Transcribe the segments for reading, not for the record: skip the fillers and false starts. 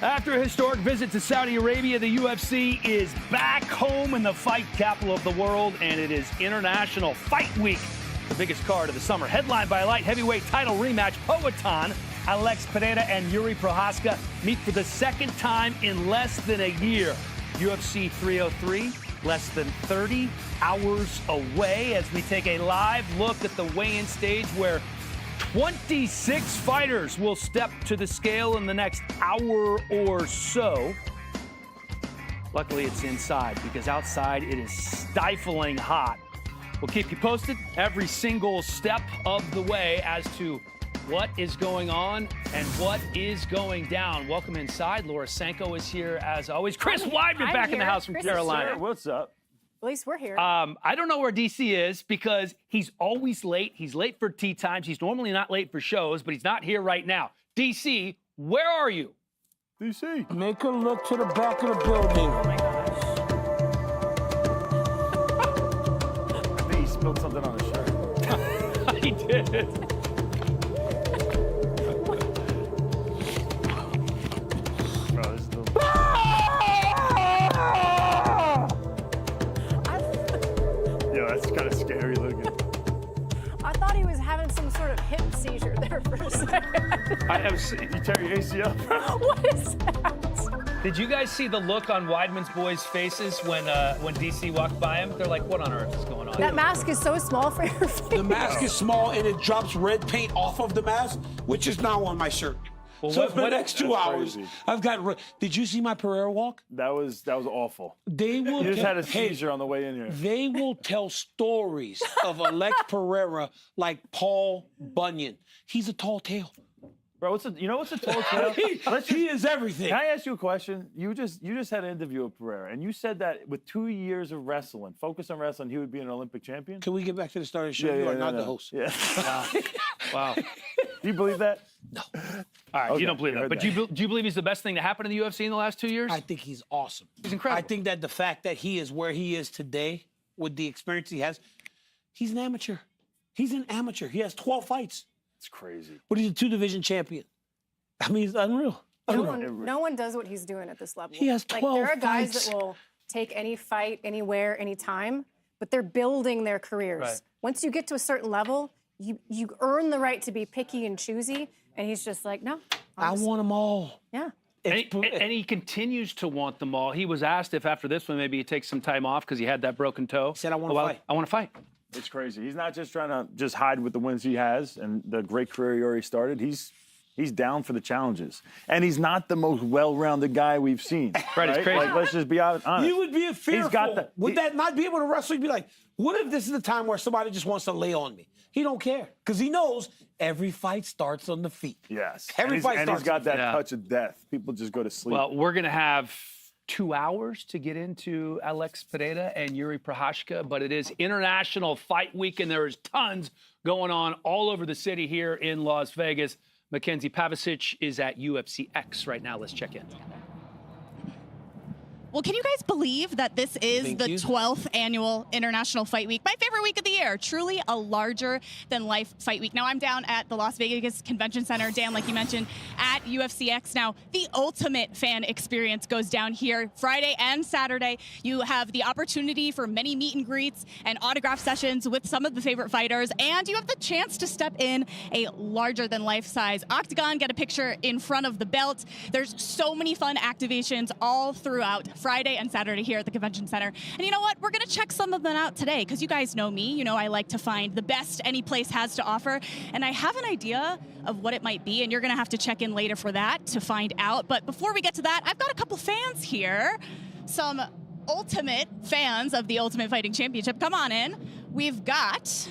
After a historic visit to Saudi Arabia, the UFC is back home in the fight capital of the world, and it is International Fight Week, the biggest card of the summer. Headlined by a light heavyweight title rematch, Poatan, Alex Pereira, and Jiri Prochazka meet for the second time in less than a year. UFC 303, less than 30 hours away, as we take a live look at the weigh-in stage where 26 fighters will step to the scale in the next hour or so. Luckily, it's inside, because outside it is stifling hot. We'll keep you posted every single step of the way as to what is going on and what is going down. Welcome inside. Laura Sanko is here as always. Chris Weidman back in the house from Carolina. What's up? At least we're here. I don't know where DC is because he's always late. He's late for tea times. He's normally not late for shows, but he's not here right now. DC, where are you? DC. Make a look to the back of the building. Oh my gosh. I think he spilled something on his shirt. He did. Bro, this is the... Yo, that's kind of scary looking. I thought he was having some sort of hip seizure there for a second. I have seen you tear your ACL. What is that? Did you guys see the look on Weidman's boys' faces when DC walked by him? They're like, what on earth is going on? That mask is so small for your face. The mask is small and it drops red paint off of the mask, which is now on my shirt. Well, So what- for the what- next 2 hours, crazy. I've got. Did you see my Pereira walk? That was awful. They will. You just had a hey, seizure on the way in here. They will tell stories of Alex Pereira like Paul Bunyan. He's a tall tale. Bro, what's a tall tale? He is everything. Can I ask you a question? You just had an interview with Pereira, and you said that with 2 years of wrestling, focus on wrestling, he would be an Olympic champion. Can we get back to the start of the show? You are not the host. Yeah. Wow. Do you believe that? No. All right, Okay, you don't believe you that. heard But that. do you believe he's the best thing to happen in the UFC in the last 2 years? I think he's awesome. He's incredible. I think that the fact that he is where he is today with the experience he has, he's an amateur. He's an amateur. He has 12 fights, It's crazy. but he's a 2-division champion. I mean, it's unreal. No one does what he's doing at this level. He has 12 there are guys fights. that will take any fight, anywhere, anytime, but they're building their careers. Right. Once you get to a certain level, you earn the right to be picky and choosy, and he's just like, no. I want them all. Yeah. And he continues to want them all. He was asked if after this one maybe he takes some time off because he had that broken toe. He said, "I wanna fight." I want to fight. It's crazy. He's not just trying to just hide with the wins he has and the great career he already started. He's down for the challenges. And he's not the most well-rounded guy we've seen. Right, it's crazy. Like, let's just be honest. You would be fearful. got Would that not be able to wrestle? You'd be like, what if this is the time where somebody just wants to lay on me? He don't care because he knows every fight starts on the feet. Yes. Every fight and starts he's got that Yeah. touch of death. People just go to sleep. Well, we're going to have 2 hours to get into Alex Pereira and Jiri Procházka, but it is International Fight Week, and there is tons going on all over the city here in Las Vegas. Mackenzie Pavicic is at UFC X right now. Let's check in. Well, can you guys believe that this is Thank the you. 12th annual International Fight Week? My favorite week of the year, truly a larger-than-life fight week. Now, I'm down at the Las Vegas Convention Center, Dan, like you mentioned, at UFCX. Now, the ultimate fan experience goes down here Friday and Saturday. You have the opportunity for many meet and greets and autograph sessions with some of the favorite fighters, and you have the chance to step in a larger-than-life size octagon, get a picture in front of the belt. There's so many fun activations all throughout Friday and Saturday here at the Convention Center. And you know what? We're going to check some of them out today because you guys know me. You know I like to find the best any place has to offer. And I have an idea of what it might be, and you're going to have to check in later for that to find out. But before we get to that, I've got a couple fans here. Some ultimate fans of the Ultimate Fighting Championship. Come on in. We've got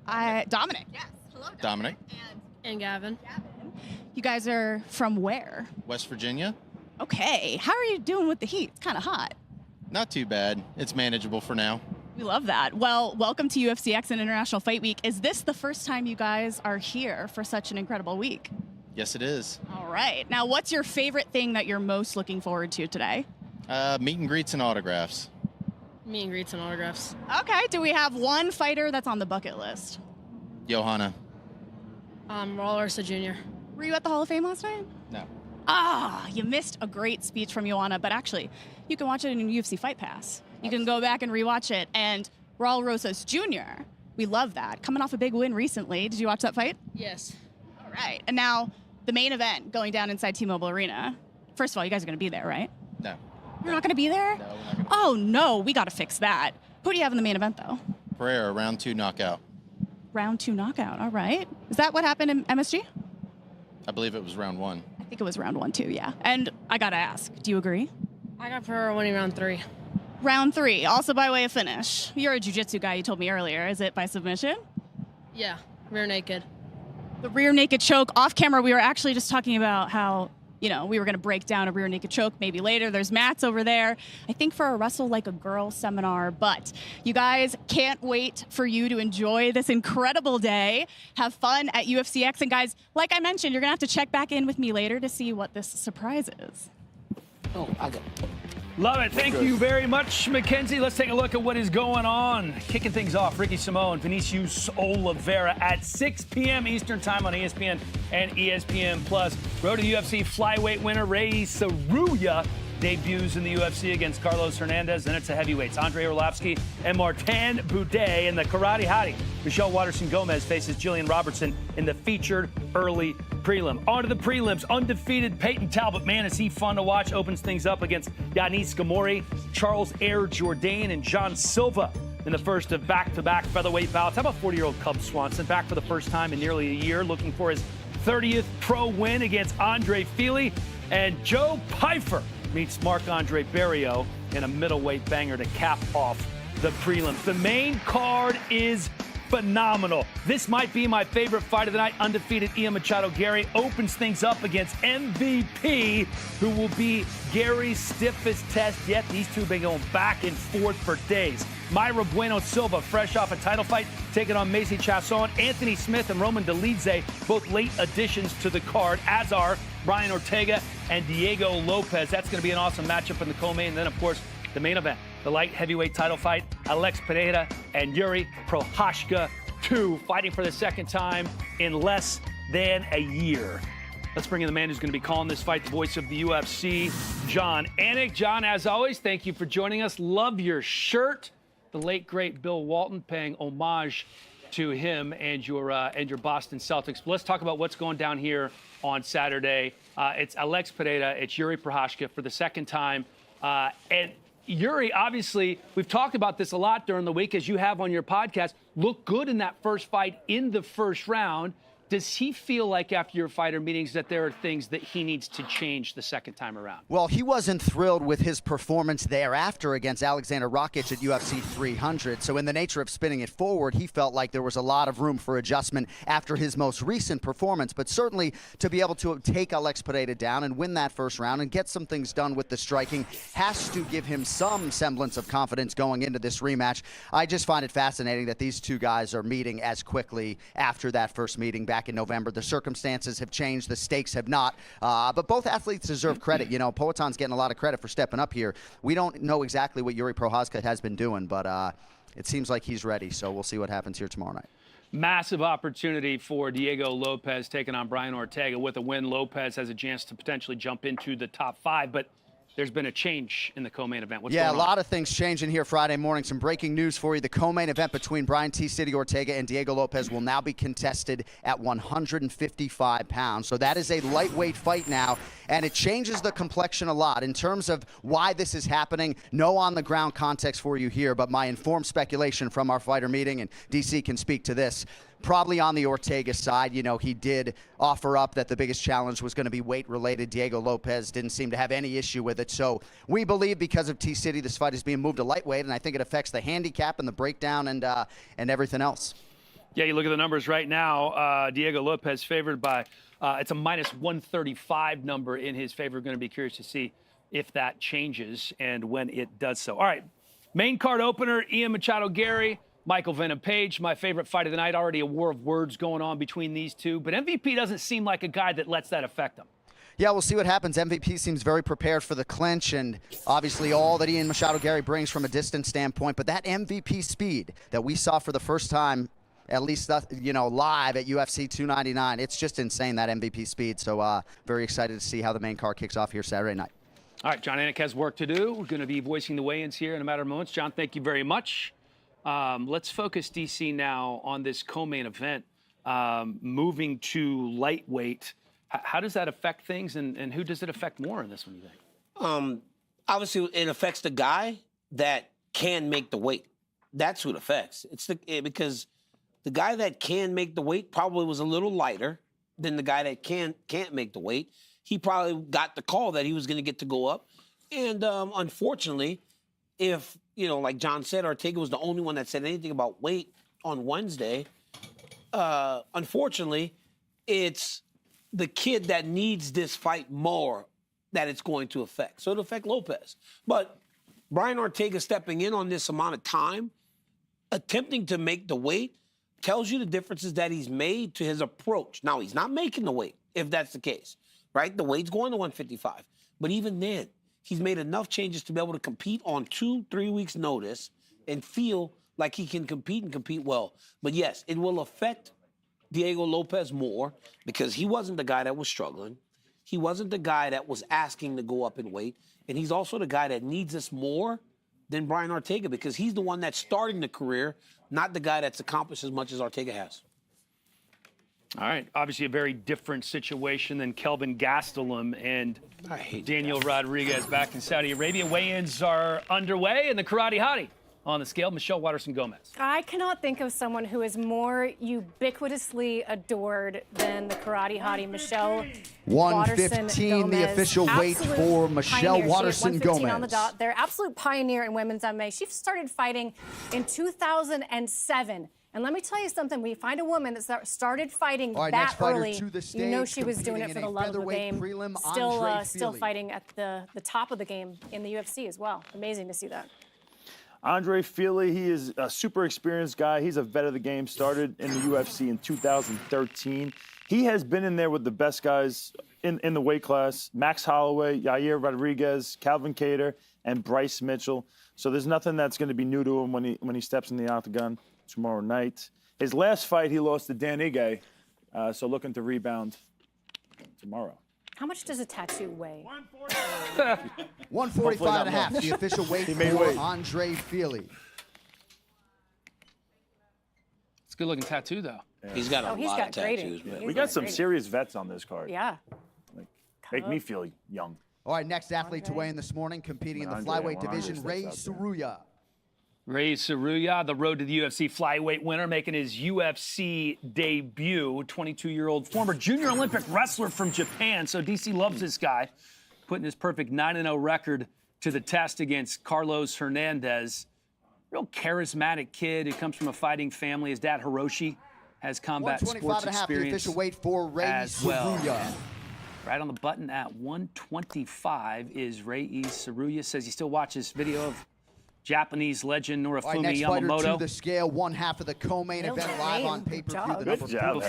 Dominic. Yes. Hello, Dominic. And Gavin. You guys are from where? West Virginia. Okay. How are you doing with the heat? It's kind of hot. Not too bad. It's manageable for now. We love that. Well, welcome to UFCX and International Fight Week. Is this the first time you guys are here for such an incredible week? Yes, it is. All right. Now, what's your favorite thing that you're most looking forward to today? Meet and greets and autographs. Meet and greets and autographs. Okay. Do we have one fighter that's on the bucket list? Johanna. Raul Arce Jr. Were you at the Hall of Fame last night? No. You missed a great speech from Joanna, but actually, you can watch it in UFC Fight Pass. You can go back and rewatch it. And Raul Rosas Jr., we love that. Coming off a big win recently. Did you watch that fight? Yes. All right. And now the main event going down inside T-Mobile Arena. First of all, you guys are going to be there, right? No. You're not going to be there? No, we're not gonna Oh, no. We got to fix that. Who do you have in the main event, though? Pereira, round 2 knockout. Round 2 knockout. All right. Is that what happened in MSG? I believe it was round 1. I think it was round 1, too, yeah. And I got to ask, do you agree? I got Pereira winning round 3. Round 3, also by way of finish. You're a jiu-jitsu guy, you told me earlier. Is it by submission? Yeah, rear naked. The rear naked choke. Off camera, we were actually just talking about how, we were going to break down a rear naked choke maybe later. There's mats over there, I think, for a Wrestle Like a Girl seminar. But you guys, can't wait for you to enjoy this incredible day. Have fun at UFCX. And guys, like I mentioned, you're going to have to check back in with me later to see what this surprise is. Oh, I got it. Love it. Thank you very much, Mackenzie. Let's take a look at what is going on. Kicking things off, Ricky Simone, Vinicius Oliveira at 6 p.m. Eastern Time on ESPN and ESPN+. Road to UFC flyweight winner Ray Saruya debuts in the UFC against Carlos Hernandez. Then it's the heavyweights, Andrei Arlovsky and Martin Buday. And the karate hottie, Michelle Waterson-Gomez, faces Jillian Robertson in the featured early prelim. On to the prelims. Undefeated Peyton Talbot, man, is he fun to watch. Opens things up against Yanis Gamori, Charles Air Jourdain, and John Silva in the first of back-to-back featherweight bouts. How about 40-year-old Cub Swanson back for the first time in nearly a year, looking for his 30th pro win against Andre Fili. And Joe Pyfer meets Marc-Andre Barrio in a middleweight banger to cap off the prelims. The main card is phenomenal. This might be my favorite fight of the night. Undefeated Ian Machado Gary opens things up against MVP, who will be Gary's stiffest test yet. These two have been going back and forth for days. Myra Bueno Silva, fresh off a title fight, taking on Macy Chasson. Anthony Smith and Roman Dolidze, both late additions to the card, as are Brian Ortega and Diego Lopez. That's going to be an awesome matchup in the co-main. And then, of course, the main event, the light heavyweight title fight, Alex Pereira and Jiri Prochazka, 2 fighting for the second time in less than a year. Let's bring in the man who's going to be calling this fight, the voice of the UFC, John Anik. John, as always, thank you for joining us. Love your shirt. The late, great Bill Walton, paying homage to him and your Boston Celtics. But let's talk about what's going down here on Saturday. It's Alex Pereira, it's Jiri Prochazka for the second time. And Jiri, obviously, we've talked about this a lot during the week, as you have on your podcast, looked good in that first fight in the first round. Does he feel like after your fighter meetings that there are things that he needs to change the second time around? Well, he wasn't thrilled with his performance thereafter against Alexander Rakic at UFC 300. So in the nature of spinning it forward, he felt like there was a lot of room for adjustment after his most recent performance. But certainly to be able to take Alex Pereira down and win that first round and get some things done with the striking has to give him some semblance of confidence going into this rematch. I just find it fascinating that these two guys are meeting as quickly after that first meeting back in November. The circumstances have changed, the stakes have not, but both athletes deserve credit. You know, Poaton's getting a lot of credit for stepping up here. We don't know exactly what Jiri Prochazka has been doing, but it seems like he's ready, so we'll see what happens here tomorrow night. Massive opportunity for Diego Lopez taking on Brian Ortega. With a win, Lopez has a chance to potentially jump into the top 5, but there's been a change in the co-main event. What's going on? A lot of things changing here Friday morning. Some breaking news for you. The co-main event between Brian T. City Ortega and Diego Lopez will now be contested at 155 pounds. So that is a lightweight fight now, and it changes the complexion a lot. In terms of why this is happening, no on-the-ground context for you here, but my informed speculation from our fighter meeting, and DC can speak to this, probably on the Ortega side. You know, he did offer up that the biggest challenge was going to be weight-related. Diego Lopez didn't seem to have any issue with it. So we believe because of T-City, this fight is being moved to lightweight, and I think it affects the handicap and the breakdown and everything else. Yeah, you look at the numbers right now. Diego Lopez favored by, it's a minus 135 number in his favor. Going to be curious to see if that changes and when it does so. All right, main card opener, Ian Machado Gary, Michael Venom Page, my favorite fight of the night. Already a war of words going on between these two, but MVP doesn't seem like a guy that lets that affect him. Yeah, we'll see what happens. MVP seems very prepared for the clinch, and obviously all that Ian Machado Gary brings from a distance standpoint, but that MVP speed that we saw for the first time at least, live at UFC 299. It's just insane, that MVP speed. So very excited to see how the main card kicks off here Saturday night. All right, John Anik has work to do. We're going to be voicing the weigh-ins here in a matter of moments. John, thank you very much. Let's focus, DC, now on this co-main event, moving to lightweight. How does that affect things, and who does it affect more in this one, you think? Obviously, it affects the guy that can make the weight. That's who it affects. Because the guy that can make the weight probably was a little lighter than the guy that can't make the weight. He probably got the call that he was going to get to go up. And unfortunately, if, like John said, Ortega was the only one that said anything about weight on Wednesday, unfortunately, it's the kid that needs this fight more that it's going to affect. So it'll affect Lopez. But Brian Ortega stepping in on this amount of time, attempting to make the weight, tells you the differences that he's made to his approach. Now, he's not making the weight, if that's the case, right? The weight's going to 155. But even then, he's made enough changes to be able to compete on 2-3 weeks' notice and feel like he can compete and compete well. But yes, it will affect Diego Lopez more because he wasn't the guy that was struggling. He wasn't the guy that was asking to go up in weight. And he's also the guy that needs us more than Brian Ortega because he's the one that's starting the career, not the guy that's accomplished as much as Ortega has. All right. Obviously a very different situation than Kelvin Gastelum and Daniel Rodriguez back in Saudi Arabia. Weigh-ins are underway, and the Karate Hottie on the scale, Michelle Waterson-Gomez. I cannot think of someone who is more ubiquitously adored than the Karate Hottie, Michelle 115, the official weight for Michelle Waterson-Gomez. On the dot. They're absolute pioneer in women's MMA. She started fighting in 2007. And let me tell you something, when you find a woman that started fighting that early, you know she was doing it for the love of the game. Still fighting at the top of the game in the UFC as well. Amazing to see that. Andre Fili, he is a super experienced guy. He's a vet of the game, started in the UFC in 2013. He has been in there with the best guys in the weight class, Max Holloway, Yair Rodriguez, Calvin Kattar, and Bryce Mitchell. So there's nothing that's going to be new to him when he steps in the octagon tomorrow night. His last fight, he lost to Dan Ige, so looking to rebound tomorrow. How much does a tattoo weigh? 145 and a half, the official weight for Andre Fili. It's a good-looking tattoo, though. Yeah. He's got a lot of tattoos. We got some serious vets on this card. Yeah. Make me feel young. All right, next athlete to weigh in this morning, competing in the flyweight division, Ray Saruya. Ray Saruya, the road to the UFC flyweight winner, making his UFC debut. 22-year-old former junior Olympic wrestler from Japan. So DC loves this guy, putting his perfect 9-0 record to the test against Carlos Hernandez. Real charismatic kid who comes from a fighting family. His dad, Hiroshi, has combat sports experience the official weight for Ray Saruya. Right on the button at 125 is Ray Saruya. Says he still watches video of Japanese legend Norifumi next Yamamoto. Fighter to the scale, one half of the co-main event live on pay-per-view. Good job.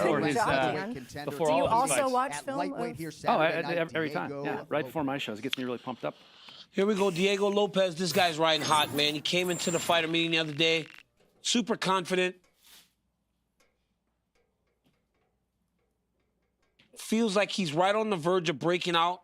Before Do you also watch film? Every time. Yeah, right before my shows. It gets me really pumped up. Here we go, Diego Lopez. This guy's riding hot, man. He came into the fighter meeting the other day, super confident. Feels like he's right on the verge of breaking out.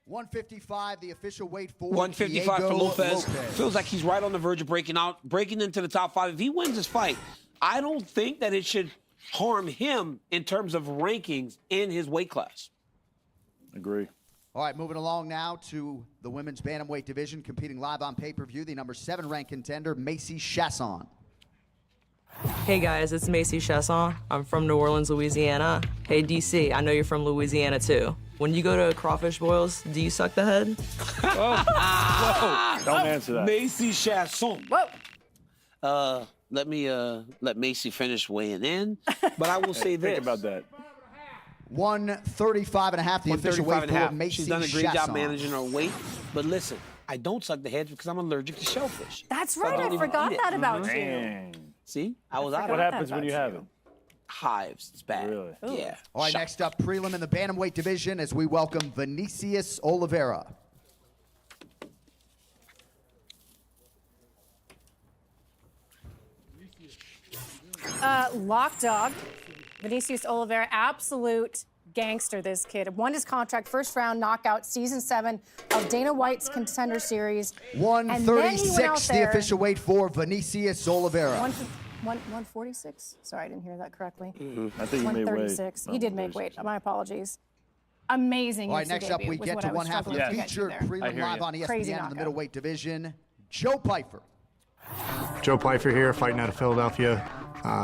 155, the official weight for 155 Diego for Lopez. Lopez. Feels like he's right on the verge of breaking out, breaking into the top 5. If he wins this fight, I don't think that it should harm him in terms of rankings in his weight class. Agree. All right, moving along now to the women's bantamweight division, competing live on pay-per-view, the number 7 ranked contender, Macy Chasson. Hey guys, it's Macy Chasson. I'm from New Orleans, Louisiana. Hey DC, I know you're from Louisiana too. When you go to crawfish boils, do you suck the head? Whoa. Don't answer that. Macy Chasson. Whoa. Let Macy finish weighing in, but I will say this. Think about that. 135 and a half, the official weight for Macy She's done a great job Chasson. managing her weight, but listen, I don't suck the heads because I'm allergic to shellfish. That's right. I forgot that about you. Dang. See, I was out. What happens when you have it? Hives. It's bad. Really? Yeah. All right, next up, prelim in the bantamweight division as we welcome Vinicius Oliveira. Lock dog. Vinicius Oliveira, absolute gangster, this kid. Won his contract, first round knockout, season 7 of Dana White's Contender Series. 136, the official weight for Vinicius Oliveira. 146? Sorry, I didn't hear that correctly. I think he made weight. 136. He did make weight. My apologies. Amazing. All right, next up we get to one half of the featured prelim live on ESPN in the middleweight division. Joe Pyfer. Joe Pyfer here, fighting out of Philadelphia,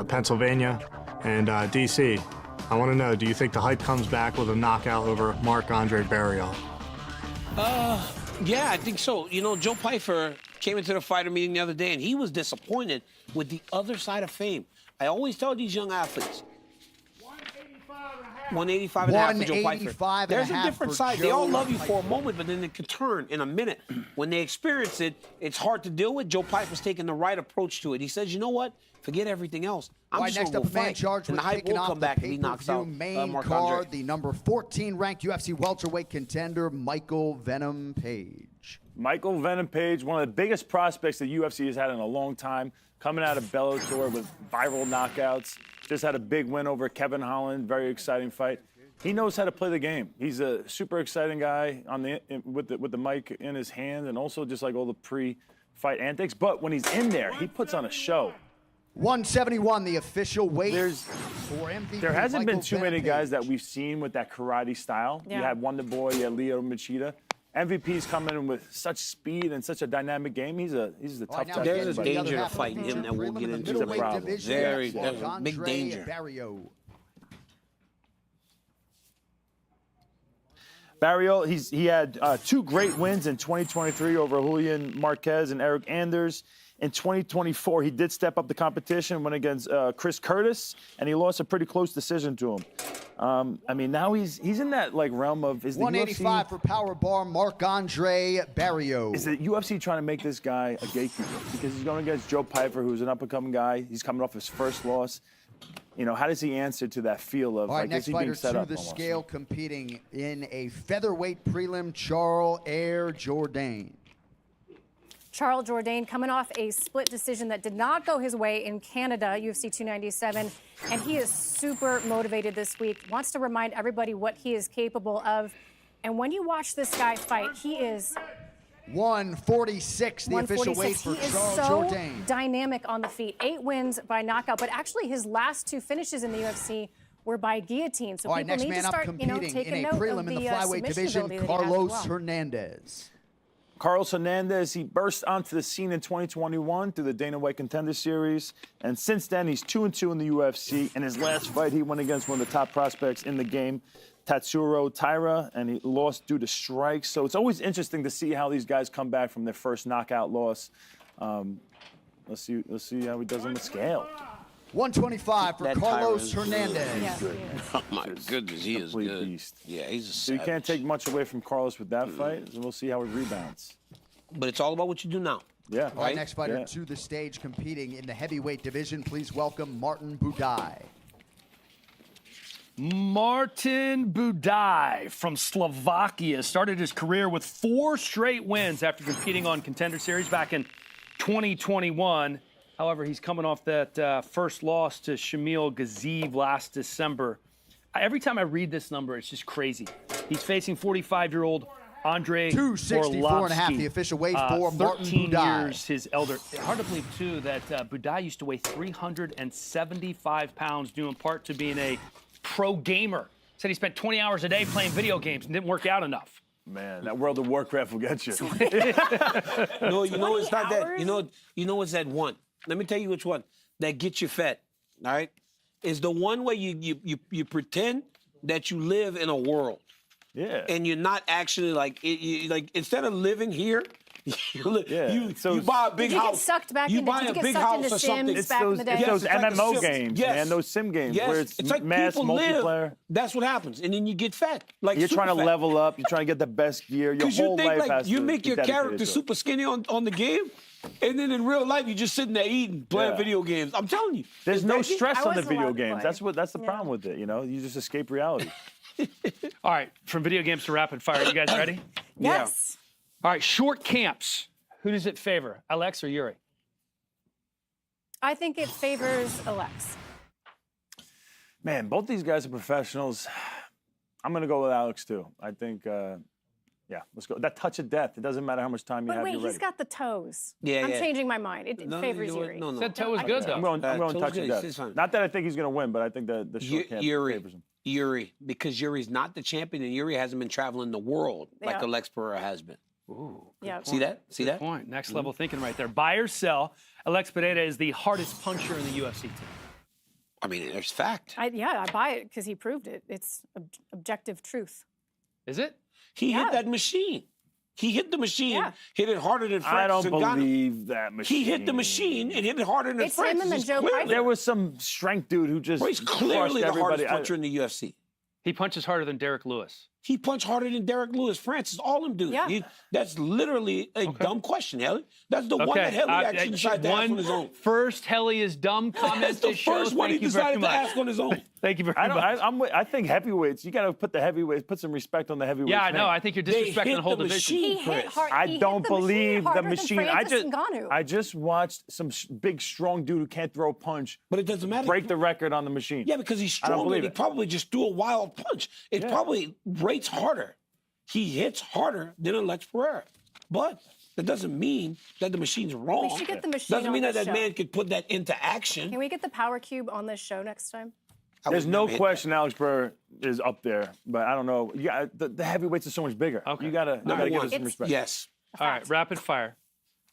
Pennsylvania, and DC. I want to know, do you think the hype comes back with a knockout over Marc-Andre Barrios? Yeah, I think so. You know, Joe Pyfer came into the fighter meeting the other day, and he was disappointed with the other side of fame. I always tell these young athletes, 185 and a half for Joe Pyfer. There's a different side. They all love you for a moment, but then it can turn in a minute. When they experience it, it's hard to deal with. Joe Pyfer's taking the right approach to it. He says, you know what? Forget everything else. I'm just next going up, to go a man fight. charged with kicking off the pay-per-view main card, the number 14 ranked UFC welterweight contender, Michael Venom Page. Michael Venom Page, one of the biggest prospects the UFC has had in a long time, coming out of Bellator with viral knockouts. Just had a big win over Kevin Holland, very exciting fight. He knows how to play the game. He's a super exciting guy with the mic in his hand, and also just like all the pre-fight antics. But when he's in there, he puts on a show. 171, the official weight for MVP. There hasn't Michael been too many guys that we've seen with that karate style. Yeah. You had Wonder Boy, you had Leo Machida. MVP's coming in with such speed and such a dynamic game. He's a tough guy. There's a danger to fighting him that we'll get into. The problem. There's a big danger. Barrios, he had 2 great wins in 2023 over Julian Marquez and Eric Anders. In 2024, he did step up the competition, went against Chris Curtis, and he lost a pretty close decision to him. I mean, now he's in that like realm of 185 for power bar, Marc-Andre Barrios. Is the UFC trying to make this guy a gatekeeper? Because he's going against Joe Pyfer, who's an up-and-coming guy. He's coming off his first loss. You know, how does he answer to that feel of, like, is he being set up? Next fighter to the scale, competing in a featherweight prelim, Charles Jourdain. Charles Jourdain coming off a split decision that did not go his way in Canada, UFC 297, and he is super motivated this week, wants to remind everybody what he is capable of. And when you watch this guy fight, he is 146, the official weight for Charles Jourdain. He is so dynamic on the feet. 8 wins by knockout, but actually his last 2 finishes in the UFC were by guillotine. So people need to start, you know, taking note of the in the flyweight division, Carlos Hernandez. Carlos Hernandez, he burst onto the scene in 2021 through the Dana White Contender Series, and since then he's 2-2 in the UFC. In his last fight, he went against one of the top prospects in the game, Tatsuro Taira, and he lost due to strikes. So it's always interesting to see how these guys come back from their first knockout loss. Let's see how he does on the scale. 125 for Carlos Hernandez. Yeah, Oh my goodness, he is good. Beast. Yeah, he's a So savage. you can't take much away from Carlos with that fight, and we'll see how he rebounds. But it's all about what you do now. Yeah. All right, next fighter to the stage competing in the heavyweight division. Please welcome Martin Budaj. Martin Budaj from Slovakia started his career with 4 straight wins after competing on Contender Series back in 2021. However, he's coming off that first loss to Shamil Gaziev last December. Every time I read this number, it's just crazy. He's facing 45-year-old Andre 264.5, the official weight for Martin 13 Budaj. years his elder. Hard to believe, too, that Budaj used to weigh 375 pounds, due in part to being a pro gamer. Said he spent 20 hours a day playing video games and didn't work out enough. Man, that World of Warcraft will get you. No, you know it's not that. You know it's that one. Let me tell you which one that gets you fat. All right, is the one where you pretend that you live in a world. Yeah. And you're not actually like instead of living here. You buy a big house. Did you get sucked back you into, buy did you a get big sucked house into or something. Sims back in the day? It's those Yes, it's like MMO a sim. games, Yes. man, those sim games Yes. where it's like mass people multiplayer. Live, that's what happens, and then you get fat. Like You're trying to super fat. level up. You're trying to get the best gear. Your Because you whole think life like has you to make be your dedicated character to it. super skinny on the game, and then in real life you're just sitting there eating, playing video games. I'm telling you, There's no crazy. stress on the wasn't video allowed to games. play. That's the problem with it. You know, you just escape reality. All right, from video games to rapid fire. You guys ready? Yes. All right, short camps. Who does it favor, Alex or Yuri? I think it favors Alex. Man, both these guys are professionals. I'm going to go with Alex, too. I think, yeah, let's go. That touch of death. It doesn't matter how much time you have. But You're wait, ready. he's got the toes. Yeah, I'm yeah. changing my mind. It favors you know what? Jiri. No. Said toe was good, though. I'm going touch of It's death. fine. Not that I think he's going to win, but I think the short camp favors him. Jiri, because Yuri's not the champion, and Jiri hasn't been traveling the world like Yeah. Alex Pereira has been. Ooh, Yeah. See that? See that? point. Next level thinking right there. Buy or sell. Alex Pereira is the hardest puncher in the UFC today. I mean, there's fact. I buy it because he proved it. It's objective truth. Is it? He Yeah. hit that machine. He hit the machine, Yeah. hit it harder than I Francis don't Ngannou. believe that machine. He hit the machine and hit it harder than It's him Francis. and then It's Joe clearly- Piper. There was some strength dude who just Bro, he's clearly the crushed hardest everybody. puncher in the UFC. He punches harder than Derek Lewis. He punched harder than Derek Lewis, Francis, all them dudes. Yeah. That's literally a dumb question, Helly. That's the one that Helly actually decided to ask on his own. First Helly is dumb comment. That's the this show. first one he Thank you very decided to much. ask on his own. Thank you very much. I think heavyweights. You got to put the heavyweights. Put some respect on the heavyweights. Yeah, I know. I think you're They disrespecting hit the whole the division. He machine. hit hard. I he hit don't the believe harder the than machine. Francis Ngannou. I just watched some big, strong dude who can't throw a punch But it doesn't matter. break the record on the machine. Yeah, because he's I don't stronger. believe He it. probably just threw a wild punch. It Yeah. probably rates harder. He hits harder than Alex Pereira. But that doesn't mean that the machine's wrong. We should get the machine Doesn't on mean that this that show. man could put that into action. Can we get the power cube on this show next time? I There's would no never hit question Alex Pereira is up there, but I don't know. Yeah, the heavyweights are so much bigger. Okay. You gotta Number give one. us some respect. Yes. All right, rapid fire.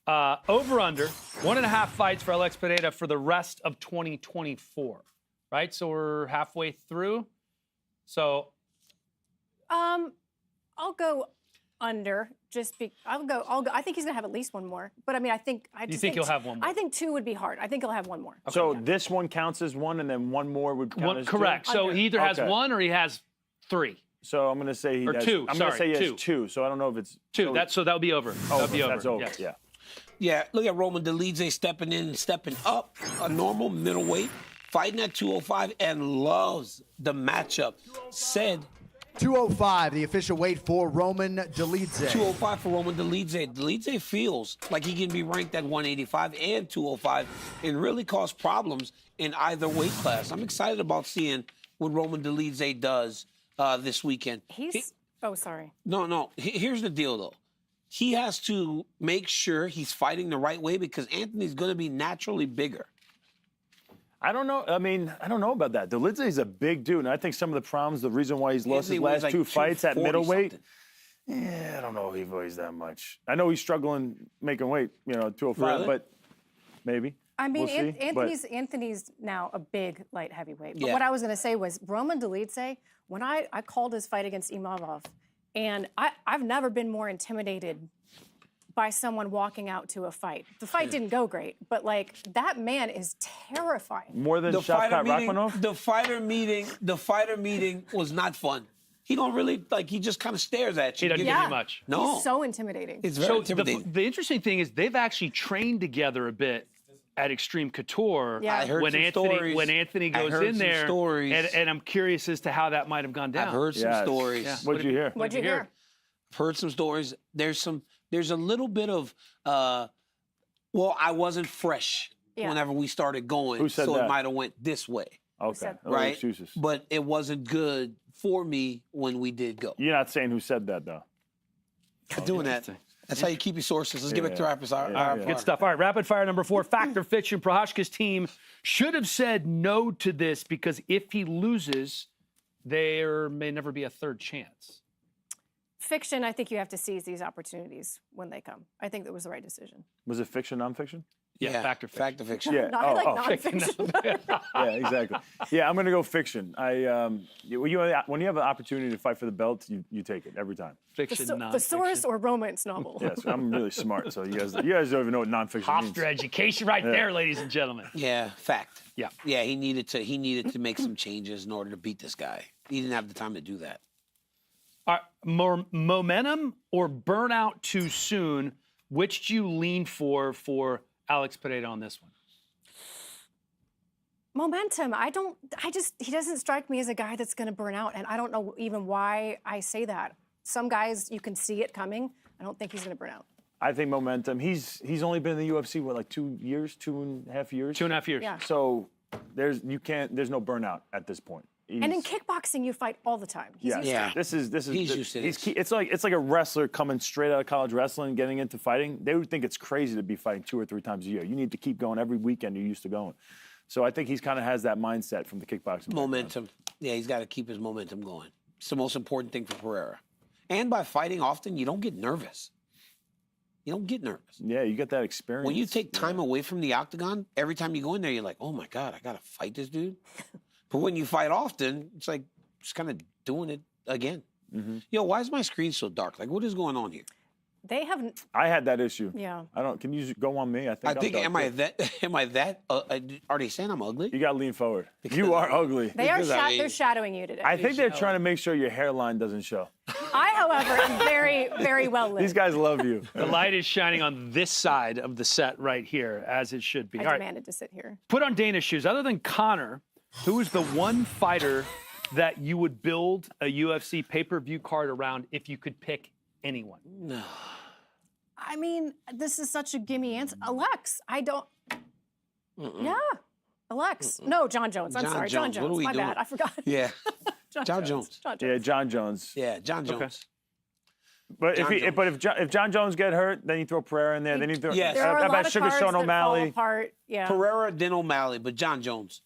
Over under 1.5 fights for Alex Pereira for the rest of 2024. Right, so we're halfway through. So I'll go under. I'll go. I think he's gonna have at least one more. But I mean, I think he'll have one more? I think 2 would be hard. I think he'll have one more. So this one counts as one, and then one more would count as correct. two? So he either has Okay. one or he has 3. So I'm gonna say he Or has, two, I'm gonna sorry, say he has two. 2. So I don't know if it's 2. So that'll be over. That'll be over. That's over. Yes. Yeah. Yeah, look at Roman Dolidze stepping in and stepping up, a normal middleweight, fighting at 205 and loves the matchup. Said 205, the official weight for Roman Dolidze. 205 for Roman Dolidze. Dolidze feels like he can be ranked at 185 and 205 and really cause problems in either weight class. I'm excited about seeing what Roman Dolidze does this weekend. Oh, sorry. No. Here's the deal, though. He has to make sure he's fighting the right way because Anthony's going to be naturally bigger. I don't know. I mean, I don't know about that. Dolidze is a big dude, and I think some of the problems, the reason why he's lost Anthony his weighs last like 2 fights at 240 middleweight. something. Yeah, I don't know if he weighs that much. I know he's struggling making weight, 205, Really? but maybe. I mean, We'll see, Anthony's now a big light heavyweight. But Yeah. what I was going to say was Roman Dolidze, when I called his fight against Imavov, and I've never been more intimidated by someone walking out to a fight. The fight didn't go great, but that man is terrifying. More than Shavkat Rakhmonov? The fighter meeting was not fun. He don't really he just kind of stares at you. He doesn't give Yeah. you much. No. He's so intimidating. It's very So intimidating. the interesting thing is they've actually trained together a bit at Extreme Couture. Yeah. I heard when some Anthony stories. when Anthony I goes heard in some there, stories. and I'm curious as to how that might have gone down. I've heard some Yes. stories. Yeah. What'd you hear? What'd you hear? I've heard some stories. There's a little bit of I wasn't fresh Yeah. whenever we started going. Who said so that? it might have went this way. Okay. said- No Right? excuses. But it wasn't good for me when we did go. You're not saying who said that, though. Doing that. That's how you keep your sources. Let's get back to rapid fire. Yeah. Good stuff. All right, rapid fire number 4. Fact or fiction? Procházka's team should have said no to this because if he loses, there may never be a third chance. Fiction, I think you have to seize these opportunities when they come. I think that was the right decision. Was it fiction, nonfiction? Yeah, fact or fiction. Fact or fiction. Yeah. I like Fiction. nonfiction. Yeah, exactly. Yeah, I'm going to go fiction. When you have an opportunity to fight for the belt, you take it every time. Fiction, nonfiction. Thesaurus or romance novel? Yes, I'm really smart, so you guys don't even know what nonfiction means. Hofstra education right there, ladies and gentlemen. Yeah, fact. Yeah. Yeah, he needed to make some changes in order to beat this guy. He didn't have the time to do that. All right, more momentum or burnout too soon? Which do you lean for Alex Pereira on this one? Momentum. He doesn't strike me as a guy that's going to burn out, and I don't know even why I say that. Some guys, you can see it coming. I don't think he's going to burn out. I think momentum. He's only been in the UFC, 2 years, 2.5 years? 2.5 years. Yeah. So There's no burnout at this point. And in kickboxing, you fight all the time. He's used to it. This is He's used to this. It's like a wrestler coming straight out of college wrestling, getting into fighting. They would think it's crazy to be fighting 2 or 3 times a year. You need to keep going every weekend you're used to going. So I think he's kind of has that mindset from the kickboxing. Momentum. Yeah, he's got to keep his momentum going. It's the most important thing for Pereira. And by fighting often, you don't get nervous. You don't get nervous. Yeah, you get that experience. When you take time away from the octagon, every time you go in there, you're like, oh my God, I got to fight this dude. But when you fight often, it's like just kind of doing it again. Mm-hmm. Yo, why is my screen so dark? Like, what is going on here? They haven't. I had that issue. Yeah. Can you go on me? I think. Am I that? Are they saying I'm ugly? You got to lean forward. You are ugly. They're shadowing you today. I think they're trying to make sure your hairline doesn't show. I, however, am very, very well lit. These guys love you. The light is shining on this side of the set right here, as it should be. I demanded to sit here. Put on Dana's shoes. Other than Conor, who is the one fighter that you would build a UFC pay-per-view card around if you could pick anyone? No. I mean, this is such a gimme answer. Alex, I don't. Yeah. Alex. No, John Jones. I'm sorry. John Jones. My bad. I forgot. Yeah. John Jones. Yeah, John Jones. Yeah, John Jones. Okay. But if John Jones get hurt, then you throw Pereira in there. Then you throw there are a lot of Sugar cards Sean that O'Malley. fall apart. Yeah. Pereira, then O'Malley, but John Jones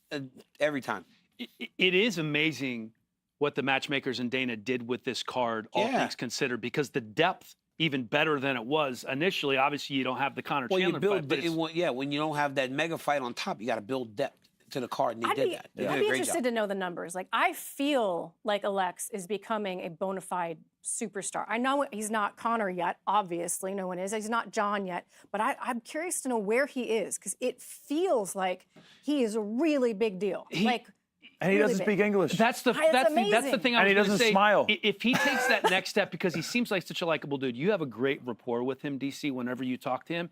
every time. It is amazing what the matchmakers and Dana did with this card, all things considered, because the depth even better than it was initially. Obviously, you don't have the Conor Chandler fight. But when you don't have that mega fight on top, you got to build depth to the card, and they did that. I'd be interested to know the numbers. Like, I feel like Alex is becoming a bona fide superstar. I know he's not Conor yet, obviously. No one is. He's not John yet. But I'm curious to know where he is, because it feels like he is a really big deal. And he doesn't speak English. That's the thing I was going to say. And he doesn't smile. If he takes that next step, because he seems like such a likable dude, you have a great rapport with him, DC, whenever you talk to him.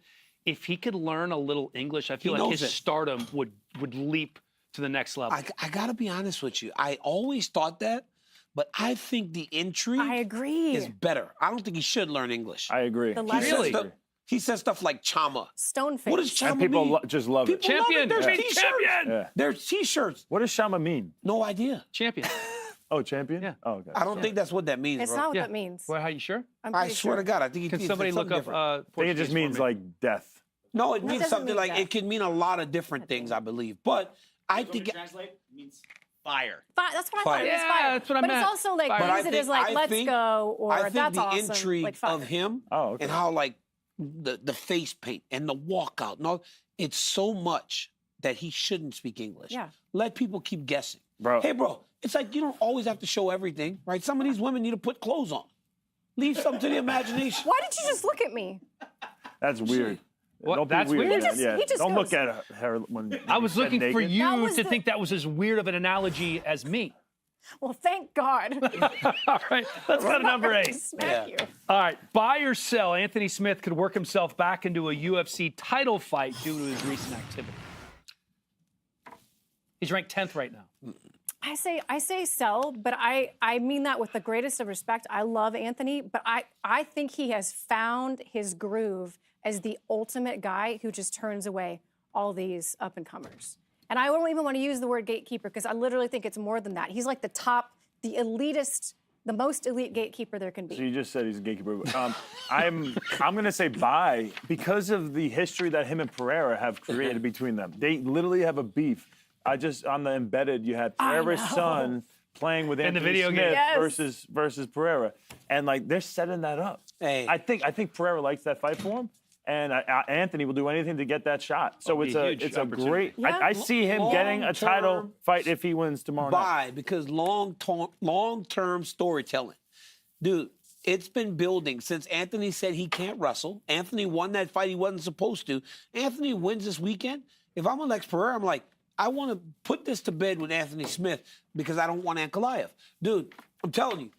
If he could learn a little English, I feel like his stardom would leap to the next level. I got to be honest with you. I always thought that, but I think the entry is better. I don't think he should learn English. I agree. Really? He says stuff like chama. Stoneface. What does chama and people mean? Just love it. Champion. There's T-shirts. Champion. Yeah. There's T-shirts. What does Shama mean? No idea. Champion. Oh, champion? Yeah. Oh, okay. I don't think that's what that means, It's bro. not what that means. Well, are you sure? I swear to God, I think Can somebody look up I think it just means like death. No, it means doesn't something mean like that. it can mean a lot of different things, I believe. But I think translate means fire. That's what I thought. It was Yeah, fire. that's what I but meant. it's also like, Fire. use it as like, let's go, or I think that's the awesome. entry like, fire. of him okay. and how like the face paint and the walkout and all, it's so much that he shouldn't speak English. Yeah. Let people keep guessing. Bro. Hey, bro, it's like you don't always have to show everything, right? Some of these women need to put clothes on. Leave something to the imagination. Why did you just look at me? That's weird. What? Don't be That's weird. man. He just Don't goes. look at her when I was looking for naked. you to think that was as weird of an analogy as me. Well, thank God. All right, let's go to number 8. Smack you. All right, buy or sell. Anthony Smith could work himself back into a UFC title fight due to his recent activity. He's ranked 10th right now. I say sell, but I mean that with the greatest of respect. I love Anthony, but I think he has found his groove as the ultimate guy who just turns away all these up-and-comers. And I don't even want to use the word gatekeeper because I literally think it's more than that. He's like the elitist, the most elite gatekeeper there can be. So you just said he's a gatekeeper. I'm going to say buy because of the history that him and Pereira have created between them. They literally have a beef. On the embedded, you had Pereira's son playing with Anthony video Smith game. versus Pereira, and like they're setting that up. Hey. I think Pereira likes that fight for him, and Anthony will do anything to get that shot. So it's a great. Yeah. I see him getting a title fight if he wins tomorrow night. Buy because long-term storytelling, dude. It's been building since Anthony said he can't wrestle. Anthony won that fight he wasn't supposed to. Anthony wins this weekend. If I'm Alex Pereira, I'm like, I want to put this to bed with Anthony Smith because I don't want Ankalaev. Dude, I'm telling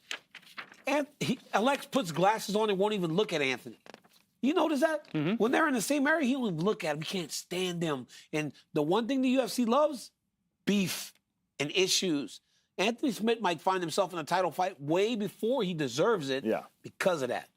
you, Alex puts glasses on and won't even look at Anthony. You notice that? Mm-hmm. When they're in the same area, he don't even look at him. He can't stand them. And the one thing the UFC loves, beef and issues. Anthony Smith might find himself in a title fight way before he deserves it because of that.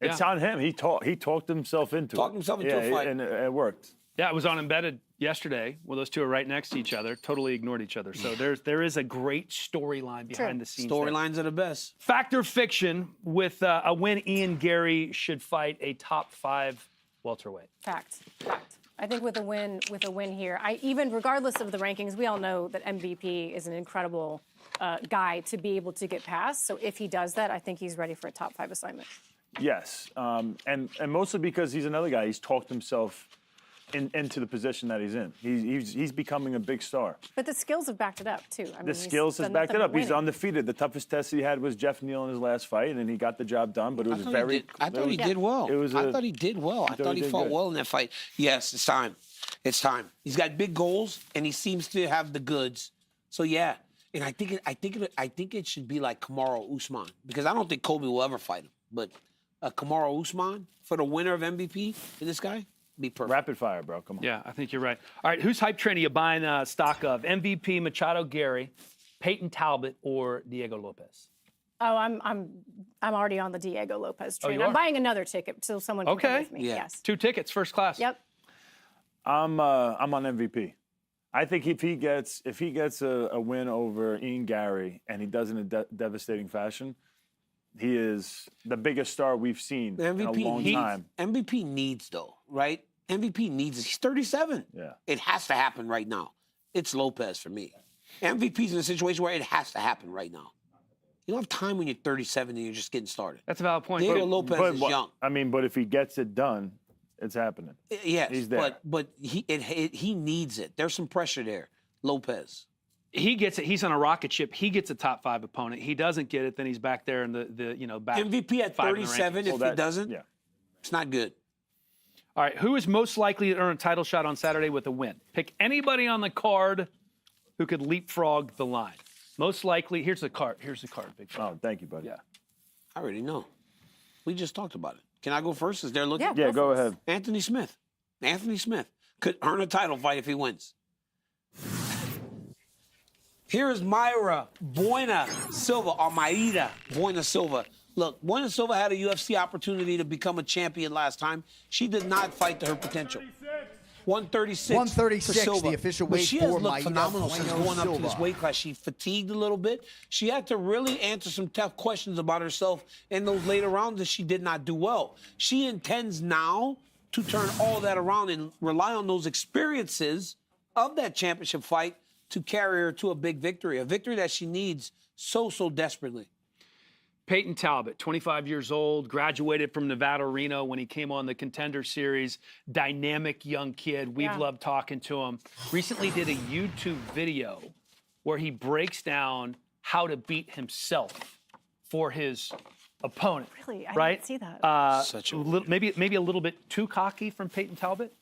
It's on him. He talked himself into it. Talked himself into a fight. And it worked. Yeah, I was on Embedded yesterday. Well, those two are right next to each other. Totally ignored each other. So there is a great storyline behind the scenes. Storylines are the best. Fact or fiction? With a win, Ian Gary should fight a top 5 welterweight. Fact. I think with a win here, even regardless of the rankings, we all know that MVP is an incredible guy to be able to get past. So if he does that, I think he's ready for a top 5 assignment. Yes, and mostly because he's another guy. He's talked himself into the position that he's in. He's becoming a big star. But the skills have backed it up too. I mean, the skills has backed it up. He's undefeated. The toughest test he had was Jeff Neal in his last fight, and he got the job done. But it was I thought he did well. I thought he did well. I thought he fought well in that fight. Yes, it's time. It's time. He's got big goals, and he seems to have the goods. So yeah, and I think it should be like Kamaru Usman, because I don't think Kobe will ever fight him, but. Kamaru Usman for the winner of MVP for this guy, be perfect. Rapid fire, bro. Come on. Yeah, I think you're right. All right, whose hype train are you buying stock of? MVP Machado Gary, Peyton Talbot, or Diego Lopez? Oh, I'm already on the Diego Lopez train. I'm buying another ticket so someone can come with me. Yeah. Yes. 2 tickets, first class. Yep. I'm on MVP. I think if he gets a win over Ian Gary and he does it in a devastating fashion, he is the biggest star we've seen in a long time. MVP needs, though, right? MVP needs it. He's 37. Yeah. It has to happen right now. It's Lopez for me. MVP's in a situation where it has to happen right now. You don't have time when you're 37 and you're just getting started. That's a valid point. Diego Lopez is young. I mean, but if he gets it done, it's happening. Yes, he's there. But he needs it. There's some pressure there. Lopez. He gets it. He's on a rocket ship. He gets a top 5 opponent. He doesn't get it, then he's back there in the back. MVP at 37. If he doesn't, it's not good. All right, who is most likely to earn a title shot on Saturday with a win? Pick anybody on the card who could leapfrog the line. Most likely. Here's the card. Big fan. Oh, thank you, buddy. Yeah. I already know. We just talked about it. Can I go first? Is there looking? Yeah, go ahead. Anthony Smith. Anthony Smith could earn a title fight if he wins. Here is Mayra Buena Silva, or Maida Buena Silva. Look, Buena Silva had a UFC opportunity to become a champion last time. She did not fight to her potential. 136 for Silva. The official weight she for has looked Maida phenomenal since Buena going up to Silva. this weight class. She fatigued a little bit. She had to really answer some tough questions about herself in those later rounds that she did not do well. She intends now to turn all that around and rely on those experiences of that championship fight to carry her to a big victory, a victory that she needs so desperately. Peyton Talbot, 25 years old, graduated from Nevada, Reno when he came on the Contender Series. Dynamic young kid. We've loved talking to him. Recently did a YouTube video where he breaks down how to beat himself for his opponent. Really? I right? didn't see that. Such a little, maybe a little bit too cocky from Peyton Talbot.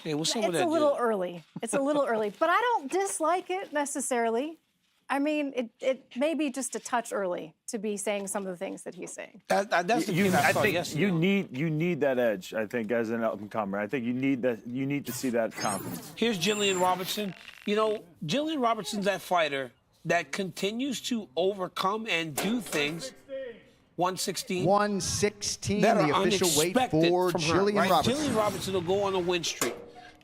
Hey, what's up It's with that a little dude? early. It's a little early, but I don't dislike it necessarily. I mean, it may be just a touch early to be saying some of the things that he's saying. That's the kid I saw think yesterday. you need that edge. I think as an up and comer, I think you need that. You need to see that confidence. Here's Jillian Robertson. You know, Jillian Robertson's that fighter that continues to overcome and do things. 116. 116, that are the official weight for from her, Jillian right? Robertson. Jillian Robertson will go on a win streak.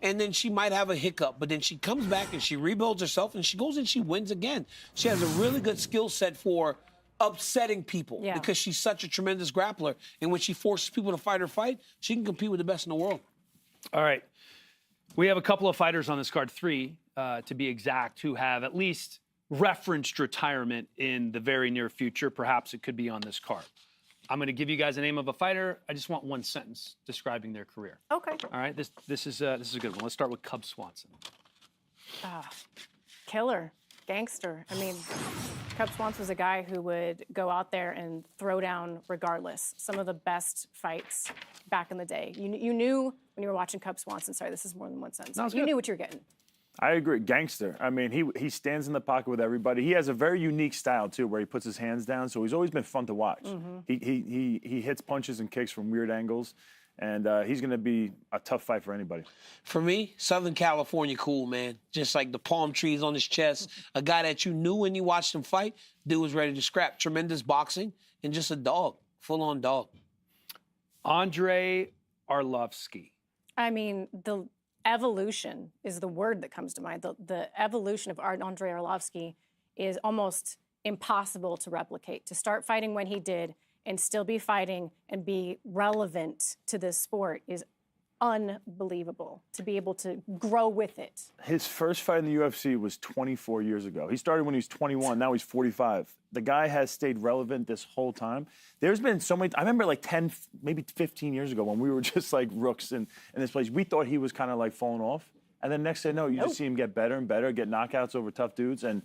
And then she might have a hiccup, but then she comes back and she rebuilds herself and she goes and she wins again. She has a really good skill set for upsetting people because she's such a tremendous grappler. And when she forces people to fight her fight, she can compete with the best in the world. All right. We have a couple of fighters on this card, 3 to be exact, who have at least referenced retirement in the very near future. Perhaps it could be on this card. I'm going to give you guys the name of a fighter. I just want one sentence describing their career. Okay. All right. This is a good one. Let's start with Cub Swanson. Killer, gangster. I mean, Cub Swanson was a guy who would go out there and throw down regardless. Some of the best fights back in the day. You knew when you were watching Cub Swanson. Sorry, this is more than one sentence. No, you knew what you were getting. I agree. Gangster. I mean, he stands in the pocket with everybody. He has a very unique style, too, where he puts his hands down, so he's always been fun to watch. He hits punches and kicks from weird angles, and he's going to be a tough fight for anybody. For me, Southern California cool, man. Just like the palm trees on his chest. A guy that you knew when you watched him fight, dude was ready to scrap. Tremendous boxing, and just a dog, full-on dog. Andrei Arlovsky. I mean, evolution is the word that comes to mind. The evolution of Andrei Arlovski is almost impossible to replicate. To start fighting when he did and still be fighting and be relevant to this sport is unbelievable. To be able to grow with it. His first fight in the UFC was 24 years ago. He started when he was 21. Now he's 45. The guy has stayed relevant this whole time. There's been so many. I remember like 10, maybe 15 years ago when we were just like rooks in this place. We thought he was kind of like falling off. And then next thing you know, you just see him get better and better, get knockouts over tough dudes. And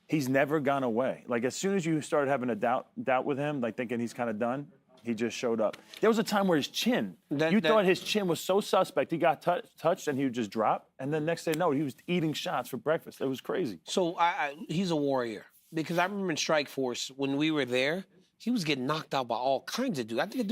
he's never gone away. Like as soon as you started having a doubt with him, like thinking he's kind of done, he just showed up. There was a time where his chin, you thought his chin was so suspect, he got touched and he would just drop. And then next thing you know, he was eating shots for breakfast. It was crazy. So he's a warrior. Because I remember in Strikeforce, when we were there, he was getting knocked out by all kinds of dudes. I think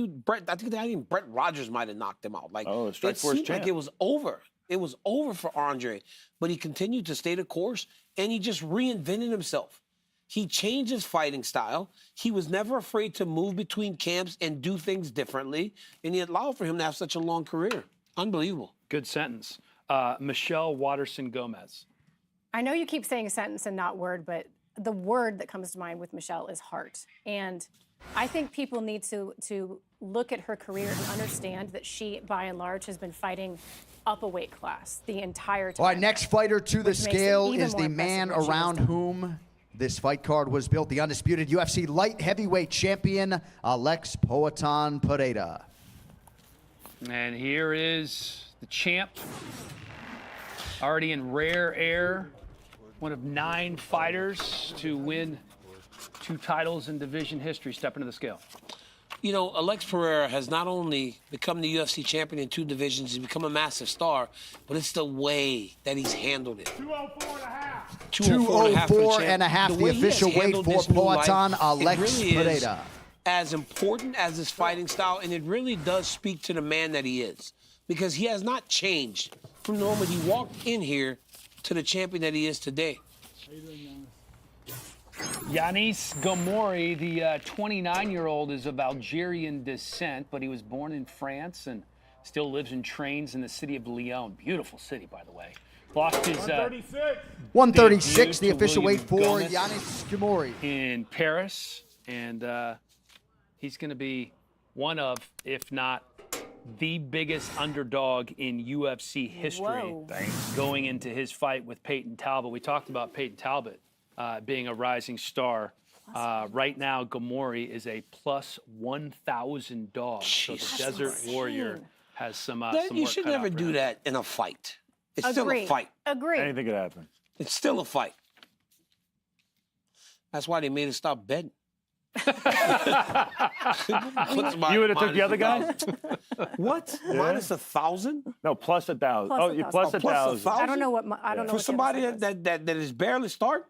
Brett Rogers might have knocked him out. Like, it seemed like it was over. It was over for Andre. But he continued to stay the course, and he just reinvented himself. He changed his fighting style. He was never afraid to move between camps and do things differently. And he allowed for him to have such a long career. Unbelievable. Good sentence. Michelle Waterson-Gomez. I know you keep saying a sentence and not word, but the word that comes to mind with Michelle is heart. And I think people need to look at her career and understand that she, by and large, has been fighting up a weight class the entire time. All right, next fighter to the scale is the man around whom this fight card was built, the undisputed UFC light heavyweight champion, Alex Poatan Pereira. And here is the champ, already in rare air, one of 9 fighters to win 2 titles in division history. Step into the scale. You know, Alex Pereira has not only become the UFC champion in 2 divisions, he's become a massive star, but it's the way that he's handled it. 204 and a half, the official weight for Poatan Alex Pereira. As important as his fighting style, and it really does speak to the man that he is, because he has not changed from the moment he walked in here to the champion that he is today. Yanis Gomori, the 29-year-old, is of Algerian descent, but he was born in France and still lives and trains in the city of Lyon. Beautiful city, by the way. Lost his 136, the official weight for Yanis Gomori. In Paris, and he's going to be one of, if not the biggest underdog in UFC history going into his fight with Peyton Talbot. We talked about Peyton Talbot being a rising star. Right now, Gomori is a plus 1,000 dog. So the Desert Warrior has some You should never do that in a fight. It's still a fight. Agree. Anything could happen. It's still a fight. That's why they made us stop betting. You would have took the other guy? What? Yeah. Minus 1,000? No, plus 1,000. Oh, you plus 1,000. I don't know what. I don't know. For somebody that is barely start,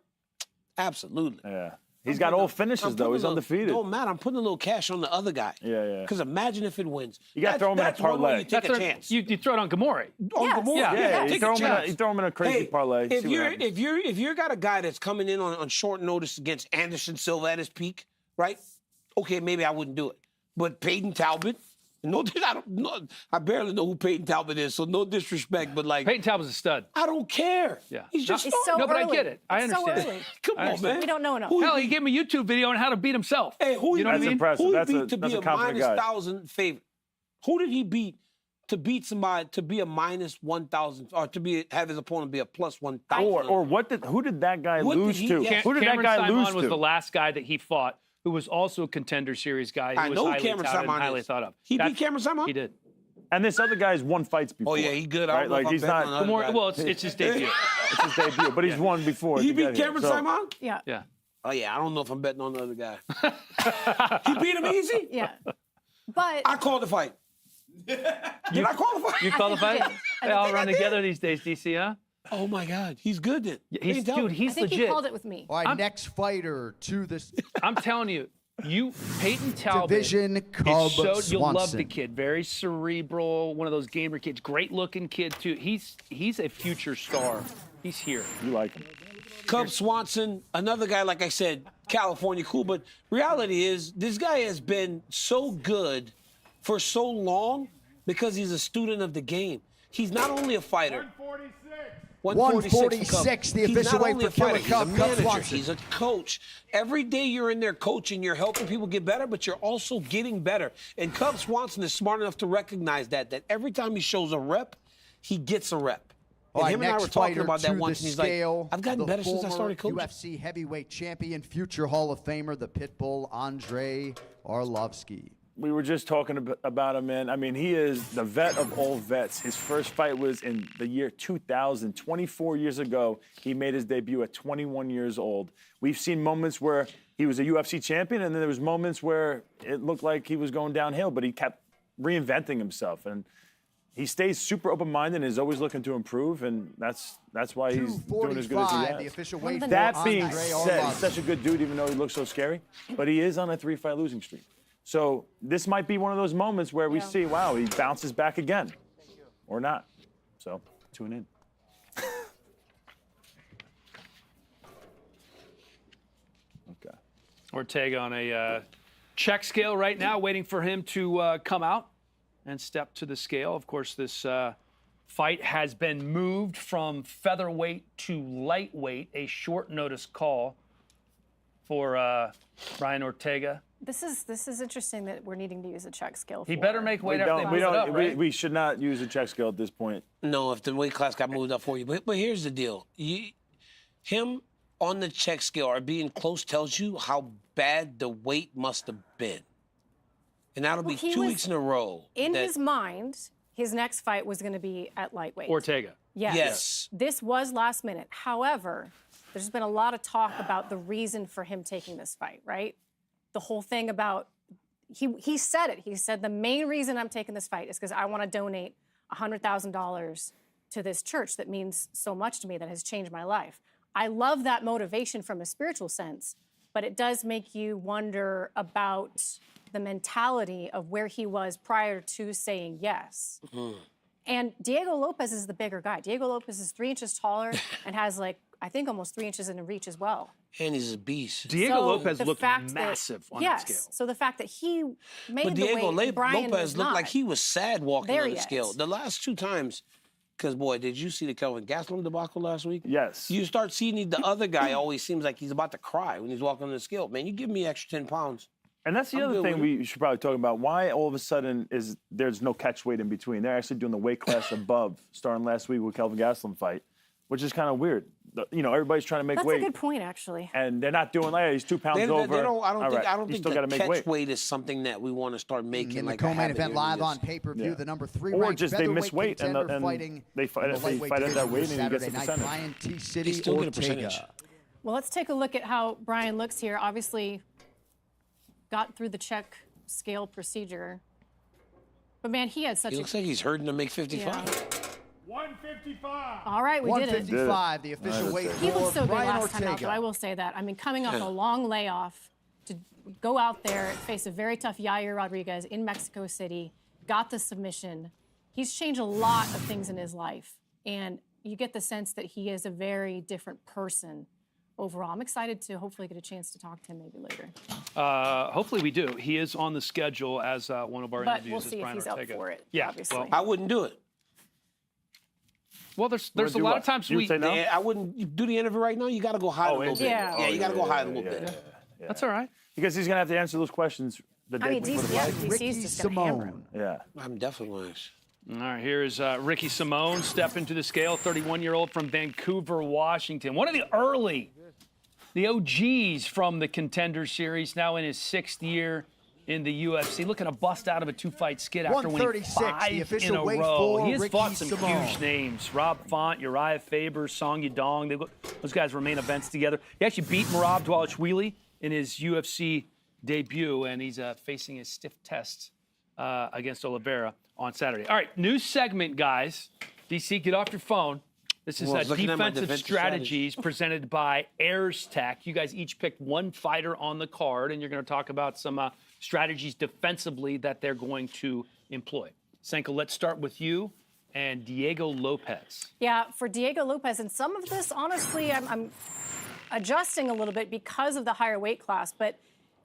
absolutely. Yeah. He's got all finishes though. He's undefeated. No, man, I'm putting a little cash on the other guy. Yeah. Because imagine if it wins. You got to throw him in a parlay. You take a chance. You throw it on Gomori. Gomori. Yeah. You throw him in a crazy parlay. If you're got a guy that's coming in on short notice against Anderson Silva at his peak, right? Okay, maybe I wouldn't do it. But Peyton Talbot, I barely know who Peyton Talbot is, so no disrespect, but like Peyton Talbot's a stud. I don't care. Yeah, he's just so no, but early. I get it. I understand. So early. Come on, man. We don't know enough. Hell, he gave him a YouTube video on how to beat himself. Hey, who you know what I mean? Impressive. Who That's he beat to be a confident guy. -1,000 favorite? Who did he beat to beat somebody to be a -1,000 or to have his opponent be a plus 1,000? Or who did that guy lose to? Who did that guy lose to? was the last guy that he fought, who was also a contender series guy. I Who was know highly Cameron touted and Simon highly is. thought of. He beat Cameron Simon? He did. And this other guy's won fights before. Oh yeah, he good. Right? Like he's not. Well, it's his debut. It's his debut, but he's won before. He beat Cameron Simon? Yeah. Yeah. Oh yeah, I don't know if I'm betting on the other guy. He beat him easy? Yeah. But I called the fight. Did I call the fight? You call the fight? They all run together these days, DC, huh? Oh my God, he's good then. He's I legit. think he called it with me. All right, next fighter to this I'm telling you, Peyton Talbot division, Cub you'll love Swanson. the kid. Very cerebral, one of those gamer kids. Great looking kid too. He's a future star. He's here. You like him? Cub Swanson, another guy, like I said, California cool, but reality is this guy has been so good for so long because he's a student of the game. he's not only a fighter. 146, the official weight for Killer Cub. He's a manager. He's a coach. Every day you're in there coaching, you're helping people get better, but you're also getting better. And Cub Swanson is smart enough to recognize that every time he shows a rep, he gets a rep. And him and I were talking about that once, and he's like, I've gotten better since I started coaching. UFC heavyweight champion, future Hall of Famer, the Pitbull, Andrei Arlovski. We were just talking about him, man. I mean, he is the vet of all vets. His first fight was in the year 2000. 24 years ago, he made his debut at 21 years old. We've seen moments where he was a UFC champion, and then there was moments where it looked like he was going downhill, but he kept reinventing himself. And he stays super open-minded and is always looking to improve, and that's why he's doing as good as he has. The official weight for that being Andrei said, Arlovski. he's such a good dude, even though he looks so scary. But he is on a 3-fight losing streak. So this might be one of those moments where we see, wow, he bounces back again, or not. So tune in. Okay. Ortega on a check scale right now, waiting for him to come out and step to the scale. Of course, this fight has been moved from featherweight to lightweight, a short notice call for Brian Ortega. This is interesting that we're needing to use a check scale. He better make weight after they move it up, right? We should not use a check scale at this point. No, if the weight class got moved up for you. But here's the deal. Him on the check scale or being close tells you how bad the weight must have been. And that'll be 2 weeks in a row. In his mind, his next fight was going to be at lightweight. Ortega. Yes. This was last minute. However, there's been a lot of talk about the reason for him taking this fight, right? The whole thing about, he said it. He said, the main reason I'm taking this fight is because I want to donate $100,000 to this church that means so much to me, that has changed my life. I love that motivation from a spiritual sense, but it does make you wonder about the mentality of where he was prior to saying yes. Mm-hmm. And Diego Lopez is the bigger guy. Diego Lopez is 3 inches taller and has, like, I think almost 3 inches in reach as well. And he's a beast. Diego Lopez looked massive on that scale. So the fact that he made but the Diego weight, Brian Lopez looked like he was sad walking on the scale. Is. The last 2 times, because, boy, did you see the Kelvin Gastelum debacle last week? Yes. You start seeing the other guy always seems like he's about to cry when he's walking on the scale. Man, you give me extra 10 pounds. And that's the other thing we should probably talk about. Why all of a sudden there's no catch weight in between? They're actually doing the weight class above, starting last week with Kelvin Gastelum fight, which is kind of weird. You know, everybody's trying to make weight. That's a good point, actually. And they're not doing he's 2 pounds over. I don't think the catch weight is something that we want to start making. In like the co-main event live on pay-per-view, the number 3 or ranked just they miss weight and they fight at that weight and he gets the percentage. Brian T. City Ortega. Well, let's take a look at how Brian looks here. Obviously, got through the check scale procedure. But, man, he had such He looks like he's hurting to make 55. Yeah. 155. All right, we did it. 155, the official weight He looked so good Brian last Ortega. time out, though, I will say that. I mean, coming off a long layoff to go out there and face a very tough Yair Rodriguez in Mexico City, got the submission. He's changed a lot of things in his life, and you get the sense that he is a very different person overall. I'm excited to hopefully get a chance to talk to him maybe later. Hopefully we do. He is on the schedule as one of our interviews. But we'll see if he's Ortega. up for it, Yeah, obviously. well, I wouldn't do it. Well, there's a lot of times you would say no? I wouldn't do the interview right now. You got to go hide a little bit. Yeah, you got to go hide a little bit. Yeah. That's all right. Because he's going to have to answer those questions the day before the fight. DC's just going to hammer him. Yeah. I'm definitely going to. All right, here is Ricky Simone stepping to the scale, 31-year-old from Vancouver, Washington. One of the OGs from the Contender Series, now in his 6th year in the UFC, looking to bust out of a 2-fight skid after winning 5 in a row. He has fought some huge names. Rob Font, Uriah Faber, Song Yadong. Those guys were main events together. He actually beat Merab Dvalishvili in his UFC debut, and he's facing his stiff test against Oliveira on Saturday. All right, new segment, guys. DC, get off your phone. This is defensive strategies presented by Ayers Tech. You guys each picked one fighter on the card, and you're going to talk about some strategies defensively that they're going to employ. Senka, let's start with you and Diego Lopez. Yeah, for Diego Lopez, and some of this, honestly, I'm adjusting a little bit because of the higher weight class, but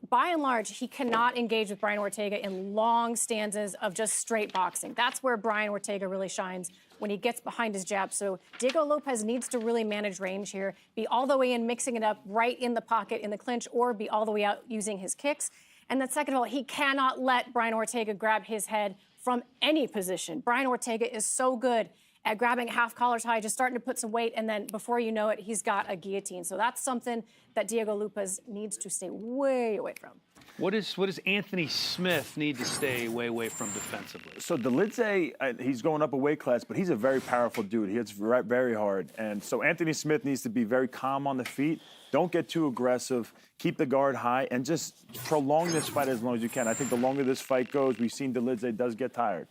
by and large, he cannot engage with Brian Ortega in long stanzas of just straight boxing. That's where Brian Ortega really shines, when he gets behind his jab. So Diego Lopez needs to really manage range here, be all the way in, mixing it up right in the pocket in the clinch, or be all the way out using his kicks. And then second of all, he cannot let Brian Ortega grab his head from any position. Brian Ortega is so good at grabbing half collars high, just starting to put some weight, and then before you know it, he's got a guillotine. So that's something that Diego Lopez needs to stay way away from. What does Anthony Smith need to stay way away from defensively? So Dolidze, he's going up a weight class, but he's a very powerful dude. He hits very hard. And so Anthony Smith needs to be very calm on the feet. Don't get too aggressive. Keep the guard high and just prolong this fight as long as you can. I think the longer this fight goes, we've seen Dolidze does get tired.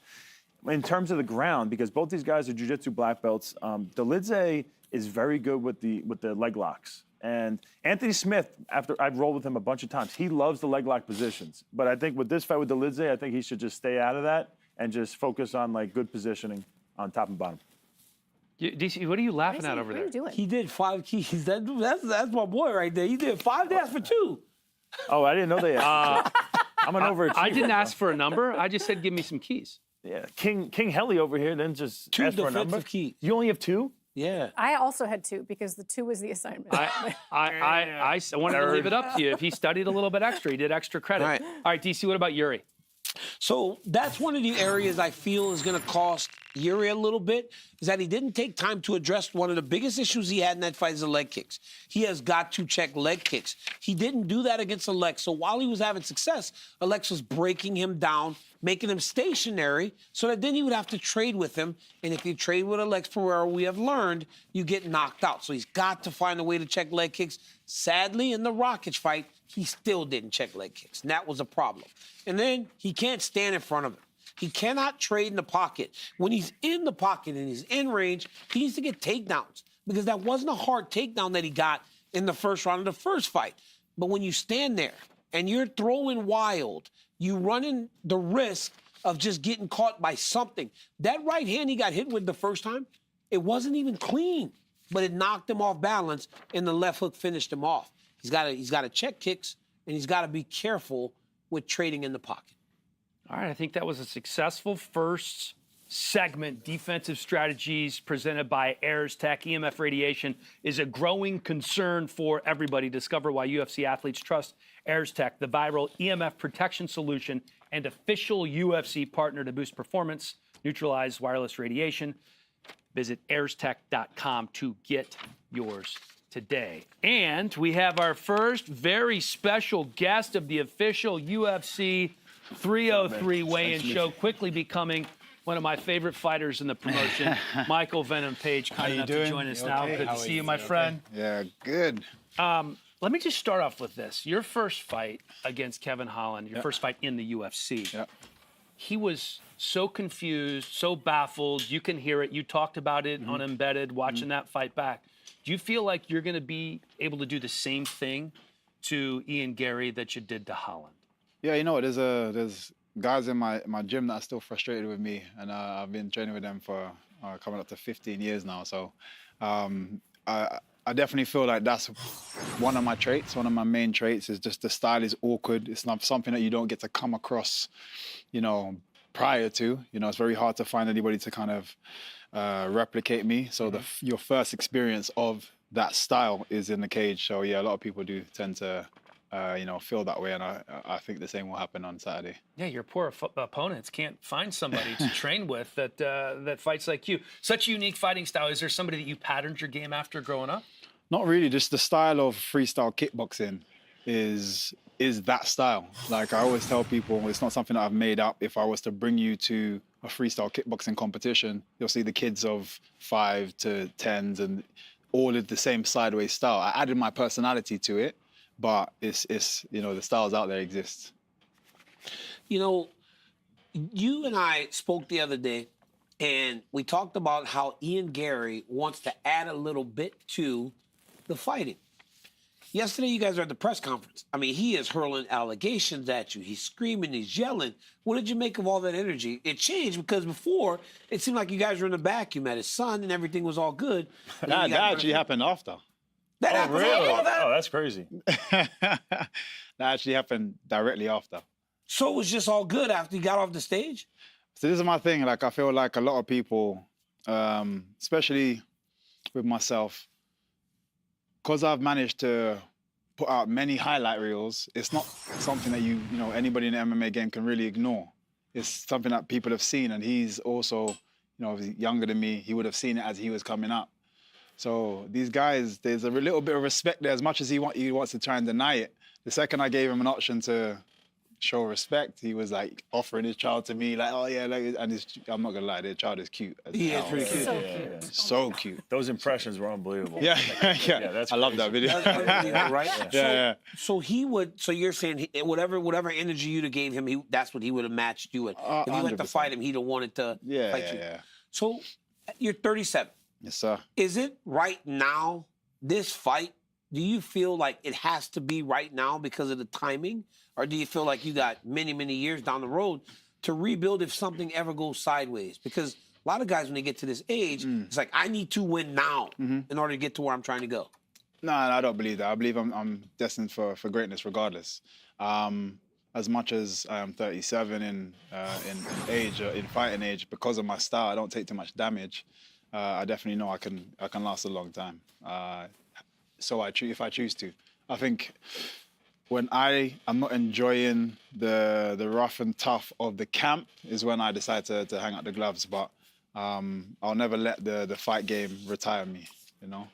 In terms of the ground, because both these guys are jiu-jitsu black belts, Dolidze is very good with the leg locks. And Anthony Smith, after I've rolled with him a bunch of times, he loves the leg lock positions. But I think with this fight with Dolidze, I think he should just stay out of that and just focus on like good positioning on top and bottom. DC, what are you laughing at over there? What are you doing? He did 5 keys. That's my boy right there. He did 5 dashes for 2. Oh, I didn't know they asked. I'm an overachiever. I didn't ask for a number. I just said give me some keys. Yeah, King Helly over here then just 2 asked for a number. defensive keys. You only have 2? Yeah. I also had 2 because the 2 was the assignment. I wanted to leave it up to you. If he studied a little bit extra, he did extra credit. Right. All right, DC, what about Jiri? So that's one of the areas I feel is going to cost Jiri a little bit, is that he didn't take time to address one of the biggest issues he had in that fight is the leg kicks. He has got to check leg kicks. He didn't do that against Alex. So while he was having success, Alex was breaking him down, making him stationary, so that then he would have to trade with him. And if you trade with Alex Pereira, we have learned, you get knocked out. So he's got to find a way to check leg kicks. Sadly, in the Rockets fight, he still didn't check leg kicks, and that was a problem. And then he can't stand in front of him. He cannot trade in the pocket. When he's in the pocket and he's in range, he needs to get takedowns, because that wasn't a hard takedown that he got in the first round of the first fight. But when you stand there and you're throwing wild, you running the risk of just getting caught by something. That right hand he got hit with the first time, it wasn't even clean, but it knocked him off balance, and the left hook finished him off. He's got to check kicks, and he's got to be careful with trading in the pocket. All right, I think that was a successful first segment. Defensive strategies presented by Ayers Tech. EMF radiation is a growing concern for everybody. Discover why UFC athletes trust Ayers Tech, the viral EMF protection solution and official UFC partner to boost performance, neutralize wireless radiation. Visit ayerstech.com to get yours today. And we have our first very special guest of the official UFC 303 weigh-in show, quickly becoming one of my favorite fighters in the promotion, Michael Venom Page, kind enough to join us now. Good to see you, my friend. Yeah, good. Let me just start off with this. Your first fight against Kevin Holland, your first fight in the UFC, he was so confused, so baffled. You can hear it. You talked about it on Embedded, watching that fight back. Do you feel like you're going to be able to do the same thing to Ian Gary that you did to Holland? Yeah, you know, there's guys in my gym that are still frustrated with me, and I've been training with them for coming up to 15 years now. So I definitely feel like that's one of my traits. One of my main traits is just the style is awkward. It's not something that you don't get to come across, you know, prior to. You know, it's very hard to find anybody to kind of replicate me. So your first experience of that style is in the cage. So yeah, a lot of people do tend to, you know, feel that way, and I think the same will happen on Saturday. Yeah, your poor opponents can't find somebody to train with that fights like you. Such a unique fighting style. Is there somebody that you patterned your game after growing up? Not really. Just the style of freestyle kickboxing is that style. Like I always tell people, it's not something that I've made up. If I was to bring you to a freestyle kickboxing competition, you'll see the kids of 5 to 10s and all of the same sideways style. I added my personality to it, but it's you know, the styles out there exist. You know, you and I spoke the other day, and we talked about how Ian Gary wants to add a little bit to the fighting. Yesterday, you guys were at the press conference. I mean, he is hurling allegations at you. He's screaming, he's yelling. What did you make of all that energy? It changed because before, it seemed like you guys were in the back. You met his son and everything was all good. That actually happened after. That Oh, happened really? all that? Oh, that's crazy. That actually happened directly after. So it was just all good after you got off the stage? So this is my thing. Like, I feel like a lot of people, especially with myself, because I've managed to put out many highlight reels, it's not something that you know, anybody in the MMA game can really ignore. It's something that people have seen, and he's also, you know, younger than me. He would have seen it as he was coming up. So these guys, there's a little bit of respect there. As much as he wants to try and deny it, the second I gave him an option to show respect, he was like offering his child to me, like, oh yeah, like, and I'm not gonna lie, their child is cute. He is pretty cute. So cute. So cute. Those impressions were unbelievable. Yeah, that's I love crazy. that video. That's unbelievable, right? Yeah. So he would. So you're saying whatever energy you'd have gave him, that's what he would have matched you with. If you went to 100%. fight him, he'd have wanted to fight you. So you're 37. Yes, sir. Is it right now, this fight, do you feel like it has to be right now because of the timing? Or do you feel like you got many, many years down the road to rebuild if something ever goes sideways? Because a lot of guys, when they get to this age, it's like, I need to win now in order to get to where I'm trying to go. No, I don't believe that. I believe I'm destined for greatness regardless. As much as I am 37 in age, in fighting age, because of my style, I don't take too much damage. I definitely know I can last a long time. So if I choose to, I think when I am not enjoying the rough and tough of the camp is when I decide to hang up the gloves. But I'll never let the fight game retire me. You know.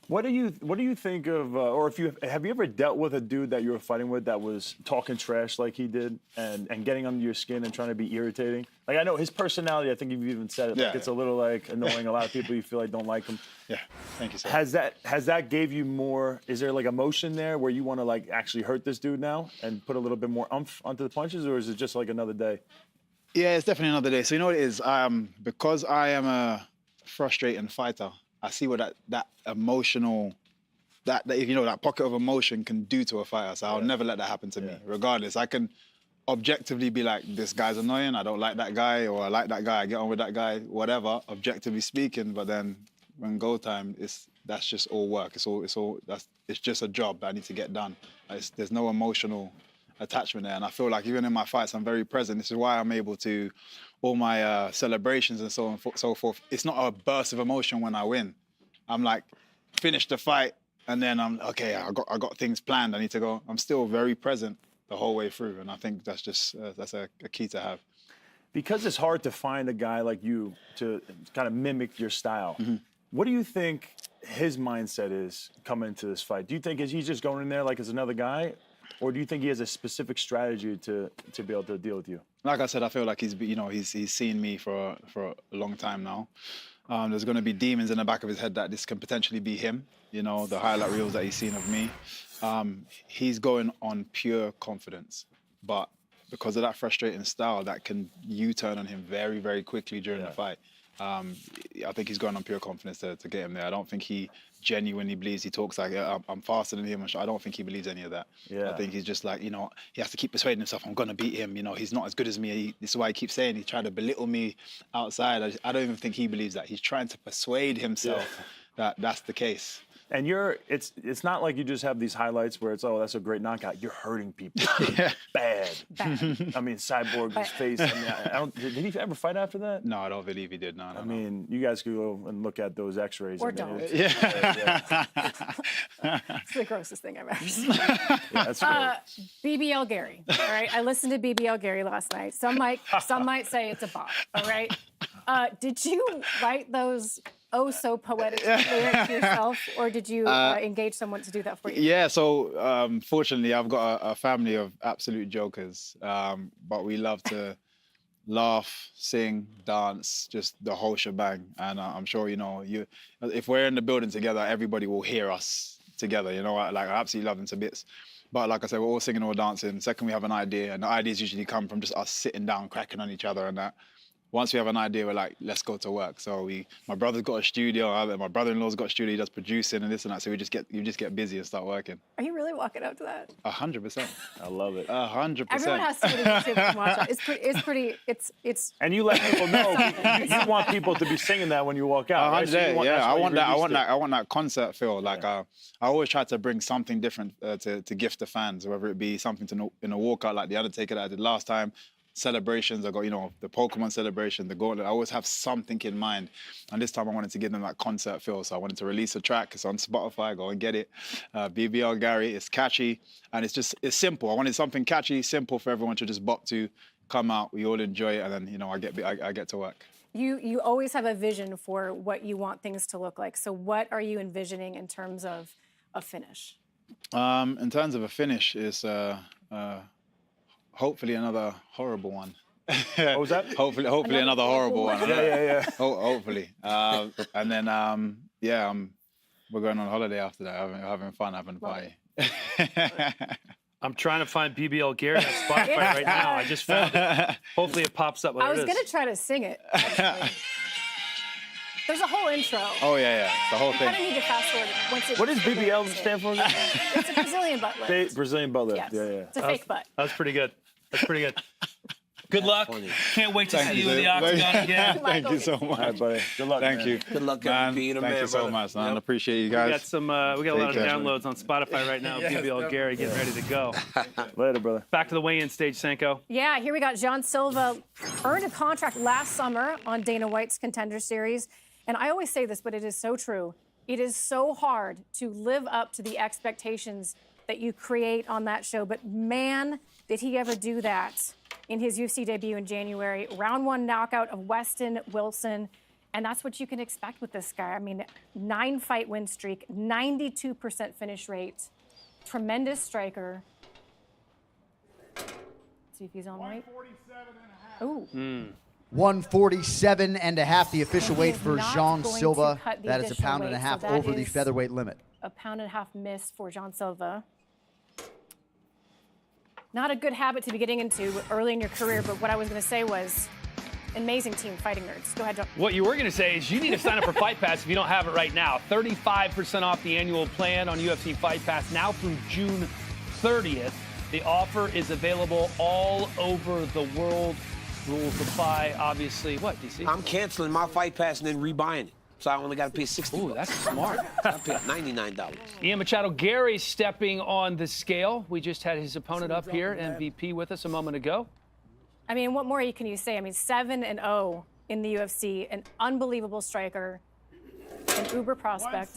What do you think of, or have you ever dealt with a dude that you were fighting with that was talking trash like he did and getting under your skin and trying to be irritating? Like, I know his personality, I think you've even said it, like it's a little like annoying. A lot of people you feel like don't like him. Yeah, thank you, sir. Has that gave you more, is there like emotion there where you want to like actually hurt this dude now and put a little bit more oomph onto the punches, or is it just like another day? Yeah, it's definitely another day. So you know what it is? Because I am a frustrating fighter, I see what that emotional, that you know, that pocket of emotion can do to a fighter. So I'll never let that happen to me, regardless. I can objectively be like, this guy's annoying, I don't like that guy, or I like that guy, I get on with that guy, whatever, objectively speaking. But then when go time, that's just all work. It's just a job that I need to get done. There's no emotional attachment there. And I feel like even in my fights, I'm very present. This is why I'm able to, all my celebrations and so on and so forth, it's not a burst of emotion when I win. I'm like, finish the fight, and then I'm, okay, I got things planned, I need to go. I'm still very present the whole way through, and I think that's just, that's a key to have. Because it's hard to find a guy like you to kind of mimic your style, what do you think his mindset is coming into this fight? Do you think he's just going in there like as another guy? Or do you think he has a specific strategy to be able to deal with you? Like I said, I feel like he's seen me for a long time now. There's going to be demons in the back of his head that this can potentially be him. You know, the highlight reels that he's seen of me. He's going on pure confidence, but because of that frustrating style, that can U-turn on him very, very quickly during the fight. I think he's going on pure confidence to get him there. I don't think he genuinely believes, he talks like, I'm faster than him. I don't think he believes any of that. I think he's just like, you know, he has to keep persuading himself, I'm going to beat him. You know, he's not as good as me. This is why he keeps saying he tried to belittle me outside. I don't even think he believes that. He's trying to persuade himself that that's the case. And it's not like you just have these highlights where it's, oh, that's a great knockout. You're hurting people. Bad. I mean, Cyborg's face. I mean, did he ever fight after that? No, I don't believe he did. No, I mean, you guys could go and look at those X-rays. Or don't. It's the grossest thing I've ever seen. That's great. BBL Gary. All right, I listened to BBL Gary last night. Some might say it's a bot. All right. Did you write those so poetic lyrics yourself, or did you engage someone to do that for you? Yeah, so fortunately, I've got a family of absolute jokers, but we love to laugh, sing, dance, just the whole shebang. And I'm sure, you know, if we're in the building together, everybody will hear us together, you know, I absolutely love them to bits. But like I said, we're all singing, all dancing. Second, we have an idea, and the ideas usually come from just us sitting down, cracking on each other and that. once we have an idea, we're like, let's go to work. So my brother's got a studio, my brother-in-law's got a studio, he does producing and this and that. So you just get busy and start working. Are you really walking up to that? 100%. I love it. 100%. Everyone has to go to YouTube and watch that. It's. And you let people know. you want people to be singing that when you walk out. Right? So I want that concert feel. Like I always try to bring something different to gift the fans, whether it be something in a walkout like the Undertaker that I did last time. Celebrations, I got, the Pokemon celebration, the Gauntlet. I always have something in mind. And this time I wanted to give them that concert feel. So I wanted to release a track. It's on Spotify, go and get it. BBL Gary, it's catchy. And it's simple. I wanted something catchy, simple for everyone to just bop to, come out, we all enjoy it. And then, I get to work. You always have a vision for what you want things to look like. So what are you envisioning in terms of a finish? In terms of a finish, is hopefully another horrible one. What was that? Hopefully another horrible one. Yeah. Hopefully. And then, we're going on holiday after that, having fun, having a party. I'm trying to find BBL Gary on Spotify right now. I just found it. Hopefully it pops up. I was going to try to sing it. There's a whole intro. Oh, yeah. The whole thing. I kind of need to fast forward it. What does BBL stand for? It's a Brazilian butt lift. Brazilian butt lift. Yes. Yeah. It's a fake butt. That's pretty good. Good luck. Can't wait to see you in the octagon again. Thank you so much. All right, buddy. Good luck. Thank you. Good luck, man. being a Thank man, you so brother. much, man. I appreciate you guys. We got a lot of downloads on Spotify right now. BBL Gary getting ready to go. Later, brother. Back to the weigh-in stage, Senko. Yeah, here we got John Silva earned a contract last summer on Dana White's Contender Series. And I always say this, but it is so true. It is so hard to live up to the expectations that you create on that show. But man, did he ever do that in his UFC debut in January. Round 1 knockout of Weston Wilson. And that's what you can expect with this guy. I mean, 9-fight win streak, 92% finish rate, tremendous striker. Let's see if he's on weight. 147.5. Ooh. 147.5, the official weight for John Silva. That is a pound and a half over the featherweight limit. A pound and a half miss for John Silva. Not a good habit to be getting into early in your career, but what I was going to say was, amazing team, Fighting Nerds. Go ahead, John. What you were going to say is you need to sign up for Fight Pass if you don't have it right now. 35% off the annual plan on UFC Fight Pass now through June 30th. The offer is available all over the world. Rules apply, obviously. What, DC? I'm canceling my Fight Pass and then rebuying it. So I only got to pay $60. Ooh, that's smart. I paid $99. Ian Machado, Gary stepping on the scale. We just had his opponent up here, MVP, with us a moment ago. I mean, what more can you say? I mean, 7-0 in the UFC, an unbelievable striker, an uber prospect.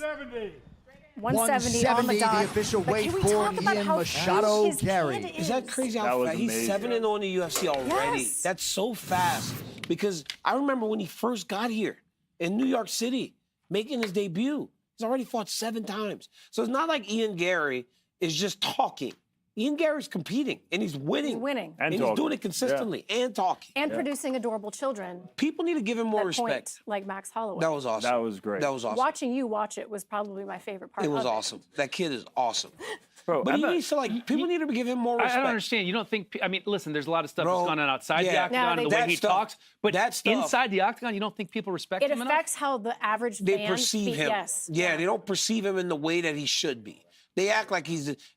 170 on the dot. The official weight for Ian Machado Gary. Is that crazy how fast? He's 7-0 in the UFC already. Yes. That's so fast. Because I remember when he first got here in New York City, making his debut. He's already fought 7 times. So it's not like Ian Gary is just talking. Ian Gary's competing, and he's winning. He's winning. And he's doing it consistently and talking. And producing adorable children. People need to give him more respect. Like Max Holloway. That was awesome. That was great. That was awesome. Watching you watch it was probably my favorite part. It was awesome. That kid is awesome. Bro, but he needs to, people need to give him more respect. I don't understand. You don't think, I mean, listen, there's a lot of stuff that's gone on outside the octagon and the way he talks. But inside the octagon, you don't think people respect him enough? It affects how the average fan They perceive him. Yes. Yeah, they don't perceive him in the way that he should be. They act like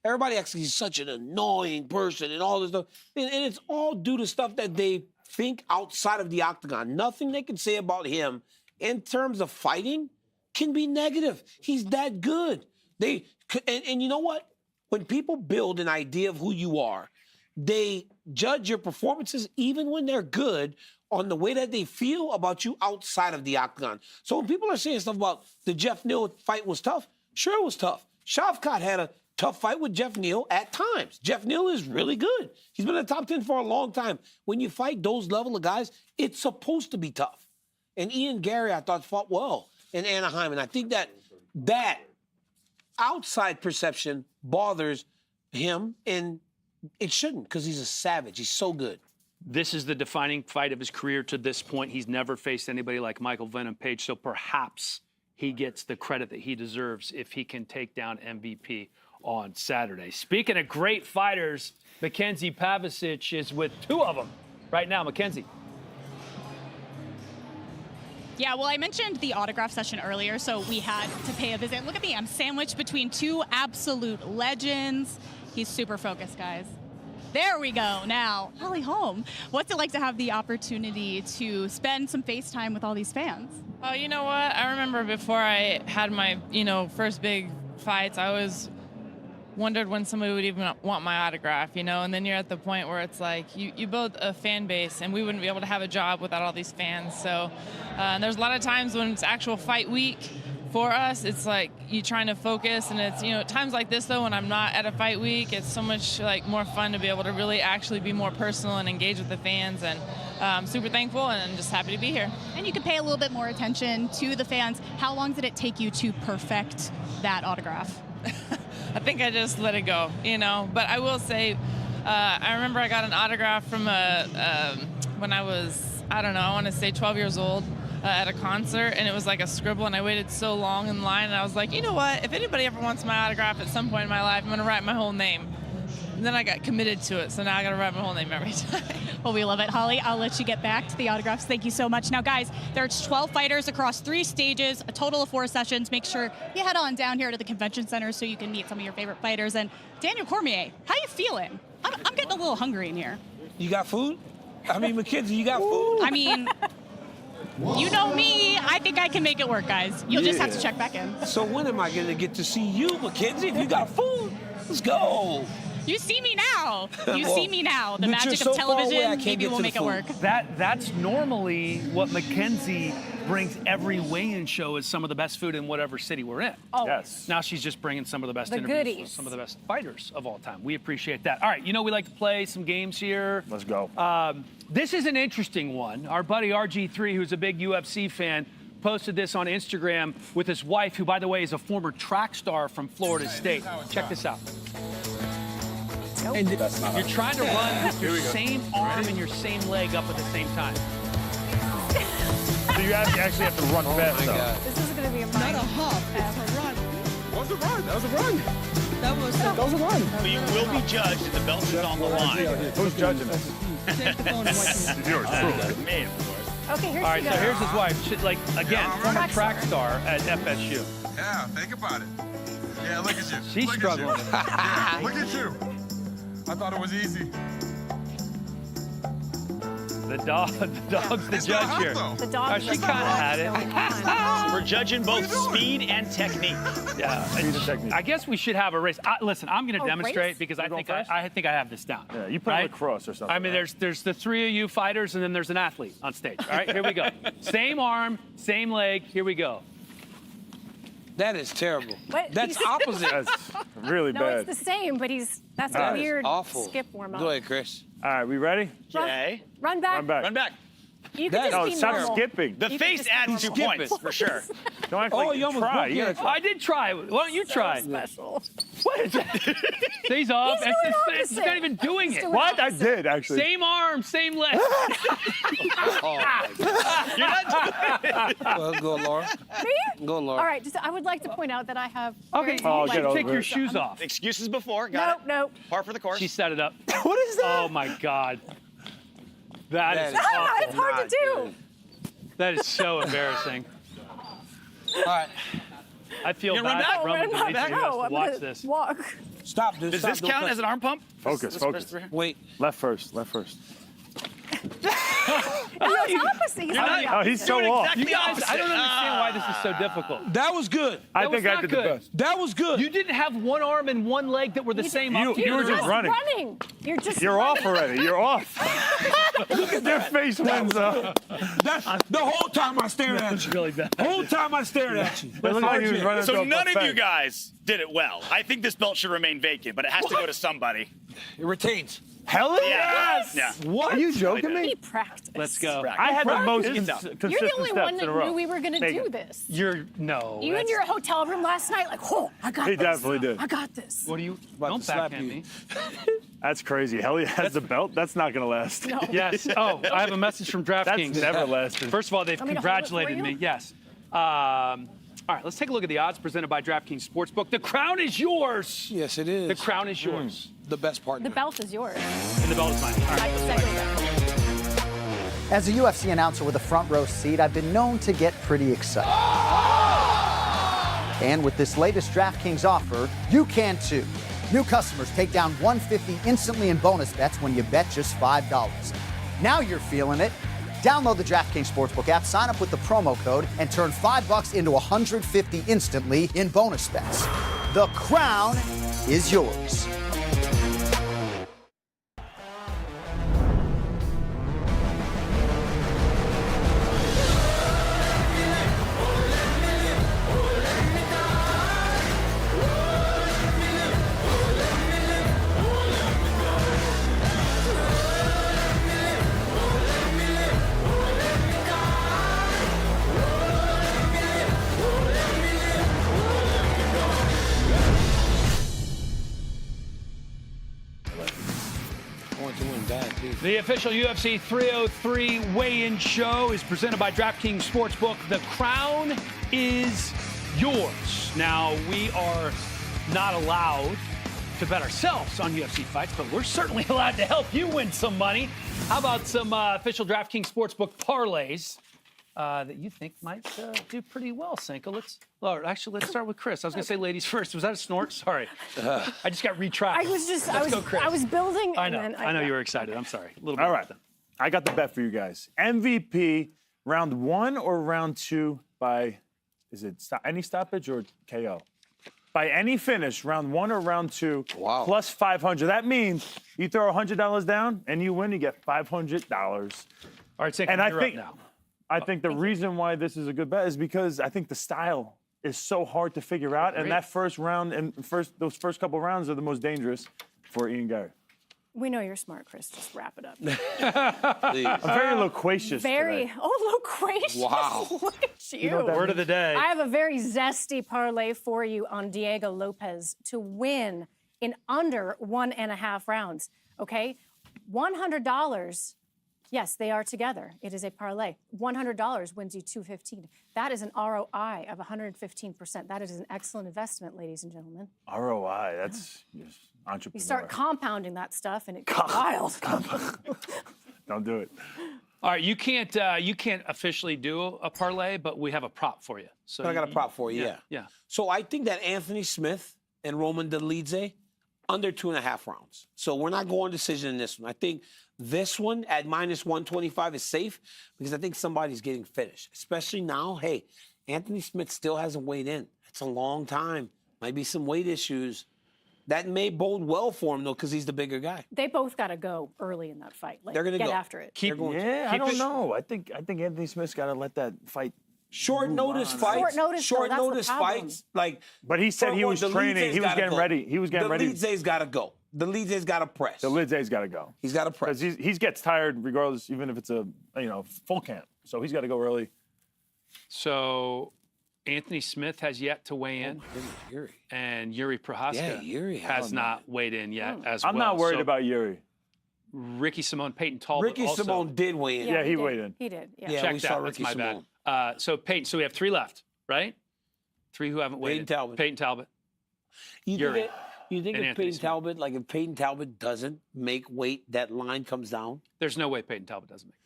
everybody acts like he's such an annoying person and all this stuff. And it's all due to stuff that they think outside of the octagon. Nothing they can say about him in terms of fighting can be negative. He's that good. And you know what? When people build an idea of who you are, they judge your performances, even when they're good, on the way that they feel about you outside of the octagon. So when people are saying stuff about the Jeff Neal fight was tough, sure it was tough. Shavkat had a tough fight with Jeff Neal at times. Jeff Neal is really good. He's been in the top 10 for a long time. When you fight those level of guys, it's supposed to be tough. And Ian Gary, I thought, fought well in Anaheim. And I think that outside perception bothers him, and it shouldn't, because he's a savage. He's so good. This is the defining fight of his career to this point. He's never faced anybody like Michael Venom Page, so perhaps he gets the credit that he deserves if he can take down MVP on Saturday. Speaking of great fighters, Mackenzie Pavicic is with 2 of them right now. Mackenzie. Yeah, well, I mentioned the autograph session earlier, so we had to pay a visit. Look at me, I'm sandwiched between two absolute legends. He's super focused, guys. There we go. Now, Holly Holm, what's it like to have the opportunity to spend some FaceTime with all these fans? Oh, you know what? I remember before I had my, first big fights, I always wondered when somebody would even want my autograph, and then you're at the point where it's like you build a fan base, and we wouldn't be able to have a job without all these fans. So there's a lot of times when it's actual fight week for us, it's like you trying to focus, and it's, times like this though, when I'm not at a fight week, it's so much more fun to be able to really actually be more personal and engage with the fans, and I'm super thankful and I'm just happy to be here. And you can pay a little bit more attention to the fans. How long did it take you to perfect that autograph? I think I just let it go, But I will say, I remember I got an autograph from when I was, I want to say 12 years old at a concert, and it was like a scribble, and I waited so long in line, and I was like, you know what? If anybody ever wants my autograph at some point in my life, I'm going to write my whole name. And then I got committed to it, so now I got to write my whole name every time. Well, we love it. Holly, I'll let you get back to the autographs. Thank you so much. Now, guys, there's 12 fighters across 3 stages, a total of 4 sessions. Make sure you head on down here to the convention center so you can meet some of your favorite fighters. And Daniel Cormier, how you feeling? I'm getting a little hungry in here. You got food? Mackenzie, you got food? You know me. I think I can make it work, guys. You'll just have to check back in. So when am I going to get to see you, Mackenzie? If you got food, let's go. You see me now. You see me now. The magic of television, maybe we'll make it work. That's normally what Mackenzie brings every weigh-in show is some of the best food in whatever city we're in. Oh. Yes. Now she's just bringing some of the best interviews goodies. with some of the best fighters of all time. We appreciate that. All right, we like to play some games here. Let's go. This is an interesting one. Our buddy RG3, who's a big UFC fan, posted this on Instagram with his wife, who, by the way, is a former track star from Florida State. Check this out. And you're trying to run with your same arm and your same leg up at the same time. So you actually have to run fast, though. This is going to be a Not a hop, it's a run. That was a run. That was a run. That was a run. But you will be judged if the belt is on the line. Who's judging this? Take the phone and watch me. Yours. Me, of course. Okay, here All right, she so goes. here's his wife. She, again, former track star at FSU. Yeah, think about it. Yeah, look at you. She's Look struggling. At you. Yeah, look at you. I thought it was easy. The dog's the judge here. The dog. She kind of had it. We're judging both speed and technique. Yeah, Speed and technique. I guess we should have a race. Listen, I'm going to demonstrate race? because You I going think I think I have this down. Yeah, you play lacrosse or something. I mean, right? there's the 3 of you fighters, and then there's an athlete on stage. All right, here we go. Same arm, same leg. Here we go. That is terrible. What? That's opposite. That's really No, bad. it's the same, but that's That a is weird awful. skip warm-up. Go ahead, Chris. All right, we ready? Okay. Run back. Run back. Run back. You can That- just No, be stop normal. skipping. The You face just adds 2 normal. points, for sure. Don't act Oh, like you you almost try. broke You it. gotta I did try. Why don't you try? Special. What is that? He's off. He's doing It's not opposite. even doing He's it. doing What? I opposite. did, actually. Same arm, same leg. You're not doing it. Well, go, Laura. Me? Go, Laura. All right, I would like to point out that I have. Okay, very Oh, light- get over take it. your shoes off. Excuses before. Got it. Nope. Par for the course. She set it up. What is that? Oh my God. That That is is Ah, awful. it's hard to do. That is so embarrassing. All right. I feel You gonna run bad back? for Roman I'm Demetriou no, to I'm watch gonna this. walk. Stop, dude. Does Stop. this Don't count touch as an arm pump? Focus, focus. Wait. Left first, left first. No, it's opposite. He's not- not the Oh, he's opposite. so Doing off. exactly You guys, I don't opposite. understand why this is so difficult. That was good. I That was think I not did good. the best. That was good. You didn't have one arm and one leg that were the same you- up to you were the just other. running. You're just You're running. off already. You're off. Look at their face wins up. That's the whole time I stared at It's you. really bad. The whole time I stared at you. It looked like he was running So into a none of buffet. you guys did it well. I think this belt should remain vacant, but it has to go to somebody. It retains. Hell Yes. yes! Yeah. What? Are you joking He me? practiced. Let's go. I had the most Practice. consistent You're the only steps one in a that row. knew we were going to Take do it. this. No. You in that's- your hotel room last night, like, oh, I got He this. definitely did. I got this. What do you? About Don't to slap backhand you. me. That's crazy. Hell yeah, has the belt? That's not going to last. No. Yes. Oh, I have a message from DraftKings. That's never lasted. First of all, they've Want me to hold it for congratulated you? me. Yes. All right, let's take a look at the odds presented by DraftKings Sportsbook. The crown is yours. Yes, it is. The crown is yours. The best partner. The belt is yours. And the belt is mine. All right, I let's second that. As a UFC announcer with a front row seat, I've been known to get pretty excited. And with this latest DraftKings offer, you can too. New customers take down $150 instantly in bonus bets when you bet just $5. Now you're feeling it. Download the DraftKings Sportsbook app, sign up with the promo code, and turn $5 into $150 instantly in bonus bets. The crown is yours. The official UFC 303 weigh-in show is presented by DraftKings Sportsbook. The crown is yours. Now, we are not allowed to bet ourselves on UFC fights, but we're certainly allowed to help you win some money. How about some official DraftKings Sportsbook parlays that you think might do pretty well, Cinco? Let's start with Chris. I was going to say ladies first. Was that a snort? Sorry. I just got retracked. I was building. I know you were excited. I'm sorry. A little bit. All right. I got the bet for you guys. MVP round 1 or round 2 by, any stoppage or KO? By any finish, round 1 or round 2, plus 500. That means you throw $100 down and you win, you get $500. All right, Cinco, you're up now. I think the reason why this is a good bet is because I think the style is so hard to figure out, and that first round and those first couple rounds are the most dangerous for Ian Gary. We know you're smart, Chris. Just wrap it up. I'm very loquacious today. Loquacious. Wow. Look at you. Word of the day. I have a very zesty parlay for you on Diego Lopez to win in under 1.5 rounds. Okay? $100. Yes, they are together. It is a parlay. $100 wins you $215. That is an ROI of 115%. That is an excellent investment, ladies and gentlemen. ROI, that's just entrepreneur. You start compounding that stuff, and it gets wild. Don't do it. All right, you can't officially do a parlay, but we have a prop for you. So I got a prop for you, yeah. So I think that Anthony Smith and Roman Dolidze under 2.5 rounds. So we're not going decision in this one. I think this one at minus 125 is safe because I think somebody's getting finished. Especially now, hey, Anthony Smith still hasn't weighed in. It's a long time. Might be some weight issues. That may bode well for him, though, because he's the bigger guy. They both got to go early in that fight. Like, they're going to get go after it. I don't know. I think Anthony Smith's got to let that fight. Short notice fights. Short notice fights. Like, but he said he was training. He was getting ready. He was getting ready. Dolidze's got to go. Dolidze's got to press. Dolidze's got to go. He's got to press. Because he gets tired regardless, even if it's a full camp. So he's got to go early. So Anthony Smith has yet to weigh in. Jiri. And Jiri Prochazka has not weighed in yet as well. I'm not worried about Jiri. Ricky Simone, Peyton Talbot Ricky Simone did weigh in. Yeah, he weighed in. He did, yeah. Check we that. saw That's Ricky my Simone. bad. So Peyton, so we have 3 left, right? 3 who haven't weighed in. Peyton Talbot. You think if Anthony Peyton Smith. Talbot, like if Peyton Talbot doesn't make weight, that line comes down? There's no way Peyton Talbot doesn't make weight.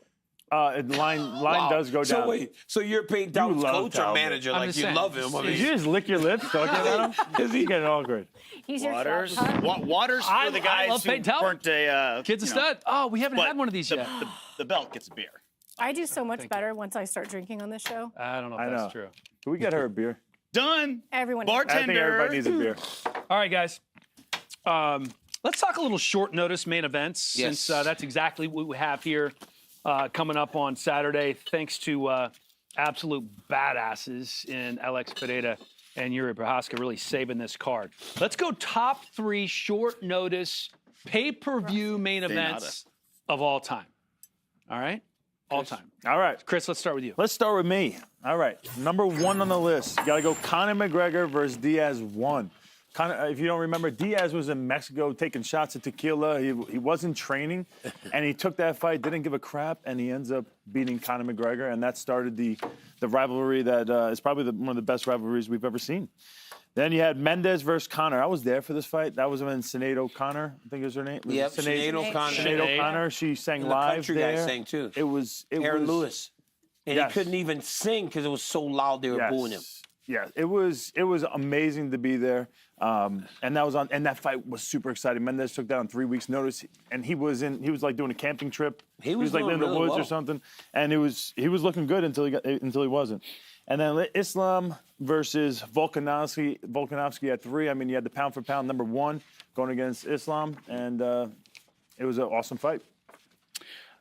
Line does go down. So wait, so you're Peyton Talbot's coach or manager? Like you love him? Did you just lick your lips talking about him? Because he's getting awkward. He's your Waters. shot. Waters for the guys love who Peyton Talbot. weren't a Kid's a stud. Oh, we haven't had one of these yet. The belt gets a beer. I do so much better once I start drinking on this show. I don't know if that's true. Can we get her a beer? Done. Everyone. Bartender. I think everybody needs a beer. All right, guys. Let's talk a little short notice main events, since that's exactly what we have here coming up on Saturday, thanks to absolute badasses in Alex Pereira and Jiri Prochazka really saving this card. Let's go top 3 short notice pay-per-view main events of all time. All right? All time. All right. Chris, let's start with you. Let's start with me. All right. Number 1 on the list. Got to go Conor McGregor versus Diaz 1. If you don't remember, Diaz was in Mexico taking shots at tequila. He wasn't training, and he took that fight, didn't give a crap, and he ends up beating Conor McGregor, and that started the rivalry that is probably one of the best rivalries we've ever seen. Then you had Mendez versus Connor. I was there for this fight. That was when Sinead O'Connor, I think is her name. Yep, Sinead O'Connor. Sinead O'Connor. She sang And live the country there. guy sang too. Aaron Lewis. And he couldn't even sing because it was so loud they were booing him. Yeah, it was amazing to be there. And that fight was super exciting. Mendez took that on 3 weeks' notice, and he was like doing a camping trip. He was like in the woods or something, and he was looking good until he wasn't. And then Islam versus Volkanovski at 3. I mean, you had the pound for pound #1 going against Islam, and it was an awesome fight.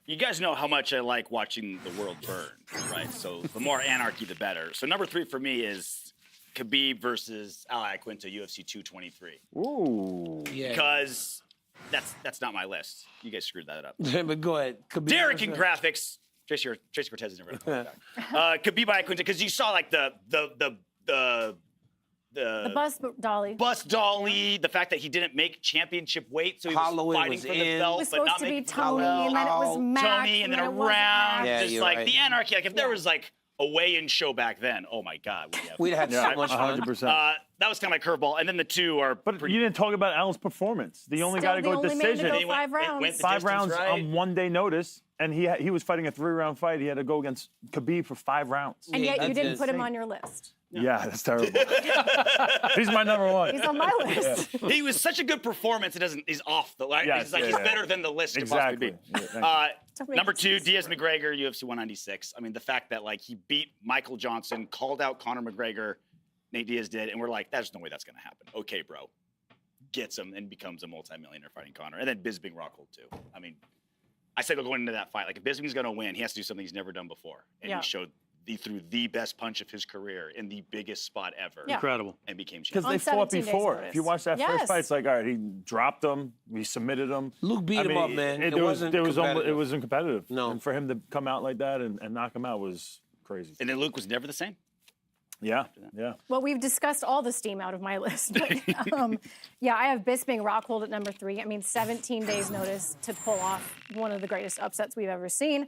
You guys know how much I like watching the world burn, right? So the more anarchy, the better. So #3 for me is Khabib versus Al Iaquinta, UFC 223. Ooh. Yeah. Because that's not my list. You guys screwed that up. But go ahead. Khabib Derek in graphics. Tracy Cortez is never going to Khabib Iaquinta, because you saw like the bus dolly. Bus dolly, the fact that he didn't make championship weight, so he was fighting for the belt, It was but supposed not to be making Tony, and then it was Max, Tony, and then it wasn't around. Max. Just like the anarchy. Like if there was like a weigh-in show back then, oh my God, we'd have so much fun. 100%. That was kind of my curveball, and then the two are. But you didn't talk about Al's performance. The only guy to go decision. Go 5 rounds. Went the 5 distance, rounds right? on 1 day notice, and he was fighting a 3-round fight. He had to go against Khabib for 5 rounds. And yet you didn't put him on your list. Yeah, that's terrible. He's my #1. He's on my list. He was such a good performance. He's off the line. Yes, he's better than the list could possibly be. #2, Diaz McGregor, UFC 196. I mean, the fact that like he beat Michael Johnson, called out Conor McGregor, Nate Diaz did, and we're like, there's no way that's going to happen. Okay, bro. Gets him and becomes a multimillionaire fighting Conor. And then Bisping Rockhold, too. I mean, I said going into that fight, like if Bisping's going to win, he has to do something he's never done before. And he threw the best punch of his career in the biggest spot ever. Yeah. Incredible. And became champion. Because they fought before. If you watch that first fight, it's like, all right, he dropped him, he submitted him. Luke beat him up, man. It wasn't competitive. No. And for him to come out like that and knock him out was crazy. And then Luke was never the same. Yeah. Well, we've discussed all the steam out of my list. But, I have Bisping Rockhold at #3. I mean, 17 days notice to pull off one of the greatest upsets we've ever seen.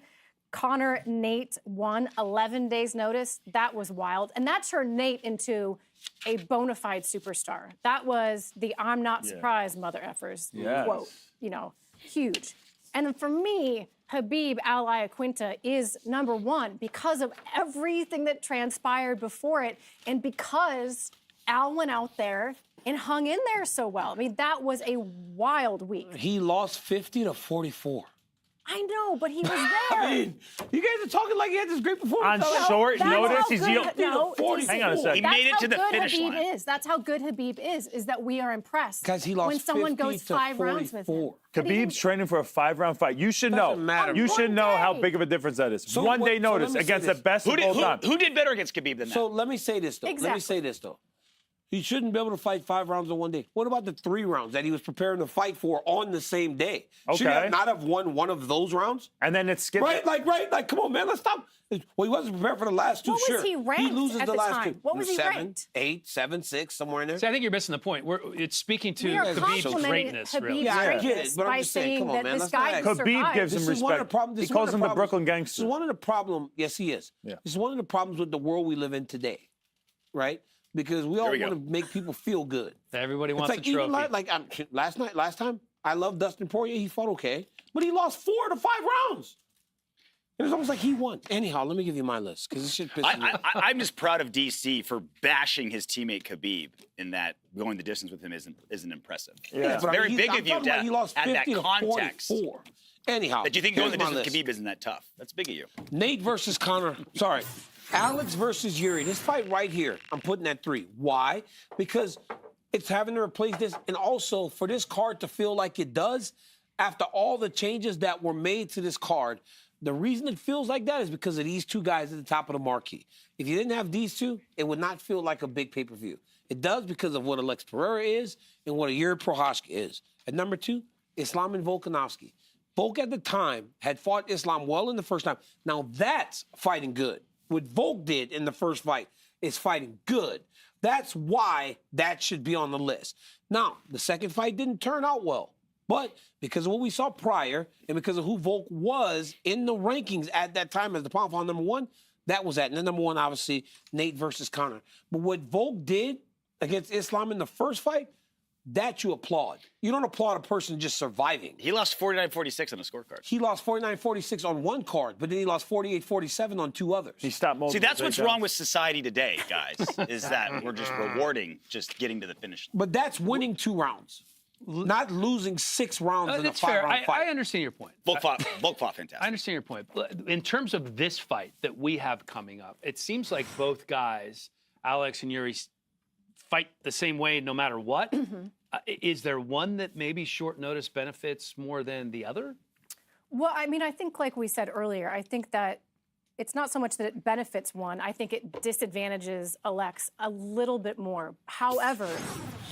Conor, Nate won 11 days notice. That was wild. And that turned Nate into a bona fide superstar. That was the I'm not surprised, mother effers quote. Huge. And then for me, Khabib Al Iaquinta is #1 because of everything that transpired before it and because Al went out there and hung in there so well. I mean, that was a wild week. He lost 50 to 44. I know, but he was there. I mean, you guys are talking like he had this great performance. On short notice, he's hang on a second. He made it to the finish line. That's how good Khabib is that we are impressed. Because he lost when someone 50 goes to 5 rounds with him. Khabib's training for a 5-round fight. You should know. You should know how big of a difference that is. So 1 day notice against the best of all time. Who did better against Khabib than that? So let me say this, though. He shouldn't be able to fight 5 rounds in 1 day. What about the 3 rounds that he was preparing to fight for on the same day? Should he not have won one of those rounds? And then it's skipped. Like, come on, man, let's stop. Well, he wasn't prepared for the last 2, What was he ranked He loses at the the last time? 2. What was he 7, ranked? 8, 7, 6, somewhere in there. See, I think you're missing the point. It's speaking to We are Khabib's complimenting greatness, really. Khabib's I get it, greatness but I'm by just saying, come saying on, that man, this let's guy not- Khabib survived. gives him This is one of the respect. problems. He calls him the Brooklyn This gangster. is one of the problems. Yes, he is. Yeah. This is one of the problems with the world we live in today, right? Because we all want to make people feel good. Everybody wants it's like, a trophy. Even last time, I love Dustin Poirier. He fought okay, but he lost 4 to 5 rounds. It was almost like he won. Anyhow, let me give you my list because this shit pisses me off. I'm just proud of DC for bashing his teammate Khabib in that going the distance with him isn't impressive. Yeah. It's very big of you to he lost add 50 that to context. 44. Anyhow, That you think going the here's my distance with list. Khabib isn't that tough. That's big of you. Nate versus Conor. Sorry. Alex versus Jiri. This fight right here, I'm putting at 3. Why? Because it's having to replace this. And also, for this card to feel like it does, after all the changes that were made to this card, the reason it feels like that is because of these 2 guys at the top of the marquee. If you didn't have these 2, it would not feel like a big pay-per-view. It does because of what Alex Pereira is and what a Jiri Prochazka is. At #2, Islam and Volkanovski. Volk at the time had fought Islam well in the first time. Now that's fighting good. What Volk did in the first fight is fighting good. That's why that should be on the list. Now, the second fight didn't turn out well. But because of what we saw prior and because of who Volk was in the rankings at that time as the pound for pound #1, that was that. And then #1, obviously, Nate versus Conor. But what Volk did against Islam in the first fight, that you applaud. You don't applaud a person just surviving. He lost 49-46 on a scorecard. He lost 49-46 on one card, but then he lost 48-47 on 2 others. He stopped multiple. See, that's what's wrong with society today, guys, is that we're just rewarding just getting to the finish line. But that's winning 2 rounds, not losing 6 rounds in a 5-round fight. I understand your point. Volk fought fantastic. I understand your point. In terms of this fight that we have coming up, it seems like both guys, Alex and Jiri, fight the same way no matter what. Is there one that maybe short notice benefits more than the other? Well, I mean, I think like we said earlier, I think that it's not so much that it benefits one. I think it disadvantages Alex a little bit more. However,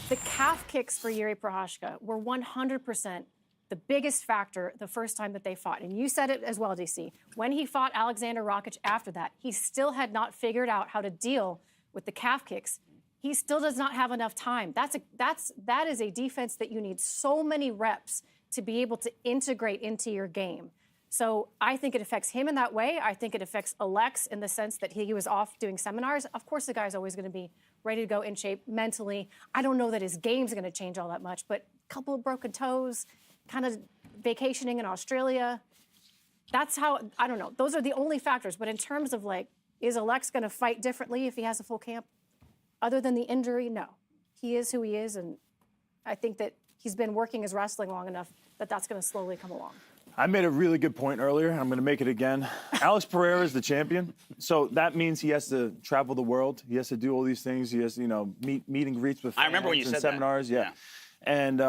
the calf kicks for Jiri Prochazka were 100% the biggest factor the first time that they fought. And you said it as well, DC. When he fought Alexander Rakic after that, he still had not figured out how to deal with the calf kicks. He still does not have enough time. That is a defense that you need so many reps to be able to integrate into your game. So I think it affects him in that way. I think it affects Alex in the sense that he was off doing seminars. Of course, the guy's always going to be ready to go in shape mentally. I don't know that his game's going to change all that much, but a couple of broken toes, kind of vacationing in Australia. That's how, I don't know. Those are the only factors. But in terms of like, is Alex going to fight differently if he has a full camp? Other than the injury, no. He is who he is, and I think that he's been working his wrestling long enough that that's going to slowly come along. I made a really good point earlier, and I'm going to make it again. Alex Pereira is the champion, so that means he has to travel the world. He has to do all these things. He has to, meet and greets with fans. I remember when you said seminars. that. Yeah. And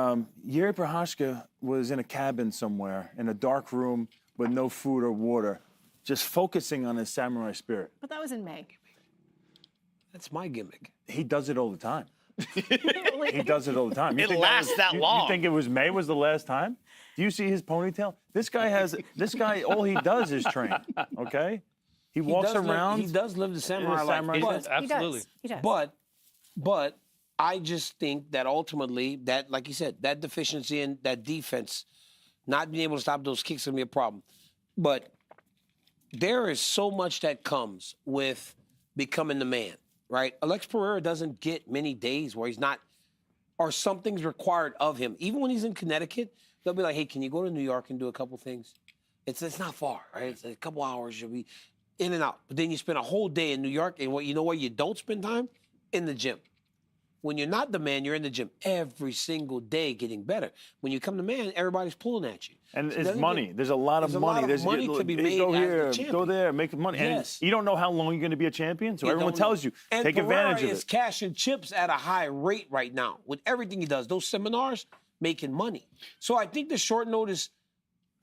Jiri Prochazka was in a cabin somewhere, in a dark room with no food or water, just focusing on his samurai spirit. But that was in May. That's my gimmick. He does it all the time. He does it all the time. It lasts that long. You think it was May was the last time? Do you see his ponytail? This guy, all he does is train, okay? He walks around. He does live the samurai life. Absolutely. He does. But I just think that ultimately, that, like you said, that deficiency in that defense, not being able to stop those kicks is going to be a problem. But there is so much that comes with becoming the man. Right? Alex Pereira doesn't get many days where he's not, or something's required of him. Even when he's in Connecticut, they'll be like, hey, can you go to New York and do a couple things? It's not far, right? It's a couple hours, you'll be in and out. But then you spend a whole day in New York, and you know where you don't spend time? In the gym. When you're not the man, you're in the gym every single day getting better. When you come to man, everybody's pulling at you. And it's money. There's a lot of money. There's money to be made. Go here, as the go there, make money. Yes. And you don't know how long you're going to be a champion, so everyone tells you, take advantage of it. And is cashing chips at a high rate right now with everything he does. Those seminars, making money. So I think the short notice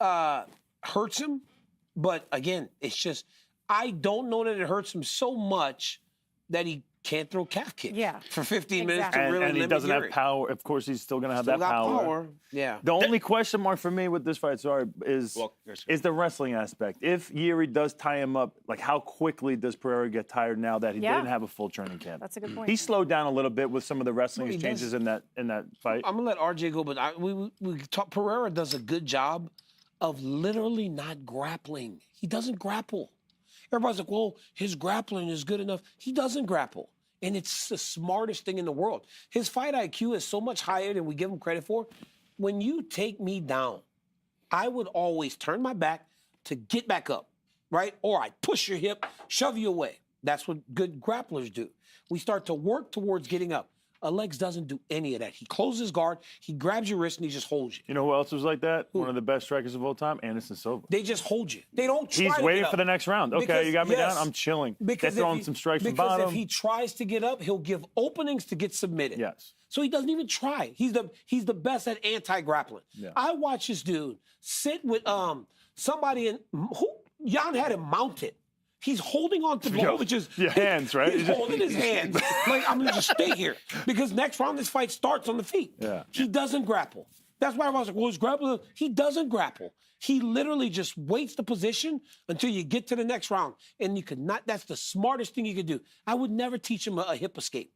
hurts him. But again, it's just, I don't know that it hurts him so much that he can't throw calf kicks for 15 minutes to really and he limit doesn't Jiri. have power. Of course, he's still going to have that power. Yeah. The only question mark for me with this fight, is the wrestling aspect. If Jiri does tie him up, like how quickly does Pereira get tired now that he didn't have a full training camp? That's a good point. He slowed down a little bit with some of the wrestling exchanges in that fight. I'm gonna let RJ go, but we talk. Pereira does a good job of literally not grappling. He doesn't grapple. Everybody's like, well, his grappling is good enough. He doesn't grapple. And it's the smartest thing in the world. His fight IQ is so much higher than we give him credit for. When you take me down, I would always turn my back to get back up, right? Or I push your hip, shove you away. That's what good grapplers do. We start to work towards getting up. Alex doesn't do any of that. He closes his guard, he grabs your wrist, and he just holds you. You know who else was like that? One of the best strikers of all time, Anderson Silva. They just hold you. They don't try He's waiting for the next round. Okay, you got me down. I'm chilling. Because they're throwing some strikes from bottom. Because if he tries to get up, he'll give openings to get submitted. Yes. So he doesn't even try. He's the best at anti-grappling. Yeah. I watch this dude sit with somebody who Jan had him mounted. He's holding on to Blachowicz. Your hands, right? He's holding his hands. Like, I'm going to just stay here. Because next round, this fight starts on the feet. Yeah. He doesn't grapple. That's why I was like, well, he's grappling. He doesn't grapple. He literally just waits the position until you get to the next round. And you could not, that's the smartest thing you could do. I would never teach him a hip escape.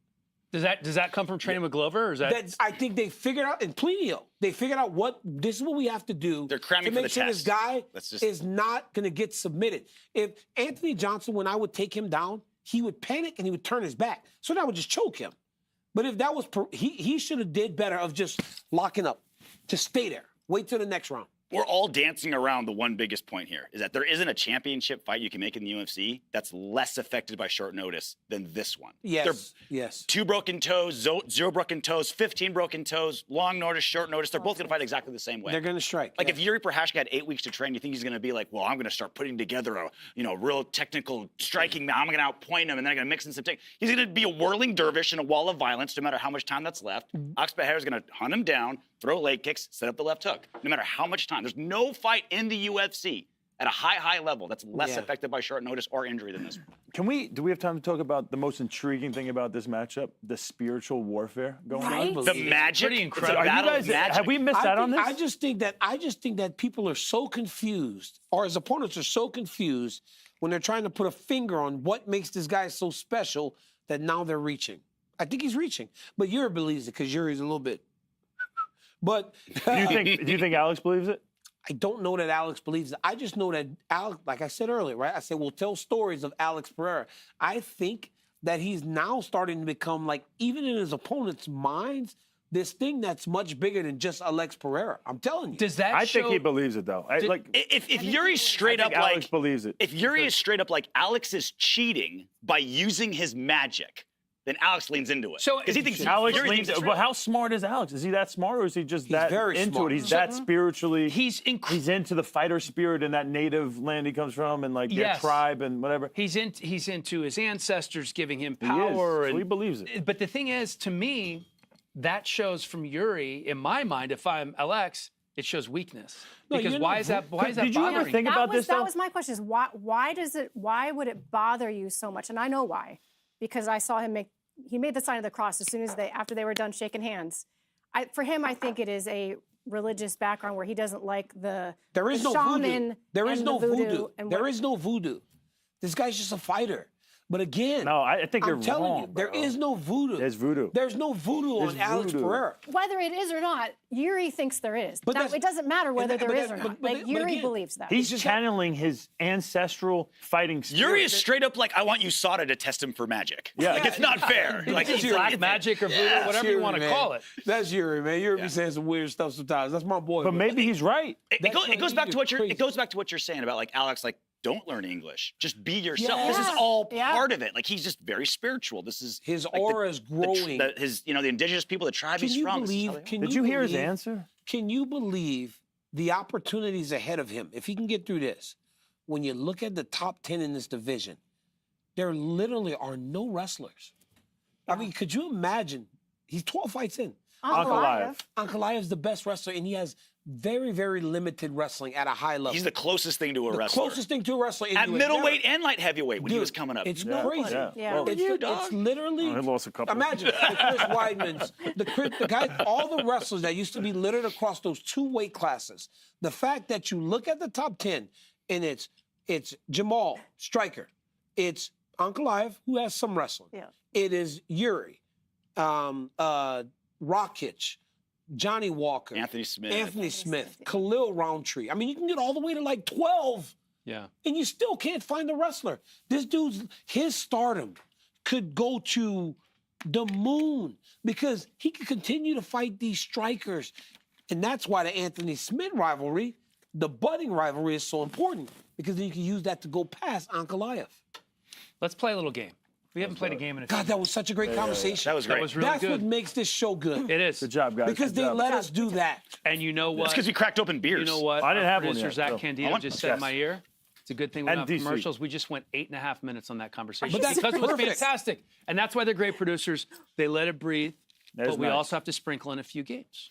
Does that come from training with Glover, or is that? I think they figured out in Plenio. They figured out this is what we have to do. They're cramming to make sure this guy is not going to get submitted. If Anthony Johnson, when I would take him down, he would panic and he would turn his back. So that would just choke him. But if that was, he should have did better of just locking up. Just stay there. Wait till the next round. We're all dancing around the one biggest point here is that there isn't a championship fight you can make in the UFC that's less affected by short notice than this one. Yes, yes. 2 broken toes, 0 broken toes, 15 broken toes, long notice, short notice. They're both going to fight exactly the same way. They're going to strike. Like if Jiri Prochazka had 8 weeks to train, you think he's going to be like, well, I'm going to start putting together a real technical striking. I'm going to outpoint him, and then I'm going to mix in some He's going to be a whirling dervish in a wall of violence, no matter how much time that's left. Alex Pereira is going to hunt him down, throw leg kicks, set up the left hook, no matter how much time. There's no fight in the UFC at a high level that's less affected by short notice or injury than this one. Do we have time to talk about the most intriguing thing about this matchup? The spiritual warfare going on? The magic. Pretty incredible. Are you guys, have we missed out on this? I just think that people are so confused, or his opponents are so confused when they're trying to put a finger on what makes this guy so special that now they're reaching. I think he's reaching. But Jiri believes it because Yuri's a little bit. But do you think Alex believes it? I don't know that Alex believes it. I just know that Alex, like I said earlier, right? I said, we'll tell stories of Alex Pereira. I think that he's now starting to become, like, even in his opponent's minds, this thing that's much bigger than just Alex Pereira. I'm telling you. Does that I think he believes it, though. If Yuri's straight up like Alex believes it. If Jiri is straight up like Alex is cheating by using his magic, then Alex leans into it. So because he thinks Alex Jiri leans. thinks it's But real. how smart is Alex? Is he that smart, or is he just that very into smart. it? He's that spiritually. He's into the fighter spirit and that native land he comes from, and like their tribe and whatever. He's into his ancestors giving him He power. is. So he believes it. But the thing is, to me, that shows from Jiri, in my mind, if I'm Alex, it shows weakness. No, Because why is that bothering you ever think about this, though? That was my question. Is why would it bother you so much? And I know why, because I saw him he made the sign of the cross as soon as after they were done shaking hands. For him, I think it is a religious background where he doesn't like the shaman. There is no voodoo. And There is no voodoo. This guy's just a fighter. But again, no, I think you're I'm telling wrong, you, there bro. is no voodoo. There's voodoo. There's no voodoo on Alex Pereira. Whether it is or not, Jiri thinks there is. But now, it doesn't matter whether there is or not. Jiri believes that. He's channeling his ancestral fighting spirit. Jiri is straight up like, I want USADA to test him for magic. Yeah. Like, it's not fair. Like, It's black magic or voodoo, whatever you want to call it. That's Jiri, man. Jiri be saying some weird stuff sometimes. That's my boy. But maybe he's right. It goes back to what you're saying about like Alex, like, don't learn English. Just be yourself. This is all part of it. Like, he's just very spiritual. This is his like aura is growing. The indigenous people, the tribe he's from. Did you hear his answer? Can you believe the opportunities ahead of him if he can get through this? When you look at the top 10 in this division, there literally are no wrestlers. I mean, could you imagine? He's 12 fights in. Ankalaev's the best wrestler, and he has very, very limited wrestling at a high level. He's the closest thing to a wrestler. Closest thing to a wrestler in at the middleweight and light heavyweight when he was coming up. It's crazy. Yeah. It's literally. I lost a couple. Imagine the Chris Weidmans, the guy, all the wrestlers that used to be littered across those 2 weight classes. The fact that you look at the top 10 and it's Jamal, striker. It's Ankalaev, who has some wrestling. Yeah. It is Jiri, Rakic, Johnny Walker, Anthony Smith, Khalil Roundtree. I mean, you can get all the way to like 12. Yeah. And you still can't find a wrestler. This dude's, his stardom could go to the moon because he could continue to fight these strikers. And that's why the Anthony Smith rivalry, the budding rivalry, is so important because then you can use that to go past Ankalaev. Let's play a little game. We haven't played a game in a God, that was such a great conversation. That was great. That was really That's good. what makes this show good. It is. Good job, guys. Because they let us do that. And you know what? It's because we cracked open beers. You know what? I didn't have one Producer yet, Zach so. Candido just said in my ear. It's a good thing we're And not DC. commercials. We just went 8.5 minutes on that conversation. But that's because it was perfect. fantastic. And that's why they're great producers. They let it breathe. That is But we nice. also have to sprinkle in a few games.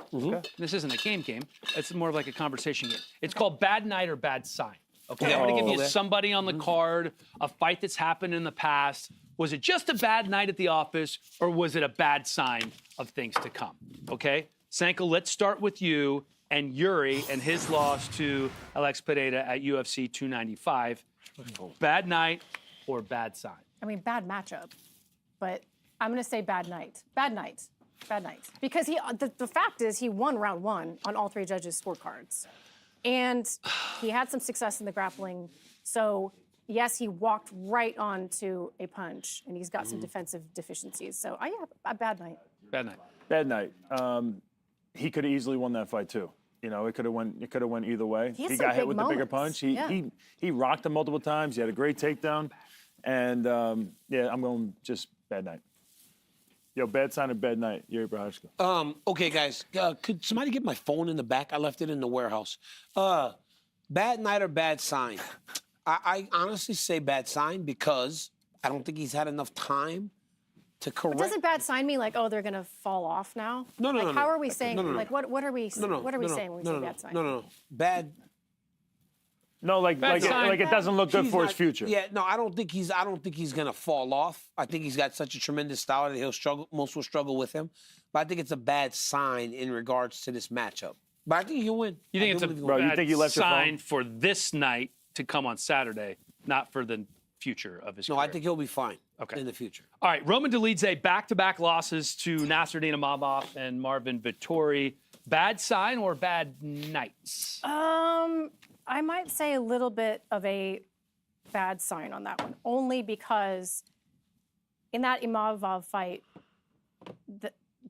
This isn't a game. It's more of like a conversation game. It's called Bad Night or Bad Sign. Okay, I'm going to give you somebody on the card, a fight that's happened in the past. Was it just a bad night at the office, or was it a bad sign of things to come? Okay, Sanko, let's start with you and Jiri and his loss to Alex Pereira at UFC 295. Bad night or bad sign? I mean, bad matchup, but I'm going to say bad night. Bad night. Bad night. Because the fact is he won round 1 on all 3 judges' scorecards. And he had some success in the grappling. So, yes, he walked right onto a punch, and he's got some defensive deficiencies. So, yeah, a bad night. Bad night. Bad night. He could have easily won that fight too. You know, it could have went either way. He got hit with the bigger punch. He rocked him multiple times. He had a great takedown. And yeah, I'm going just bad night. Yo, bad sign or bad night? Jiri Prochazka. Okay, guys. Could somebody get my phone in the back? I left it in the warehouse. Bad night or bad sign? I honestly say bad sign because I don't think he's had enough time to correct. But doesn't bad sign mean like, oh, they're gonna fall off now? No. How are we saying? Like, what are we? What are we saying when we say bad sign? No. Bad. No, like it doesn't look good for his future. Yeah, no, I don't think he's gonna fall off. I think he's got such a tremendous style that he'll struggle. Most will struggle with him, but I think it's a bad sign in regards to this matchup. But I think he'll win. You think it's a bad sign for this night to come on Saturday, not for the future of his career? No, I think he'll be fine in the future. All right, Roman Dolidze, back-to-back losses to Nasruddin Imavov and Marvin Vettori. Bad sign or bad nights? I might say a little bit of a bad sign on that one, only because in that Imavov fight,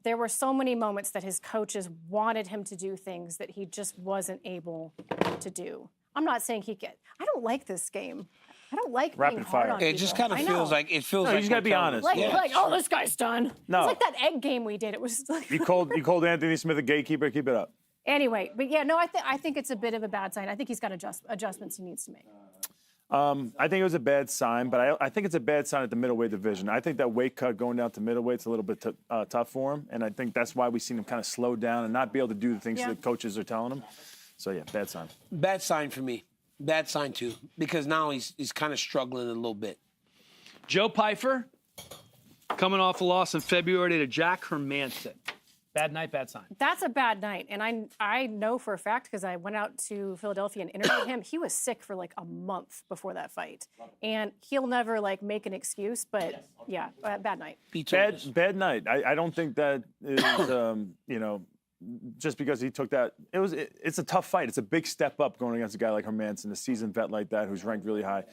there were so many moments that his coaches wanted him to do things that he just wasn't able to do. I'm not saying I don't like this game. I don't like rapid fire. On it just kind of feels like you just gotta be honest. Like, oh, this guy's done. No. It's like that egg game we did. It was like you called Anthony Smith a gatekeeper. Keep it up. Anyway, but yeah, no, I think it's a bit of a bad sign. I think he's got adjustments he needs to make. I think it was a bad sign, but I think it's a bad sign at the middleweight division. I think that weight cut going down to middleweight's a little bit tough for him, and I think that's why we've seen him kind of slow down and not be able to do the things that coaches are telling him. So yeah, bad sign. Bad sign for me. Bad sign too, because now he's kind of struggling a little bit. Joe Pyfer, coming off a loss in February to Jack Hermanson. Bad night, bad sign. That's a bad night, and I know for a fact because I went out to Philadelphia and interviewed him. He was sick for like a month before that fight, and he'll never like make an excuse. But yeah, bad night. Bad night. I don't think that is you know, just because he took that. It's a tough fight. It's a big step up going against a guy like Hermanson, a seasoned vet like that who's ranked really high.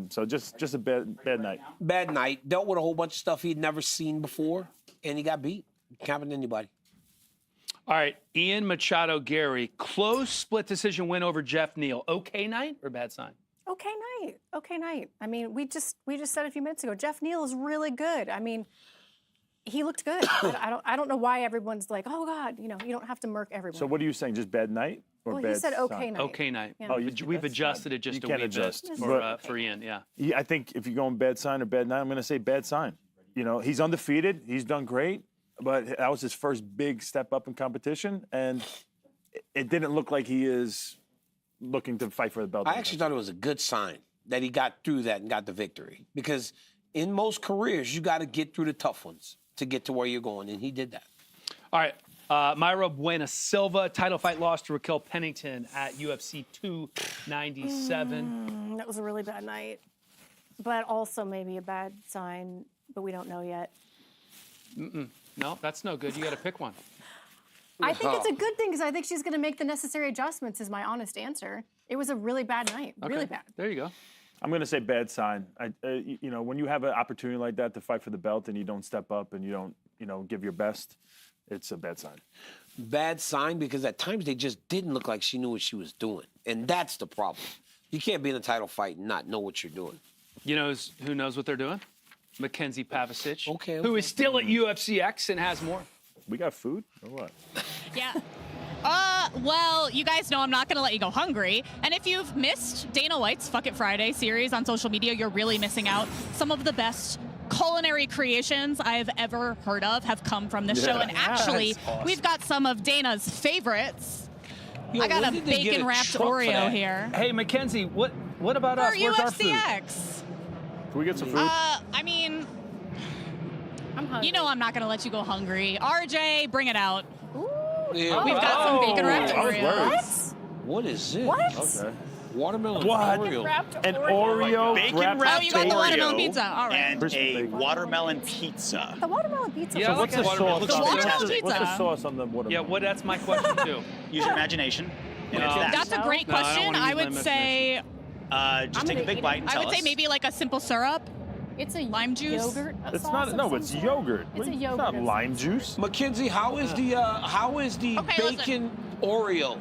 So just a bad night. Bad night. Dealt with a whole bunch of stuff he'd never seen before, and he got beat. Can't happen to anybody. All right, Ian Machado Gary, close split decision win over Jeff Neal. Okay night or bad sign? Okay night. Okay night. I mean, we just said a few minutes ago, Jeff Neal is really good. I mean, he looked good. I don't know why everyone's like, oh God, you know, you don't have to murk everyone. So what are you saying? Just bad night or well, bad he said okay sign? night. Okay night. Yeah. Oh, we've adjusted it just a wee bit for Ian. Yeah. I think if you're going bad sign or bad night, I'm going to say bad sign. You know, he's undefeated. He's done great. But that was his first big step up in competition, and it didn't look like he is looking to fight for the belt. I actually thought it was a good sign that he got through that and got the victory. Because in most careers, you got to get through the tough ones to get to where you're going, and he did that. All right, Mayra Buena Silva, title fight loss to Raquel Pennington at UFC 297. That was a really bad night, but also maybe a bad sign, but we don't know yet. No, that's no good. You got to pick one. I think it's a good thing because I think she's going to make the necessary adjustments is my honest answer. It was a really bad night, really bad. There you go. I'm going to say bad sign. You know, when you have an opportunity like that to fight for the belt and you don't step up and you don't, you know, give your best, it's a bad sign. Bad sign because at times they just didn't look like she knew what she was doing. And that's the problem. You can't be in a title fight and not know what you're doing. You know who knows what they're doing? Mackenzie Pavicic, okay. Who is still at UFC X and has more. We got food or what? Yeah. Well, you guys know I'm not going to let you go hungry. And if you've missed Dana White's Fuck It Friday series on social media, you're really missing out. Some of the best culinary creations I've ever heard of have come from this show. And actually, we've got some of Dana's favorites. I got a bacon-wrapped Oreo here. Hey, Mackenzie, what about us? Where's our food? UFCX. Can we get some food? I mean, I'm hungry. You know I'm not going to let you go hungry. RJ, bring it out. Ooh. Yeah. We've got some bacon-wrapped Oreos. What is this? What? Okay. Watermelon Oreo. An Oreo Bacon-wrapped you got the watermelon Oreo pizza. All right. and a watermelon pizza. The watermelon pizza. Yeah, So what's the sauce? watermelon What's the sauce on the watermelon? Yeah, that's my question too. Use your imagination. And it's that. That's a great question. I I would say Just take a big bite and I tell would say us. maybe like a simple syrup. It's a lime juice. Yogurt. It's sauce not. No, of it's some sort. yogurt. It's a It's yogurt. not of lime some sort. juice. Mackenzie, how is the Okay, bacon Oreo?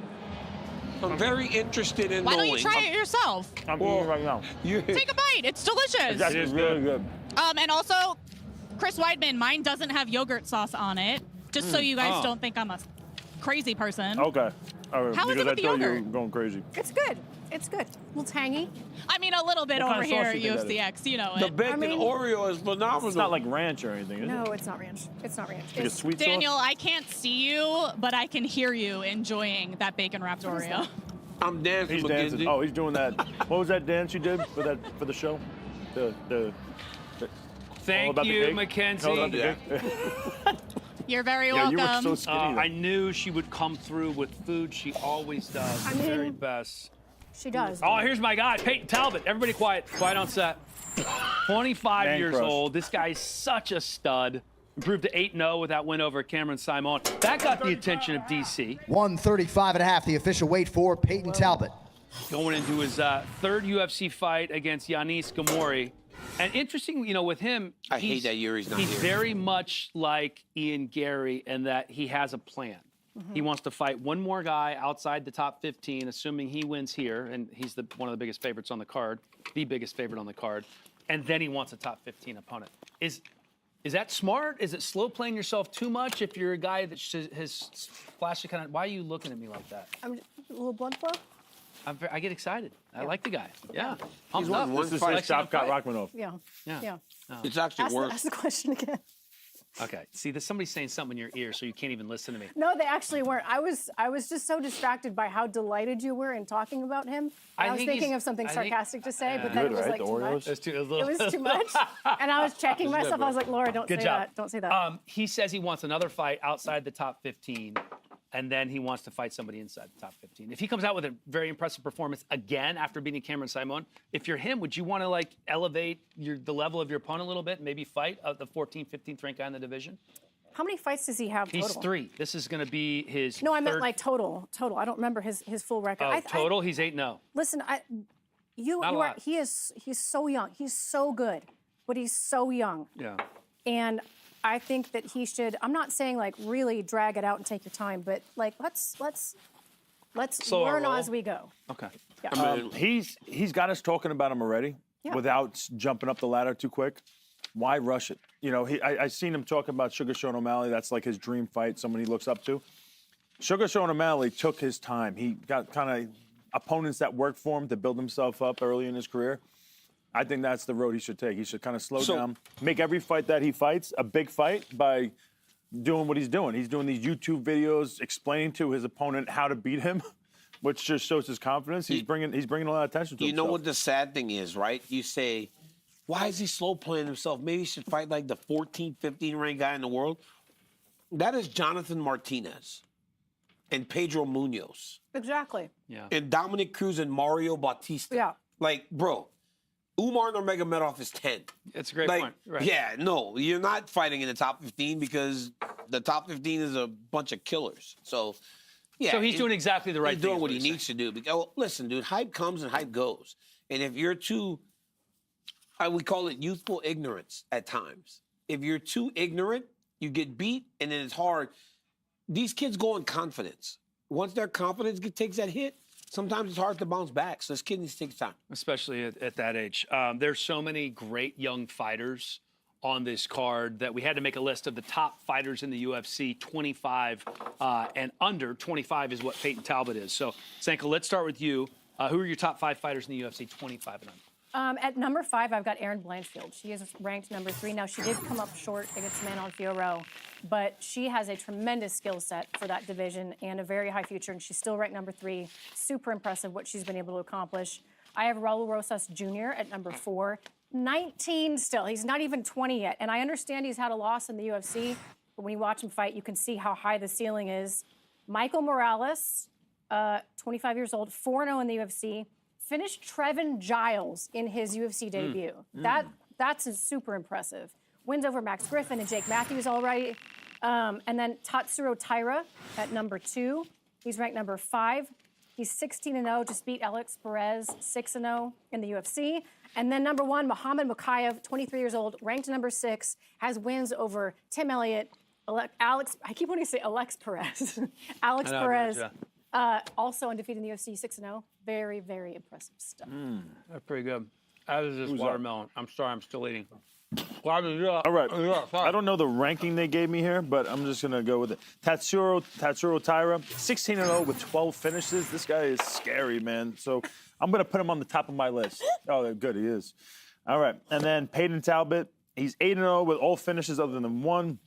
I'm very interested in Why knowing. don't you try it yourself? I'm eating right now. Take a bite. It's delicious. It's actually really good. And also, Chris Weidman, mine doesn't have yogurt sauce on it, just so you guys don't think I'm a crazy person. Okay. All right. How is because it with I the thought you were yogurt? going crazy. It's good. It's good. A little tangy. I mean, a little bit What kind over of here sauce at you think that UFCX, you know The it. bacon Oreo is phenomenal. It's not like ranch or anything, is No, it? it's not ranch. It's not ranch. Like a It's sweet Daniel, sauce? I can't see you, but I can hear you enjoying that bacon-wrapped Oreo. I'm dancing, He's Mackenzie. dancing. Oh, he's doing that. What was that dance you did for the show? The all Thank about the you, cake? Mackenzie. All about the Yeah. cake? You're very Yeah, you welcome. were so skinny. I knew she would come through with food. She always does. I The very mean- best. She does. Oh, here's my guy, Peyton Talbot. Everybody quiet. Quiet on set. 25 Man years crush. old. This guy's such a stud. Improved to 8-0 with that win over Cameron Simon. That got the attention of DC. 135.5, the official weight for Peyton Talbot. Going into his third UFC fight against Yanis Gamori. And interesting, with him, I hate that Yuri's not he's here. very much like Ian Gary in that he has a plan. He wants to fight one more guy outside the top 15, assuming he wins here, and he's one of the biggest favorites on the card, the biggest favorite on the card, and then he wants a top 15 opponent. Is that smart? Is it slow playing yourself too much if you're a guy that has flashy kind of? Why are you looking at me like that? I'm just, a little blood flow. I get excited. I like the guy. Yeah. He's Pumped won up. one This is fight. his Shavkat Rakhmonov. Yeah. Yeah. Yeah. It's actually Ask worse. the question again. Okay. See, there's somebody saying something in your ear, so you can't even listen to me. No, they actually weren't. I was just so distracted by how delighted you were in talking about him. I was think thinking he's- of something I think- sarcastic to say, but then Good, it was right? like The too Oreos? much. It It was too much. And I was checking myself. I was like, Laura, don't Good say job. that. Don't say that. He says he wants another fight outside the top 15, and then he wants to fight somebody inside the top 15. If he comes out with a very impressive performance again after beating Cameron Simon, if you're him, would you want to elevate the level of your opponent a little bit, and maybe fight the 14th, 15th ranked guy in the division? How many fights does he have total? He's 3. This is going to be his No, I meant third- like total. I don't remember his full record. Oh, total? He's 8-0. Listen, you Not a are. lot. He's so young. He's so good, but he's so young. Yeah. And I think that he should. I'm not saying really drag it out and take your time, but let's Slow our learn roll. as we go. Okay. Yeah. He's got us talking about him already Yeah. without jumping up the ladder too quick. Why rush it? I seen him talking about Sugar Sean O'Malley. That's like his dream fight, someone he looks up to. Sugar Sean O'Malley took his time. He got kind of opponents that worked for him to build himself up early in his career. I think that's the road he should take. He should kind of slow down, make every fight that he fights a big fight by doing what he's doing. He's doing these YouTube videos explaining to his opponent how to beat him, which just shows his confidence. He's bringing a lot of attention to You himself. know what the sad thing is, right? You say, why is he slow playing himself? Maybe he should fight like the 14, 15 ranked guy in the world. That is Jonathan Martinez and Pedro Munoz Exactly. Yeah. and Dominic Cruz and Mario Bautista. Yeah. Like, bro, Umar Nurmagomedov is 10. It's a great Like, point. Right. yeah, no, you're not fighting in the top 15 because the top 15 is a bunch of killers. So, yeah. So he's doing exactly the right He's thing. doing is what he you're needs to do. Because, listen, dude, hype comes and hype goes. And if you're too, we call it youthful ignorance at times. If you're too ignorant, you get beat, and then it's hard. These kids go in confidence. Once their confidence takes that hit, sometimes it's hard to bounce back. So this kid needs to take time. Especially at that age. There's so many great young fighters on this card that we had to make a list of the top fighters in the UFC, 25 and under. 25 is what Peyton Talbot is. So, Sanka, let's start with you. Who are your top 5 fighters in the UFC, 25 and under? At number 5, I've got Erin Blanchfield. She is ranked number 3. Now, she did come up short against Manon Fiorot, but she has a tremendous skill set for that division and a very high future, and she's still ranked number 3. Super impressive what she's been able to accomplish. I have Raul Rosas Jr. at number 4. 19 still. He's not even 20 yet, and I understand he's had a loss in the UFC, but when you watch him fight, you can see how high the ceiling is. Michael Morales, 25 years old, 4-0 in the UFC. Finished Trevin Giles in his UFC debut. That's super impressive. Wins over Max Griffin and Jake Matthews already. And then Tatsuro Taira at number 2. He's ranked number 5. He's 16-0, just beat Alex Perez, 6-0 in the UFC. And then number 1, Muhammad Mokaev, 23 years old, ranked number 6, has wins over Tim Elliott, Alex. I keep wanting to say Alex Perez. Alex Perez, also undefeated in the UFC, 6-0. Very, very impressive stuff. That's pretty good. That is just watermelon. I'm sorry, I'm still eating. All right. I don't know the ranking they gave me here, but I'm just going to go with it. Tatsuro Taira, 16-0 with 12 finishes. This guy is scary, man. So I'm going to put him on the top of my list. Oh, good, he is. All right. And then Peyton Talbot, he's 8-0 with all finishes other than one.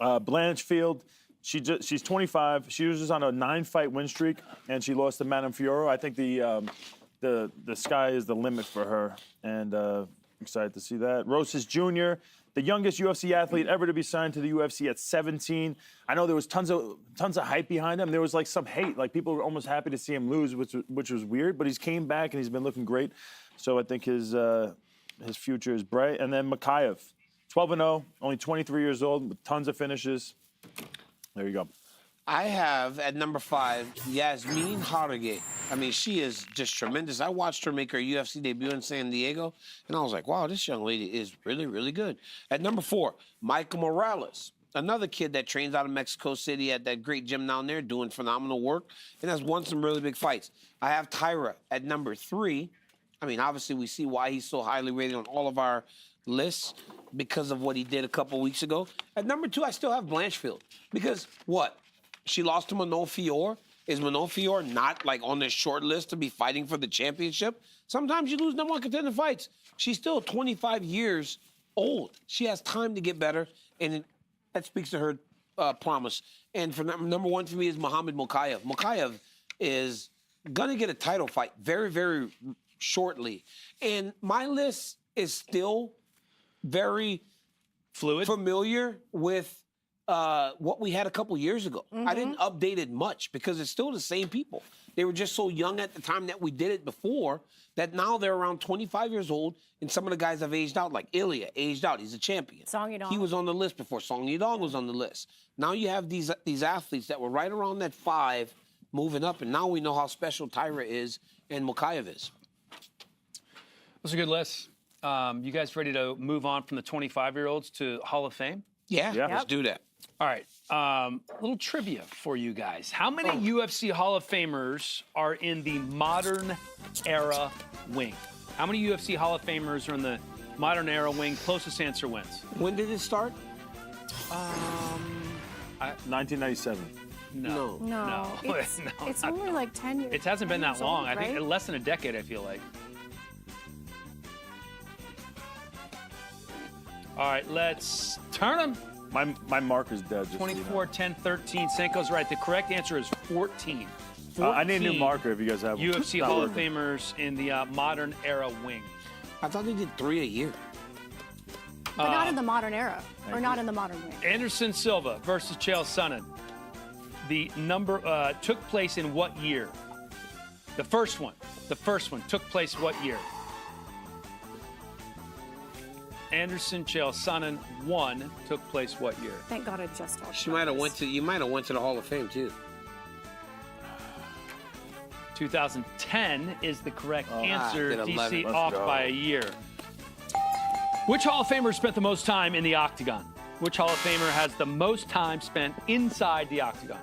Blanchfield, she's 25. She was just on a 9-fight win streak, and she lost to Madame Fioro. I think the sky is the limit for her, and excited to see that. Rosas Jr., the youngest UFC athlete ever to be signed to the UFC at 17. I know there was tons of hype behind him. There was like some hate, like people were almost happy to see him lose, which was weird. But he's came back and he's been looking great. So I think his future is bright. And then Mokaev, 12-0, only 23 years old, with tons of finishes. There you go. I have at number 5 Yasmin Haragay. I mean, she is just tremendous. I watched her make her UFC debut in San Diego, and I was like, wow, this young lady is really, really good. At number 4, Michael Morales, another kid that trains out of Mexico City at that great gym down there, doing phenomenal work, and has won some really big fights. I have Tyra at number 3. I mean, obviously, we see why he's so highly rated on all of our lists because of what he did a couple weeks ago. At number 2, I still have Blanchfield because what? She lost to Manon Fior. Is Manon Fior not like on this short list to be fighting for the championship? Sometimes you lose number 1 contender fights. She's still 25 years old. She has time to get better, and that speaks to her promise. And for number 1 for me is Muhammad Mokaev. Mokaev is gonna get a title fight very, very shortly, and my list is still very fluid, familiar with what we had a couple years ago. I didn't update it much because it's still the same people. They were just so young at the time that we did it before that now they're around 25 years old, and some of the guys have aged out, like Ilya aged out. He's a champion. Song Yadong. He was on the list before. Song Yadong was on the list. Now you have these athletes that were right around that 5 moving up, and now we know how special Tyra is and Mokaev is. That's a good list. You guys ready to move on from the 25-year-olds to Hall of Fame? Yeah. Let's do that. All right, a little trivia for you guys. How many UFC Hall of Famers are in the modern era wing? How many UFC Hall of Famers are in the modern era wing? Closest answer wins. When did it start? 1997. No. It's only like 10 years. It hasn't been that long. Old, I think less than a decade, I feel like. All right, let's turn them. My marker's dead. 24, 10, 13. Senko's right. The correct answer is 14. I need a new marker if you guys have one. UFC Hall of Famers in the modern era wing. I thought they did 3 a year. But not in the modern era, or not in the modern wing. Anderson Silva versus Chael Sonnen. The number took place in what year? The first one took place what year? Anderson Chael Sonnen 1 took place what year? Thank God I just watched. You might have went to the Hall of Fame too. 2010 is the correct answer. DC 11. off by a year. Which Hall of Famer spent the most time in the octagon? Which Hall of Famer has the most time spent inside the octagon?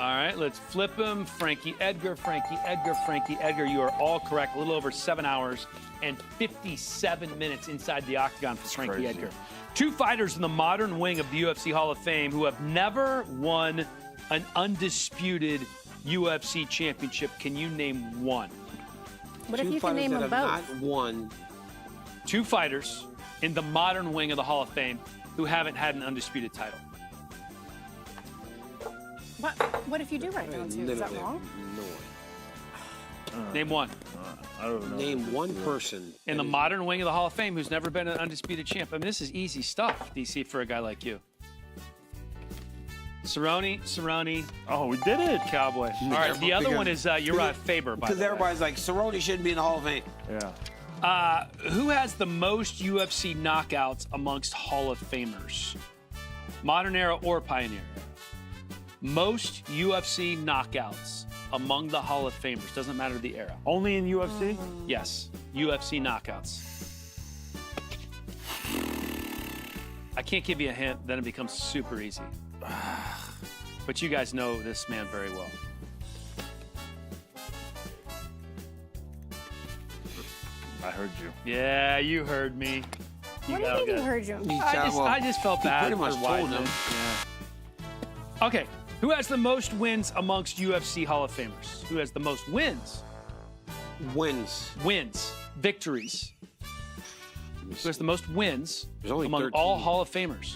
All right, let's flip them. Frankie Edgar, Frankie Edgar, Frankie Edgar. You are all correct. A little over 7 hours and 57 minutes inside the octagon for Frankie Edgar. 2 fighters in the modern wing of the UFC Hall of Fame who have never won an undisputed UFC championship. Can you name one? What if you can name them both? Not won. 2 fighters in the modern wing of the Hall of Fame who haven't had an undisputed title. What if you do write down 2? Is that wrong? Name one. I don't know. Name one person. In the modern wing of the Hall of Fame who's never been an undisputed champ. I mean, this is easy stuff, DC, for a guy like you. Cerrone. Oh, we did it. Cowboy. All right, the other one is Uriah Faber, by the way. Because everybody's like, Cerrone shouldn't be in the Hall of Fame. Yeah. Who has the most UFC knockouts amongst Hall of Famers? Modern era or Pioneer era? most UFC knockouts among the Hall of Famers. Doesn't matter the era. Only in UFC? Yes, UFC knockouts. I can't give you a hint, then it becomes super easy. But you guys know this man very well. I heard you. Yeah, you heard me. What do you mean you heard you? I just felt bad. Pretty much for told Weidman. him. Yeah. Okay, who has the most wins amongst UFC Hall of Famers? Who has the most wins? Wins. Victories. Who has the most wins among 13. all Hall of Famers?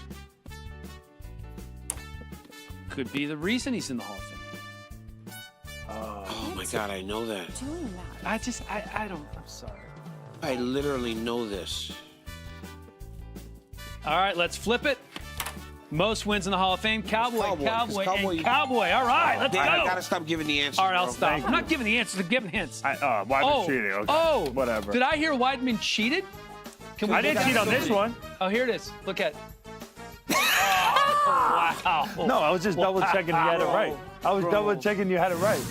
Could be the reason he's in the Hall of Fame. Oh my God, I know that. Doing that. I don't, I'm sorry. I literally know this. All right, let's flip it. Most wins in the Hall of Fame. Cowboy. All right, let's go. I gotta stop giving the answers. All right, I'll bro. stop. I'm not giving the answers, I'm giving hints. Weidman cheating. Okay. Oh, whatever. Did I hear Weidman cheated? I didn't cheat on this one. Oh, here it is. Look at. Wow. No, I was just double checking you had it right. I was double checking you had it right.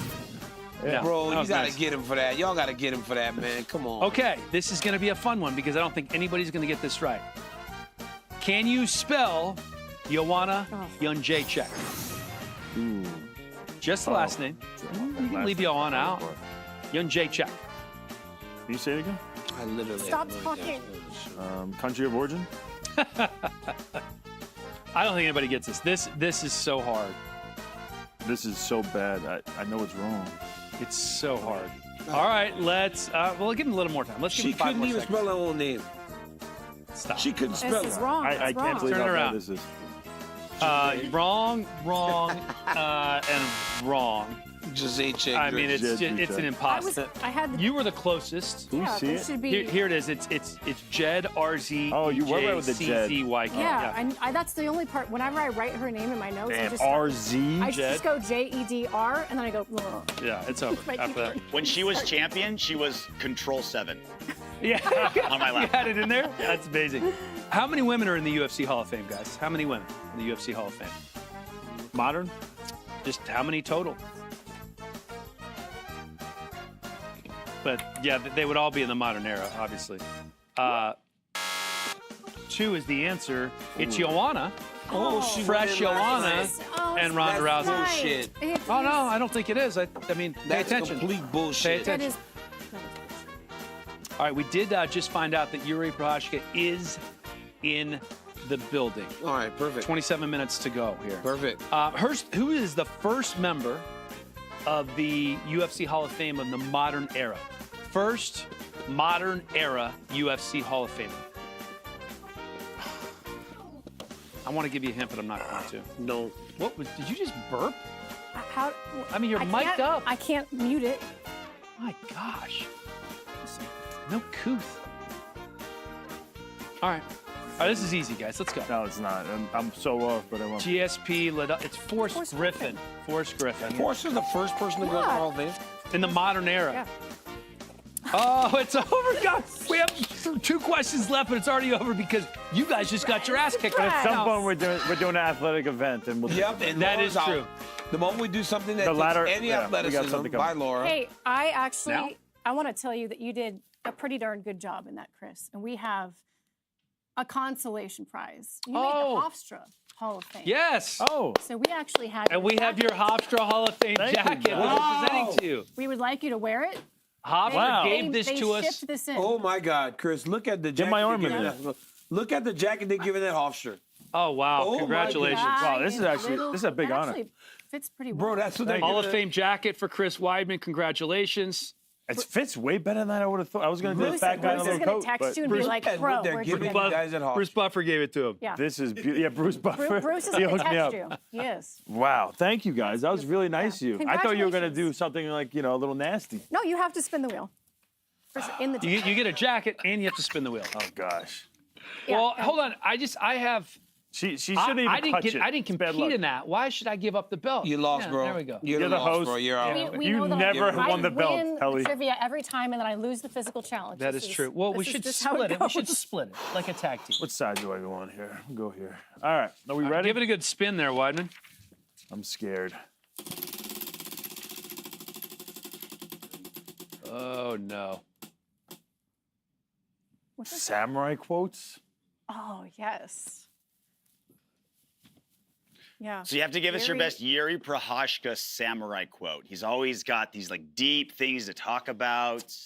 Yeah. Bro, you gotta nice. get him for that. Y'all gotta get him for that, man. Come on. Okay, this is going to be a fun one because I don't think anybody's going to get this right. Can you spell Joanna Jędrzejczyk? Just the last name. You can leave Joanna out. Jędrzejczyk. Can you say it again? I literally Stop have no talking. idea. Country of origin? I don't think anybody gets this. This is so hard. This is so bad. I know it's wrong. It's so hard. All right, let's. We'll give him a little more time. Let's give She him 5 couldn't more even seconds. spell her own name. Stop. She couldn't spell This is it. wrong. I That's can't wrong. believe Turn how it bad around. this is. Wrong, and wrong. Jędrzejczyk. I mean, it's an imposter. I had the, You were the closest. yeah, see there it? should be. Here it is. It's Jed RZ. Oh, you were right with the Jed. CZYK. Yeah, that's the only part. Whenever I write her name in my notes, I Damn, just RZ. I just go JEDR, and then I go. Ugh. Yeah, it's over My after that. keyboard. When she was champion, she was Control-7 Yeah, on my you lap. had it in there. That's amazing. How many women are in the UFC Hall of Fame, guys? How many women in the UFC Hall of Fame? Modern? Just how many total? But yeah, they would all be in the modern era, obviously. 2 is the answer. It's Joanna. she Fresh went in last Joanna Oh, and Ronda That's Rousey. bullshit. Oh no, I don't think it is. I mean, pay That's attention. complete Pay bullshit. That attention. is. All right, we did just find out that Jiri Prochazka is in the building. All right, perfect. 27 minutes to go here. Perfect. Who is the first member of the UFC Hall of Fame of the modern era? First modern era UFC Hall of Famer. I want to give you a hint, but I'm not going to. No. What was? Did you just burp? How? I mean, you're I mic'd can't- up. I can't mute it. My gosh. Listen, no couth. All right. All right, this is easy, guys. Let's go. No, it's not. I'm so off, but I won't. GSP, it's Forrest Griffin. Forrest Griffin. Forrest is the first person to go to the Hall of Fame. In the modern era. Yeah. Oh, it's over, guys. We have 2 questions left, but it's already over because you guys just got your ass kicked. But at some No. point, we're doing an athletic event, and we'll. Yep, and That is Laura's true. out. The moment we do something that The ladder- takes any yeah, we got athleticism something by coming. Laura. Hey, I actually, Now? I want to tell you that you did a pretty darn good job in that, Chris. And we have a consolation prize. You made Oh. the Hofstra Hall of Fame. Yes. Oh. So we actually had. And we have your Hofstra Hall of Fame Thank you, jacket guys. we're Wow. presenting to you. We would like you to wear it. Hofstra Wow. gave this they to us. shipped this in. Oh my God, Chris! Look at the jacket. my they're arm in giving there. that- Look at the jacket they're giving that Hofstra. Oh, wow. Oh, my Congratulations. goodness. Wow, this is actually- Little- this is a big that honor. actually fits pretty well. Bro, that's what they're Hall of giving Fame jacket for Chris Weidman. Congratulations. It fits way better than I would have thought. I was going to do a Bruce, fat guy in a Bruce is little going to coat. text but you and be like, and bro, what they're we're giving doing you it. guys at Hofstra. Bruce Buffer gave it to him. Yeah. This is beautiful. Yeah, Bruce Buffer. Bruce is He going to hooked me text up. you. Yes. Wow, thank you guys. That was really nice of you. I thought you were going to Congratulations. do something like, a little nasty. No, you have to spin the wheel. In the You get a jacket and you have to spin the wheel. Oh gosh. Yeah, Well, and- hold on. I have. She shouldn't even I didn't touch get. it. I didn't It's bad compete luck. in that. Why should I give up the belt? You lost, Yeah, bro. There we go. You're the the host. bro. You're out. We You know that never I won the belt, win Kelly. trivia every time, and then I lose the physical challenge. That This is true. Well, we this is should just how split it. We should goes. split it like a tag team. What side do I go on here? We'll go here. All right. Are we ready? Give it a good spin there, Weidman. I'm scared. Oh, no. Samurai quotes? Oh, yes. Yeah. So you have to give us your best Jiri Prochazka samurai quote. He's always got these like deep things to talk about,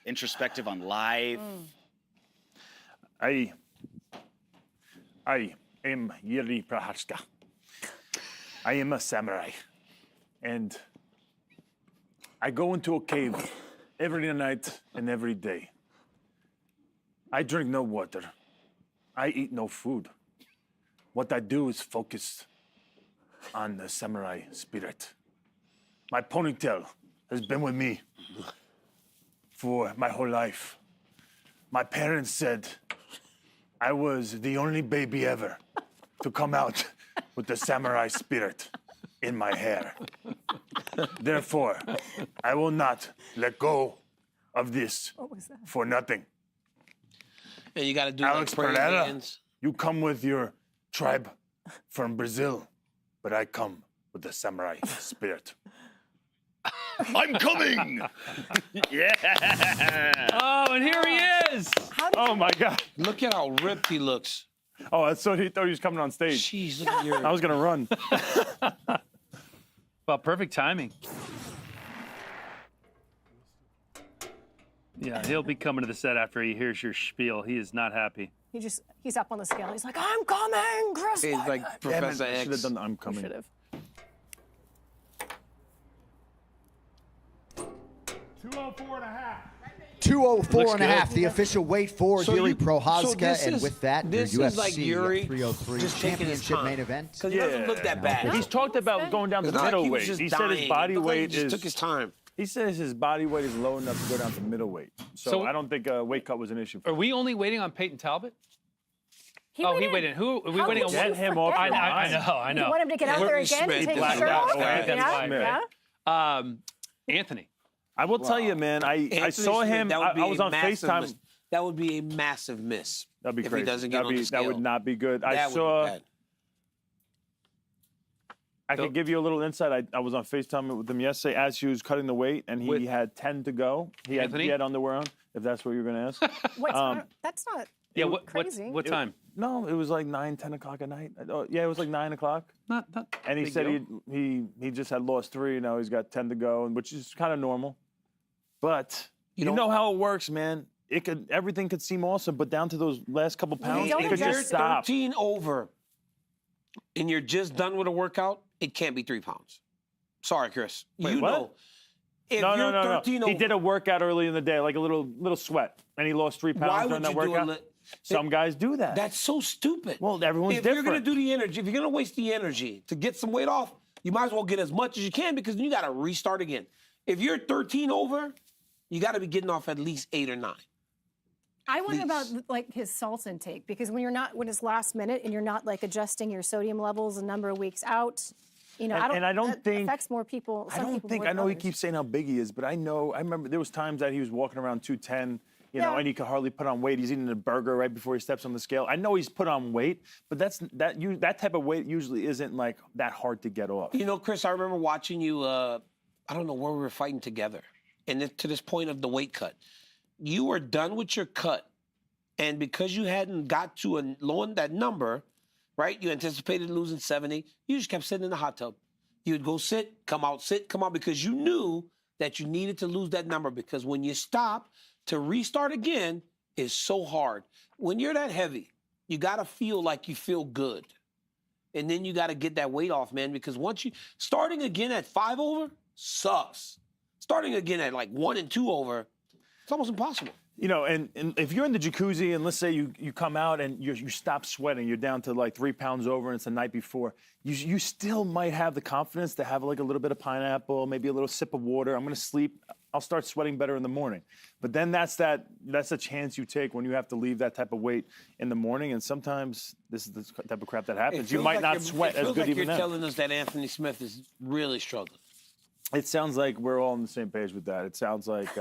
introspective on life. I am Jiri Prochazka. I am a samurai. And I go into a cave every night and every day. I drink no water. I eat no food. What I do is focus on the samurai spirit. My ponytail has been with me for my whole life. My parents said I was the only baby ever to come out with the samurai spirit in my hair. Therefore, I will not let go of this for nothing. And you got to do Alex like Pereira, hands. you come with your tribe from Brazil, but I come with the samurai spirit. I'm coming! Yeah! Oh, and here he is! Oh, my God. Look at how ripped he looks. Oh, I thought he was coming on stage. Jeez, look at your... I was going to run. Well, perfect timing. Yeah, he'll be coming to the set after he hears your spiel. He is not happy. He's up on the scale. He's like, I'm coming, Chris. He's like Professor X. Should have done the I'm coming. Should have. 204.5. 204.5, the official weight for Jiri Prochazka, and with that, your this is like UFC Jiri 303 just taking his championship time. main event. Because he doesn't look that bad. He's talked about going down to middleweight. He said his body weight just is. took his time. He says his body weight is low enough to go down to middleweight. So I don't think a weight cut was an issue. Are we only waiting on Peyton Talbot? He waited. Who are we waiting on? Get him off. I know. You want him to get out there again and take his shirt off? Yeah. Anthony. I will tell you, man. I saw him. I was on FaceTime. That would be a massive miss. That'd be if crazy. he doesn't get on the scale. That would not be good. I That would saw. be bad. I could give you a little insight. I was on FaceTime with him yesterday as he was cutting the weight, and he had 10 to go. He had underwear on, if that's what you're going to ask. That's not crazy. What time? No, it was like 9, 10 o'clock at night. Yeah, it was like 9 o'clock. Not and he big said deal. he just had lost 3, now he's got 10 to go, which is kind of normal. But you know how it works, man. Everything could seem awesome, but down to those last couple pounds, it could just stop. 13 over, and you're just done with a workout, it can't be 3 pounds. Sorry, Chris. Wait, you what? know. If No. you're 13 over, He did a workout early in the day, like a little sweat, and he lost 3 pounds during that workout. Some guys do that. That's so stupid. Well, everyone's if different. you're going to do the energy, if you're going to waste the energy to get some weight off, you might as well get as much as you can because then you got to restart again. If you're 13 over, you got to be getting off at least 8 or 9. I wonder about like his salt intake because when it's last minute and you're not like adjusting your sodium levels a number of weeks out, you know, I don't think affects more people. I don't think I know he keeps saying how big he is, but I remember there was times that he was walking around 210, you know, and he could hardly put on weight. He's eating a burger right before he steps on the scale. I know he's put on weight, but that type of weight usually isn't like that hard to get off. You know, Chris, I remember watching you. I don't know where we were fighting together, and to this point of the weight cut, you were done with your cut, and because you hadn't got to that number, right? You anticipated losing 70. You just kept sitting in the hot tub. You would go sit, come out, because you knew that you needed to lose that number because when you stop to restart again is so hard. When you're that heavy, you got to feel like you feel good. And then you got to get that weight off, man, because starting again at 5 over sucks. Starting again at like 1 and 2 over, it's almost impossible. You know, and if you're in the jacuzzi and let's say you come out and you stop sweating, you're down to like 3 pounds over and it's the night before, you still might have the confidence to have like a little bit of pineapple, maybe a little sip of water. I'm going to sleep. I'll start sweating better in the morning. But then that's a chance you take when you have to leave that type of weight in the morning. And sometimes this is the type of crap that happens. You might not sweat as good even then. You're telling us that Anthony Smith is really struggling. It sounds like we're all on the same page with that. It sounds like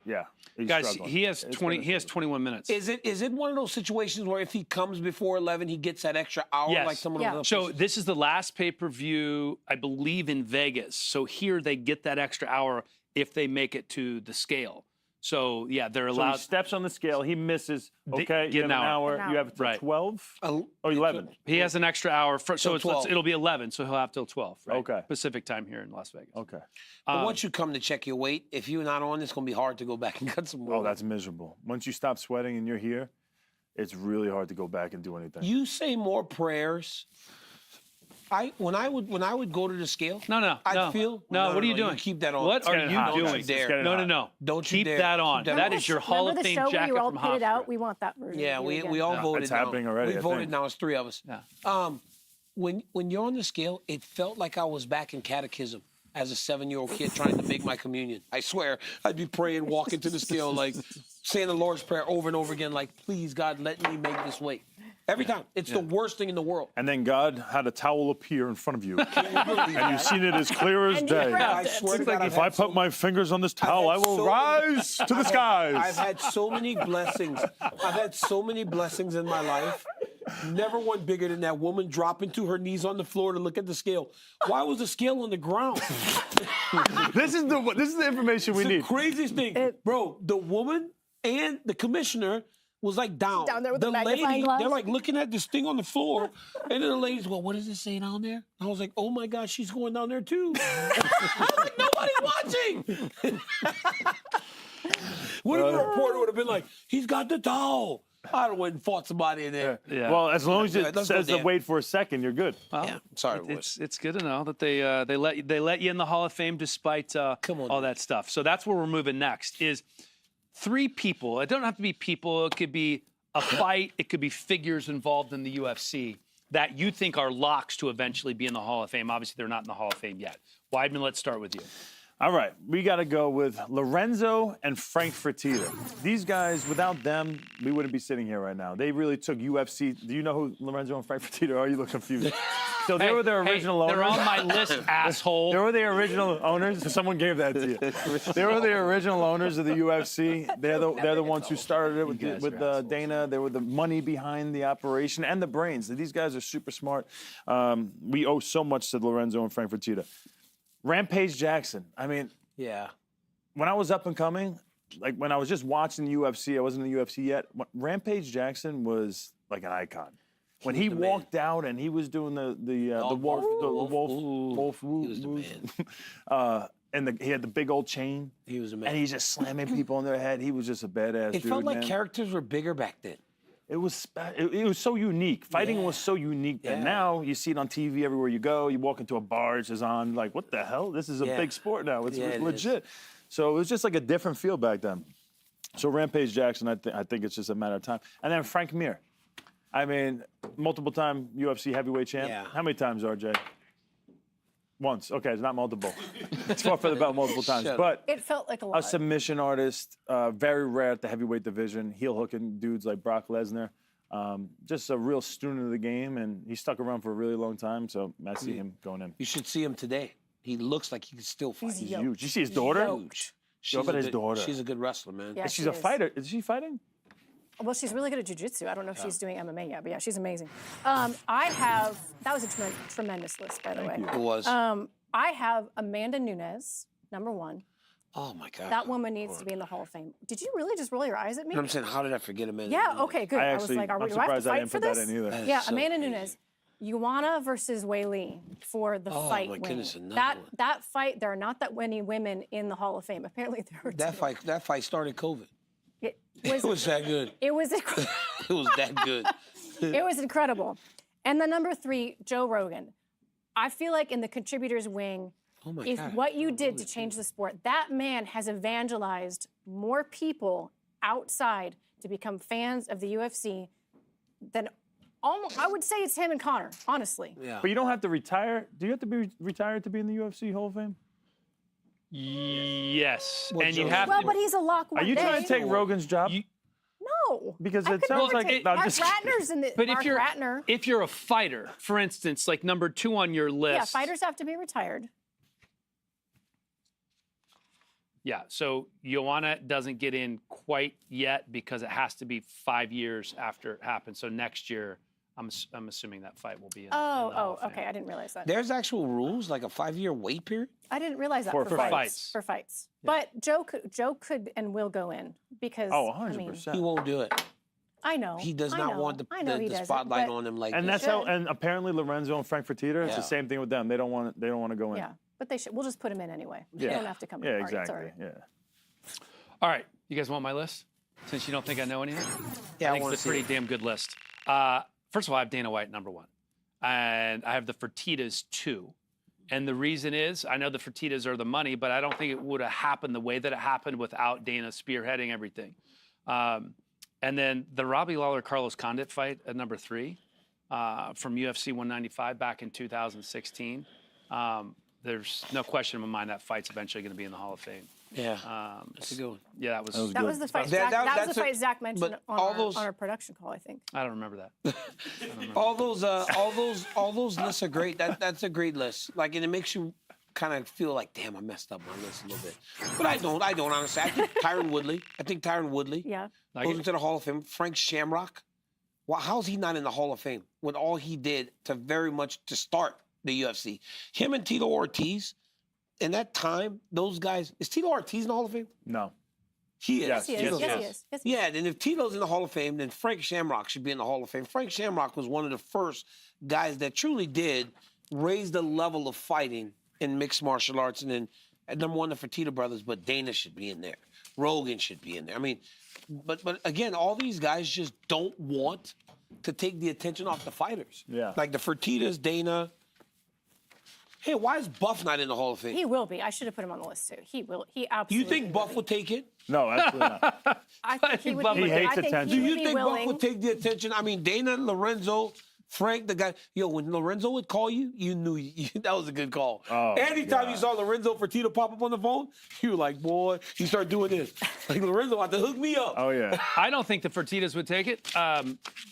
Yeah. Guys, struggling. he has 20. He has 21 minutes. Is it one of those situations where if he comes before 11, he gets that extra hour Yes. like some of those? So this is the last pay-per-view, I believe, in Vegas. So here they get that extra hour if they make it to the scale. So yeah, they're allowed. So he steps on the scale. He misses. Okay, Get you have an an hour. hour. You have it till 12 or 11. He has an extra hour. So it's, 12. it'll be 11. So he'll have till 12. Right? Okay. Pacific time here in Las Vegas. Okay. But once you come to check your weight, if you're not on, it's going to be hard to go back and cut some weight. Oh, that's miserable. Once you stop sweating and you're here, it's really hard to go back and do anything. You say more prayers. When I would go to the scale. I'd feel. No, what are you doing? Keep that on. What are you Don't doing? you dare. No. Don't you keep dare. that on. Keep That is your Hall of Fame Remember the show jacket where you all from pitted Hofstra. out? We want that version. Yeah, of you we again. all voted. It's now. happening already, We I voted think. now. It's 3 of us. Yeah. When you're on the scale, it felt like I was back in catechism as a 7-year-old kid trying to make my communion. I swear, I'd be praying, walking to the scale, like saying the Lord's Prayer over and over again, like, please, God, let me make this weight. Every time. It's the worst thing in the world. And then God had a towel appear in front of you. And you've seen it as clear as day. I swear to God, If I put my fingers on this towel, I will rise to the skies. I've had so many blessings. I've had so many blessings in my life. Never one bigger than that woman dropping to her knees on the floor to look at the scale. Why was the scale on the ground? This is the information we need. The craziest thing, bro. The woman and the commissioner was like down. Down there with the lady, magnifying glass? they're like looking at this thing on the floor, and then the lady's going, "What does it say down there?" I was like, "Oh my God, she's going down there too." I was like, "Nobody's watching." What if the reporter would have been like, "He's got the towel"? I'd have went and fought somebody in there. Yeah. Well, as long as it Let's go says to there. wait for a second, you're good. Well, Yeah, sorry, It's good to know that they let you in the Hall of Fame despite all that stuff. So that's where we're moving next. Is 3 people. It don't have to be people. It could be a fight. It could be figures involved in the UFC that you think are locks to eventually be in the Hall of Fame. Obviously, they're not in the Hall of Fame yet. Weidman, let's start with you. All right, we got to go with Lorenzo and Frank Fertitta. These guys, without them, we wouldn't be sitting here right now. They really took UFC. Do you know who Lorenzo and Frank Fertitta are? You look confused. So they were the original owners. They're on my list, asshole. They were the original owners. Someone gave that to you. They were the original owners of the UFC. They're the ones who started it with Dana. They were the money behind the operation and the brains. These guys are super smart. We owe so much to Lorenzo and Frank Fertitta. Rampage Jackson. I mean, Yeah. when I was up and coming, like when I was just watching the UFC, I wasn't in the UFC yet. Rampage Jackson was like an icon. When he walked out and he was doing the wolf, and he had the big old chain. He was amazing. And he's just slamming people on their head. He was just a badass dude. It felt like man. characters were bigger back then. It was so unique. Fighting was so unique that now you see it on TV everywhere you go. You walk into a bar, it's just on. Like, what the hell? This is a big sport now. It's legit. So it was just like a different feel back then. So Rampage Jackson, I think it's just a matter of time. And then Frank Mir. I mean, multiple-time UFC heavyweight champ. Yeah. How many times, RJ? Once. Okay, it's not multiple. It's fought for the belt multiple times. But It felt like a lot. a submission artist, very rare at the heavyweight division, heel-hooking dudes like Brock Lesnar. Just a real student of the game, and he stuck around for a really long time, so I see him going in. You should see him today. He looks like he can still fight. He's huge. You see his daughter? Huge. Yo, but his daughter. She's a good wrestler, man. Yeah, She's she a is. fighter. Is she fighting? Well, she's really good at jiu-jitsu. I don't know if she's doing MMA yet, but yeah, she's amazing. That was a tremendous list, by the way. It was. I have Amanda Nunes, number 1. Oh, my God. That woman needs to be in the Hall of Fame. Did you really just roll your eyes at me? I'm saying, how did I forget Amanda? Yeah, okay, good. I was like, I'm do I have to surprised I fight didn't for put that this? in either. That is Yeah, so Amanda crazy. Nunes. Ioana versus Weili for the fight my win. goodness, another one. That fight, there are not that many women in the Hall of Fame. Apparently there were two. That fight started COVID. It It was that good. It was It was that good. it was incredible. And then number 3, Joe Rogan. I feel like in the contributors wing, Oh my if God. what you did to change the sport, that man has evangelized more people outside to become fans of the UFC than almost, I would say it's him and Connor, honestly. Yeah. But you don't have to retire. Do you have to be retired to be in the UFC Hall of Fame? Yes. Well, and you Joe- have Well, to. but he's a lock one Are you day. trying to take Rogan's job? No. Because I it could sounds never like- take no, I'm Mark just- Ratner's in the But Mark Ratner. if you're a fighter, for instance, like number 2 on your list. Yeah, fighters have to be retired. Yeah, so Joanna doesn't get in quite yet because it has to be 5 years after it happened. So next year, I'm assuming that fight will be in. Okay. I didn't realize that. There's actual rules, like a 5-year wait period? I didn't realize that For fights. fights. For fights. Yeah. But Joe could and will go in because 100%. He won't do it. I know. He does not want the spotlight on him like and this. that's how. And apparently Lorenzo and Frank Fertitta, it's Yeah. the same thing with them. They don't want to go in. Yeah, but they should. We'll just put him in anyway. Yeah. They don't have to come in. Yeah, All right, it's all exactly. right. Yeah. All right, you guys want my list? Since you don't think I know anything? Yeah, I think wanna it's a see pretty it. damn good list. First of all, I have Dana White #1. And I have the Fertittas 2. And the reason is, I know the Fertittas are the money, but I don't think it would have happened the way that it happened without Dana spearheading everything. And then the Robbie Lawler-Carlos Condit fight at #3 from UFC 195 back in 2016. There's no question in my mind that fight's eventually going to be in the Hall of Fame. Yeah, that's a good one. Yeah, that was That was the fight. That was the fight Zach mentioned on our production call, I think. I don't remember that. all those lists are great. That's a great list. Like, and it makes you kind of feel like, damn, I messed up my list a little bit. But I don't honestly. I think Tyron Woodley. Yeah. Goes into the Hall of Fame. Frank Shamrock. Well, how's he not in the Hall of Fame with all he did to start the UFC? Him and Tito Ortiz. In that time, those guys, is Tito Ortiz in the Hall of Fame? No. He is. Yes, he is. Yeah, and if Tito's in the Hall of Fame, then Frank Shamrock should be in the Hall of Fame. Frank Shamrock was one of the first guys that truly did raise the level of fighting in mixed martial arts. And then at #1, the Fertitta brothers, but Dana should be in there. Rogan should be in there. I mean, but again, all these guys just don't want to take the attention off the fighters. Yeah. Like the Fertittas, Dana. Hey, why is Buff not in the Hall of Fame? He will be. I should have put him on the list too. He will. He absolutely. You think Buff will take it? No, absolutely not. I think he would. He hates attention. Do you think Buff would take the attention? I mean, Dana, Lorenzo, Frank, the guy. Yo, when Lorenzo would call you, you knew that was a good call. Oh, anytime you saw Lorenzo Fertitta pop up on the phone, you were like, boy, you start doing this. Like, Lorenzo had to hook me up. Oh, yeah. I don't think the Fertittas would take it. I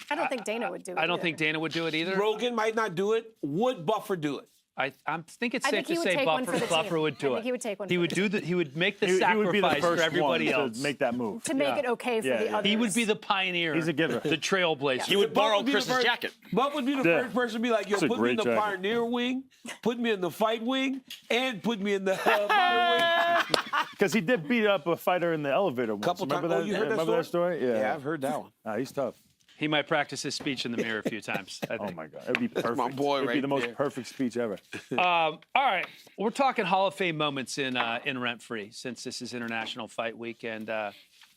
don't think Dana would do it. I don't think Dana would do it either. Rogan might not do it. Would Buffer do it? I think it's I safe think to he would say take one for the Buffer team. would do I it. think he would take one He for would the do the. He would make the He would be the sacrifice first for everybody one else to make that move. to make it okay for the others. He would be the pioneer. He's a giver. The trailblazer. He would borrow Chris's jacket. Buff would be the first person to be like, yo, It's a put me in great the jacket. pioneer wing, put me in the fight wing, and put me in the modern wing. Because he did beat up a fighter in the elevator once. Couple Remember times. that? Oh, you heard Remember that that story? Yeah, I've heard that one. He's tough. He might practice his speech in the mirror a few times. I think. Oh, my God. It'd be perfect. my boy It'd be right the most there. perfect speech ever. All right, we're talking Hall of Fame moments in Rent Free since this is International Fight Week and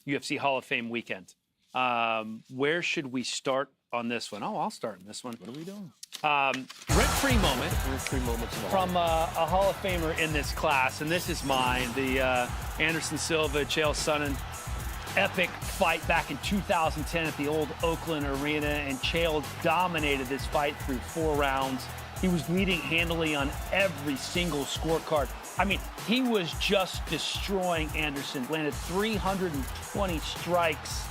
UFC Hall of Fame weekend. Where should we start on this one? Oh, I'll start on this one. What are we doing? Rent Free moment. Rent Free moments from a Hall of Famer in this class, and this is mine. The Anderson Silva, Chael Sonnen epic fight back in 2010 at the old Oakland Arena, and Chael dominated this fight through 4 rounds. He was leading handily on every single scorecard. I mean, he was just destroying Anderson. Landed 320 strikes,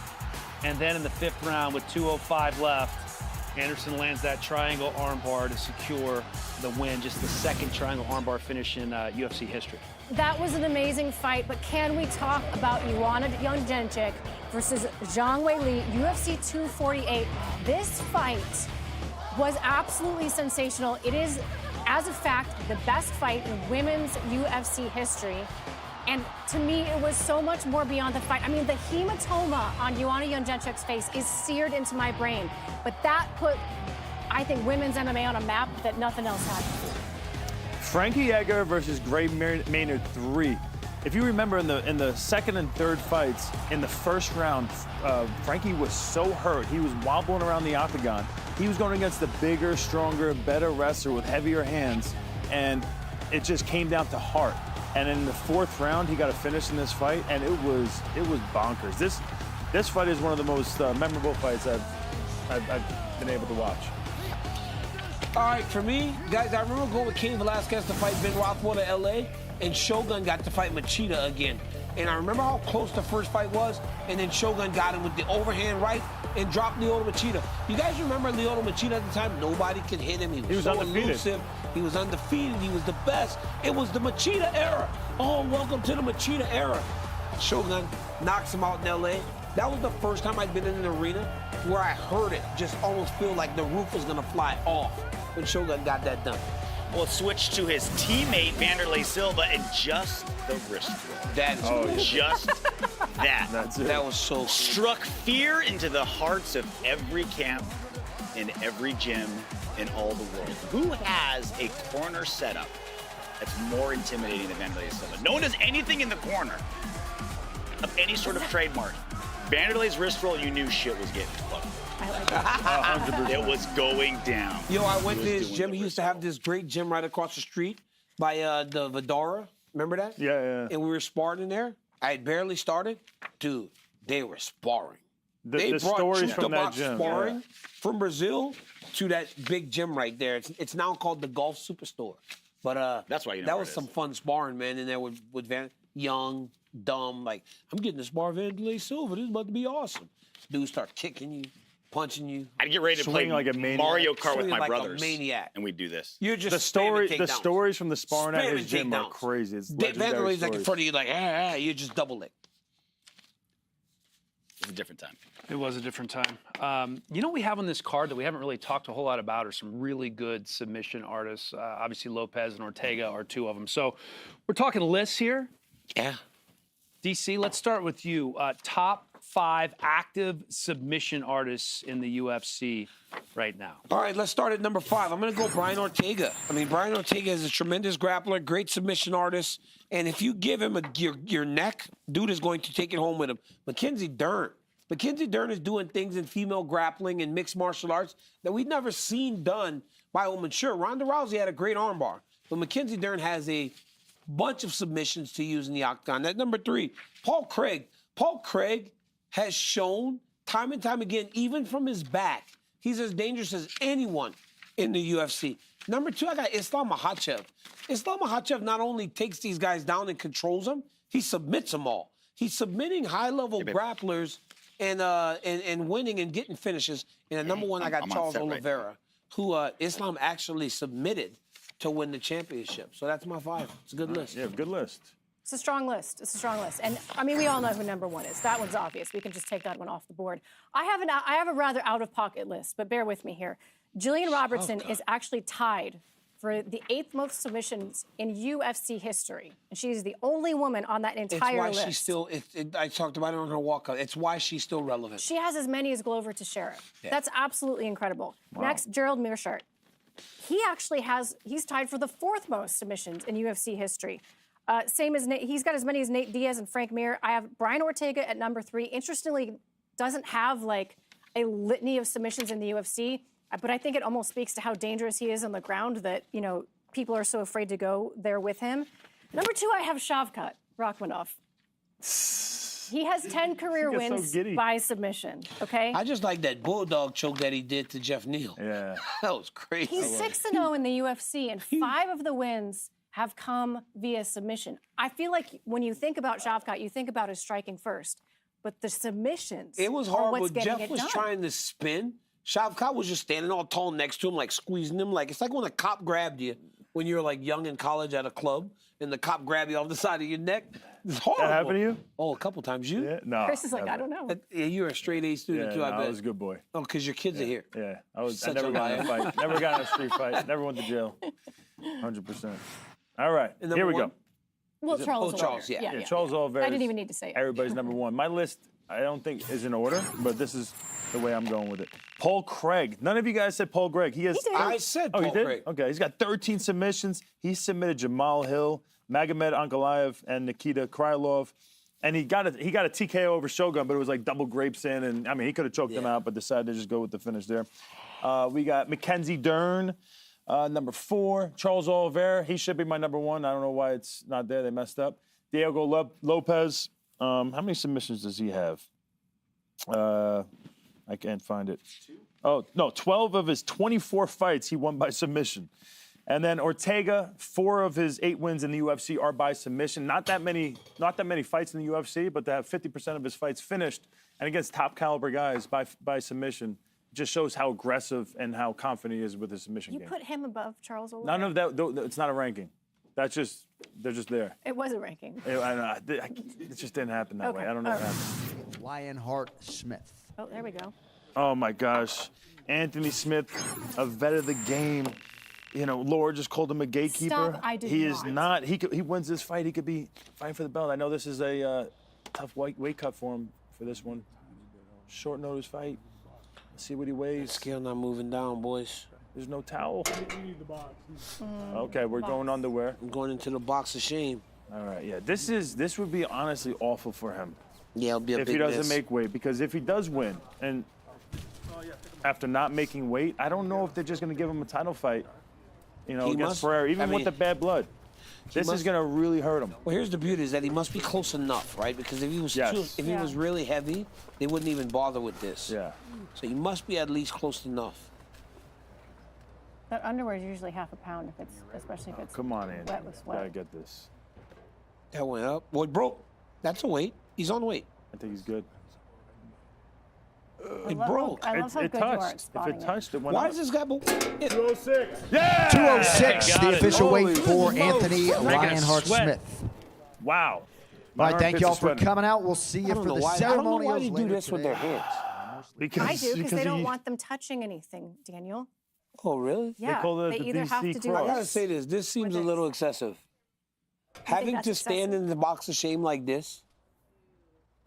and then in the 5th round with 2:05 left, Anderson lands that triangle armbar to secure the win. Just the 2nd triangle armbar finish in UFC history. That was an amazing fight, but can we talk about Joanna Jędrzejczyk versus Zhang Weili, UFC 248? This fight was absolutely sensational. It is, as a fact, the best fight in women's UFC history. And to me, it was so much more beyond the fight. I mean, the hematoma on Joanna Jędrzejczyk's face is seared into my brain. But that put, I think, women's MMA on a map that nothing else had before. Frankie Edgar versus Gray Maynard 3. If you remember in the 2nd and 3rd fights, in the 1st round, Frankie was so hurt. He was wobbling around the octagon. He was going against the bigger, stronger, better wrestler with heavier hands, and it just came down to heart. And in the 4th round, he got a finish in this fight, and it was bonkers. This fight is one of the most memorable fights I've been able to watch. All right, for me, guys, I remember going with Cain Velasquez to fight Ben Rothwell to L.A., and Shogun got to fight Machida again. And I remember how close the first fight was, and then Shogun got him with the overhand right and dropped Lyoto Machida. You guys remember Lyoto Machida at the time? Nobody could hit him. He was so undefeated. elusive. He was undefeated. He was the best. It was the Machida era. Oh, welcome to the Machida era. Shogun knocks him out in L.A. That was the first time I'd been in an arena where I heard it just almost feel like the roof was going to fly off when Shogun got that done. Well, it switched to his teammate, Vanderlei Silva, and just the wrist roll. That is cool. Just that. That's it. That was so cool. Struck fear into the hearts of every camp, in every gym, in all the world. Who has a corner setup that's more intimidating than Vanderlei Silva? No one does anything in the corner of any sort of trademark. Vanderlei's wrist roll, you knew shit was getting close. I like that. It was going down. Yo, I went to his gym. He used to have this great gym right across the street by the Vidara. Remember that? Yeah. And we were sparring in there. I had barely started. Dude, they were sparring. They The brought stories from that box gym. sparring from Brazil to that big gym right there. It's now called the Golf Superstore. But that's why you know that where was it some is. fun sparring, man. In there with Van, young, dumb, like I'm getting to spar Vanderlei Silva. This is about to be awesome. Dudes start kicking you, punching you. I'd get ready to play Swing like a maniac. Mario Kart with Swinging my like a brothers, maniac. and we'd do this. You're just The stories from the sparring at his gym are crazy. It's legendary Vanderlei's like in stories. front of you, like, you just double it. It's a different time. It was a different time. You know what we have on this card that we haven't really talked a whole lot about are some really good submission artists. Obviously, Lopez and Ortega are two of them. So we're talking lists here. Yeah. DC, let's start with you. Top 5 active submission artists in the UFC right now. All right, let's start at number 5. I'm going to go Brian Ortega. I mean, Brian Ortega is a tremendous grappler, great submission artist. And if you give him your neck, dude is going to take it home with him. Mackenzie Dern. Mackenzie Dern is doing things in female grappling and mixed martial arts that we've never seen done by a woman. Sure, Ronda Rousey had a great armbar, but Mackenzie Dern has a bunch of submissions to use in the octagon. At number 3, Paul Craig. Paul Craig has shown time and time again, even from his back, he's as dangerous as anyone in the UFC. Number 2, I got Islam Makhachev. Islam Makhachev not only takes these guys down and controls them, he submits them all. He's submitting high-level grapplers and winning and getting finishes. And at number 1, I got Charles Oliveira, who Islam actually submitted to win the championship. So that's my 5. It's a good list. Yeah, good list. It's a strong list. It's a strong list. And, I mean, we all know who number 1 is. That one's obvious. We can just take that one off the board. I have a rather out-of-pocket list, but bear with me here. Jillian Robertson is actually tied for the 8th most submissions in UFC history. And she's the only woman on that entire list. It's why she's still, I talked about it on her walkout. It's why she's still relevant. She has as many as Glover Teixeira. Yeah. That's absolutely incredible. Wow. Next, Gerald Meerschaert. He actually he's tied for the 4th most submissions in UFC history. Same as Nate, he's got as many as Nate Diaz and Frank Mir. I have Brian Ortega at number 3. Interestingly, doesn't have like a litany of submissions in the UFC, but I think it almost speaks to how dangerous he is on the ground that, you know, people are so afraid to go there with him. Number 2, I have Shavkat Rakhmonov. He has 10 career wins by submission, okay? I just like that bulldog choke that he did to Jeff Neal. Yeah. That was crazy. He's 6-0 in the UFC, and 5 of the wins have come via submission. I feel like when you think about Shavkat, you think about his striking first, but the submissions It was are horrible. what's getting Jeff it was done. trying to spin. Shavkat was just standing all tall next to him, like squeezing him. Like it's like when a cop grabbed you when you were like young in college at a club, and the cop grabbed you off the side of your neck. It's horrible. That happened to you? Oh, a couple times. You? Yeah. No. Chris is like, I don't know. Yeah, you're a straight A student too. I bet. I was a good boy. Oh, because your kids are here. Yeah. I Such never a got in a liar. fight. Never got in a street fight. Never went to jail. 100%. All right. And Here we number go. Well, Charles Charles, Oliveira. yeah. Yeah. Charles Oliveira. I didn't even need to say it. Everybody's number 1. My list, I don't think is in order, but this is the way I'm going with it. Paul Craig. None of you guys said Paul Craig. He has. He did. I said Oh, Paul you did? Craig. Okay. He's got 13 submissions. He submitted Jamal Hill, Magomed Ankalaev, and Nikita Krylov. And he got a TKO over Shogun, but it was like double grapes in. And I mean, he could have choked him out, but decided to just go with the finish there. We got Mackenzie Dern, number 4. Charles Oliveira. He should be my number 1. I don't know why it's not there. They messed up. Diego Lopez. How many submissions does he have? I can't find it. Oh, no, 12 of his 24 fights he won by submission. And then Ortega, 4 of his 8 wins in the UFC are by submission. Not that many fights in the UFC, but to have 50% of his fights finished and against top caliber guys by submission just shows how aggressive and how confident he is with his submission You game. put him above Charles Oliveira? None of that. It's not a ranking. they're just there. It was a ranking. It just didn't happen that way. I don't know what happened. Lionheart Smith. Oh, there we go. Oh my gosh, Anthony Smith, a vet of the game. You know, Laura just called him a gatekeeper. Stop, I did he not. is not. He wins this fight. He could be fighting for the belt. I know this is a tough weight cut for him for this one. Short notice fight. Let's see what he weighs. Scale not moving down, boys. There's no towel. Okay, we're going underwear. I'm going into the box of shame. All right, yeah. This would be honestly awful for him. Yeah, it'll be a big if he doesn't miss. make weight, because if he does win, and after not making weight, I don't know if they're just going to give him a title fight, you know, against Pereira, even with the bad blood. This is going to really hurt him. Well, here's the beauty is that he must be close enough, right? Because if he was he was really heavy, they wouldn't even bother with this. Yeah. So he must be at least close enough. That underwear is usually half a pound, if it's, especially if it's Come on, Andy. wet with sweat. Gotta get this. That went up. Well, bro, that's a weight. He's on weight. I think he's good. It broke. I love how good you are at spotting If it touched, it went Why up. does this guy? 206. Yeah! 206, Got the it. official weight for Holy Anthony smokes. Lionheart Sweat. Smith. Wow. All My right, thank armpits y'all are for sweating. coming out. We'll see you for the I don't know why ceremonials they do later this with their today. hands. I do, because they don't want them touching anything, Daniel. Oh, really? Yeah, they either have to do I gotta this. say this. This seems a little excessive. Having that's to stand in the box of shame like this,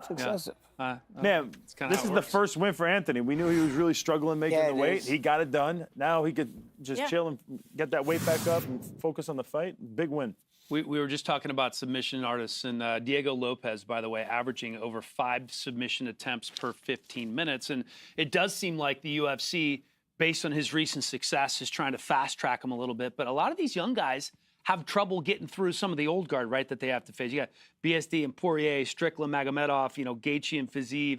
it's excessive. Man, this is the first win for Anthony. We knew he was really struggling making Yeah, the it weight. is. He got it done. Now he could just Yeah. chill and get that weight back up and focus on the fight. Big win. We were just talking about submission artists, and Diego Lopez, by the way, averaging over 5 submission attempts per 15 minutes. And it does seem like the UFC, based on his recent success, is trying to fast track him a little bit. But a lot of these young guys have trouble getting through some of the old guard, right, that they have to face. You got BSD and Poirier, Strickland, Magomedov, you know, Gaethje and Fiziev.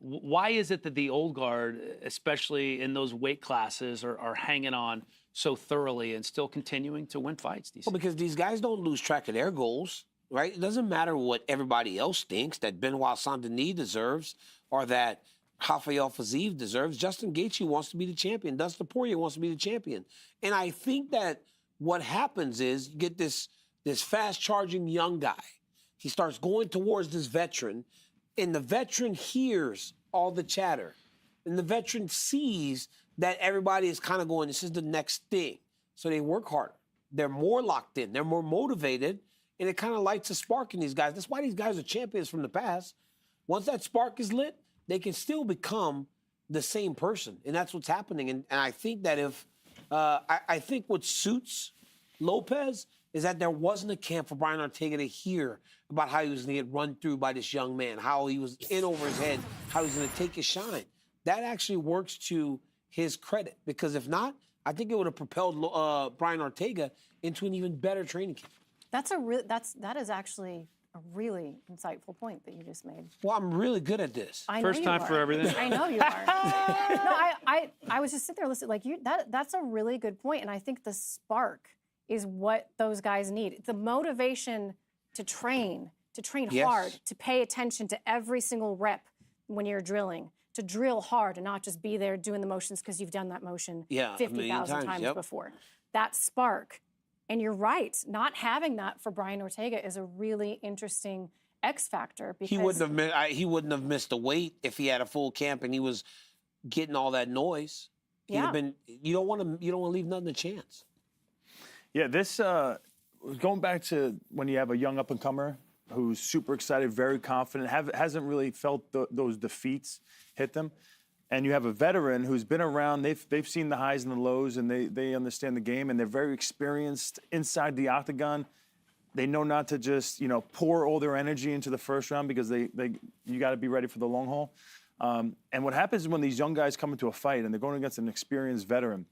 Why is it that the old guard, especially in those weight classes, are hanging on so thoroughly and still continuing to win fights? Well, because these guys don't lose track of their goals, right? It doesn't matter what everybody else thinks that Benoit Saint-Denis deserves or that Rafael Fiziev deserves. Justin Gaethje wants to be the champion. Dustin Poirier wants to be the champion. And I think that what happens is you get this fast-charging young guy. He starts going towards this veteran, and the veteran hears all the chatter. And the veteran sees that everybody is kind of going, this is the next thing. So they work harder. They're more locked in. They're more motivated, and it kind of lights a spark in these guys. That's why these guys are champions from the past. Once that spark is lit, they can still become the same person, and that's what's happening. And I think that if I think what suits Lopez is that there wasn't a camp for Brian Ortega to hear about how he was going to get run through by this young man, how he was in over his head, how he's going to take his shine. That actually works to his credit, because if not, I think it would have propelled Brian Ortega into an even better training camp. That is actually a really insightful point that you just made. Well, I'm really good at this. I know First you time are. for everything. I know you are. No, I was just sitting there listening. Like that's a really good point, and I think the spark is what those guys need. The motivation to train Yes. hard, to pay attention to every single rep when you're drilling, to drill hard and not just be there doing the motions because you've done that motion 50,000 times before. That spark. And you're right, not having that for Brian Ortega is a really interesting X factor, because he wouldn't have missed the weight if he had a full camp and he was getting all that noise. He'd have been, you don't want to leave nothing to chance. Yeah, this going back to when you have a young up-and-comer who's super excited, very confident, hasn't really felt those defeats hit them, and you have a veteran who's been around, they've seen the highs and the lows, and they understand the game, and they're very experienced inside the octagon. They know not to just, you know, pour all their energy into the first round, because you got to be ready for the long haul. And what happens when these young guys come into a fight and they're going against an experienced veteran,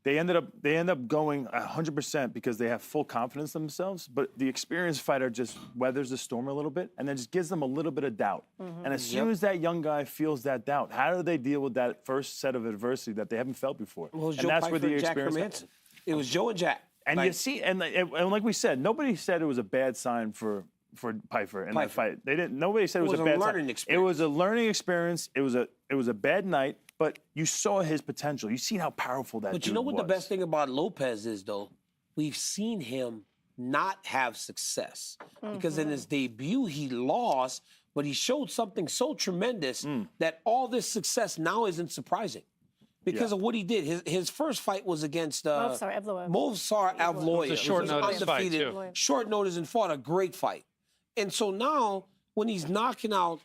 they end up going 100% because they have full confidence in themselves, but the experienced fighter just weathers the storm a little bit and then just gives them a little bit of doubt. Mm-hmm. And as soon as that young guy feels that doubt, how do they deal with that first set of adversity that they haven't felt before? Well, and that's where the experience. It was Joe and Jack. And you see, and like we said, nobody said it was a bad sign for Pyfer in that fight. Nobody said it was a bad sign. It was a learning experience. It was a bad night. But you saw his potential. You seen how powerful that dude was. But you know what the best thing about Lopez is, though? We've seen him not have success. Because in his debut, he lost, but he showed something so tremendous that all this success now isn't surprising. Because of what he did. His first fight was against Movsar Evloev. Movsar Evloev. It was a short notice fight, too. Short notice, and fought a great fight. And so now, when he's knocking out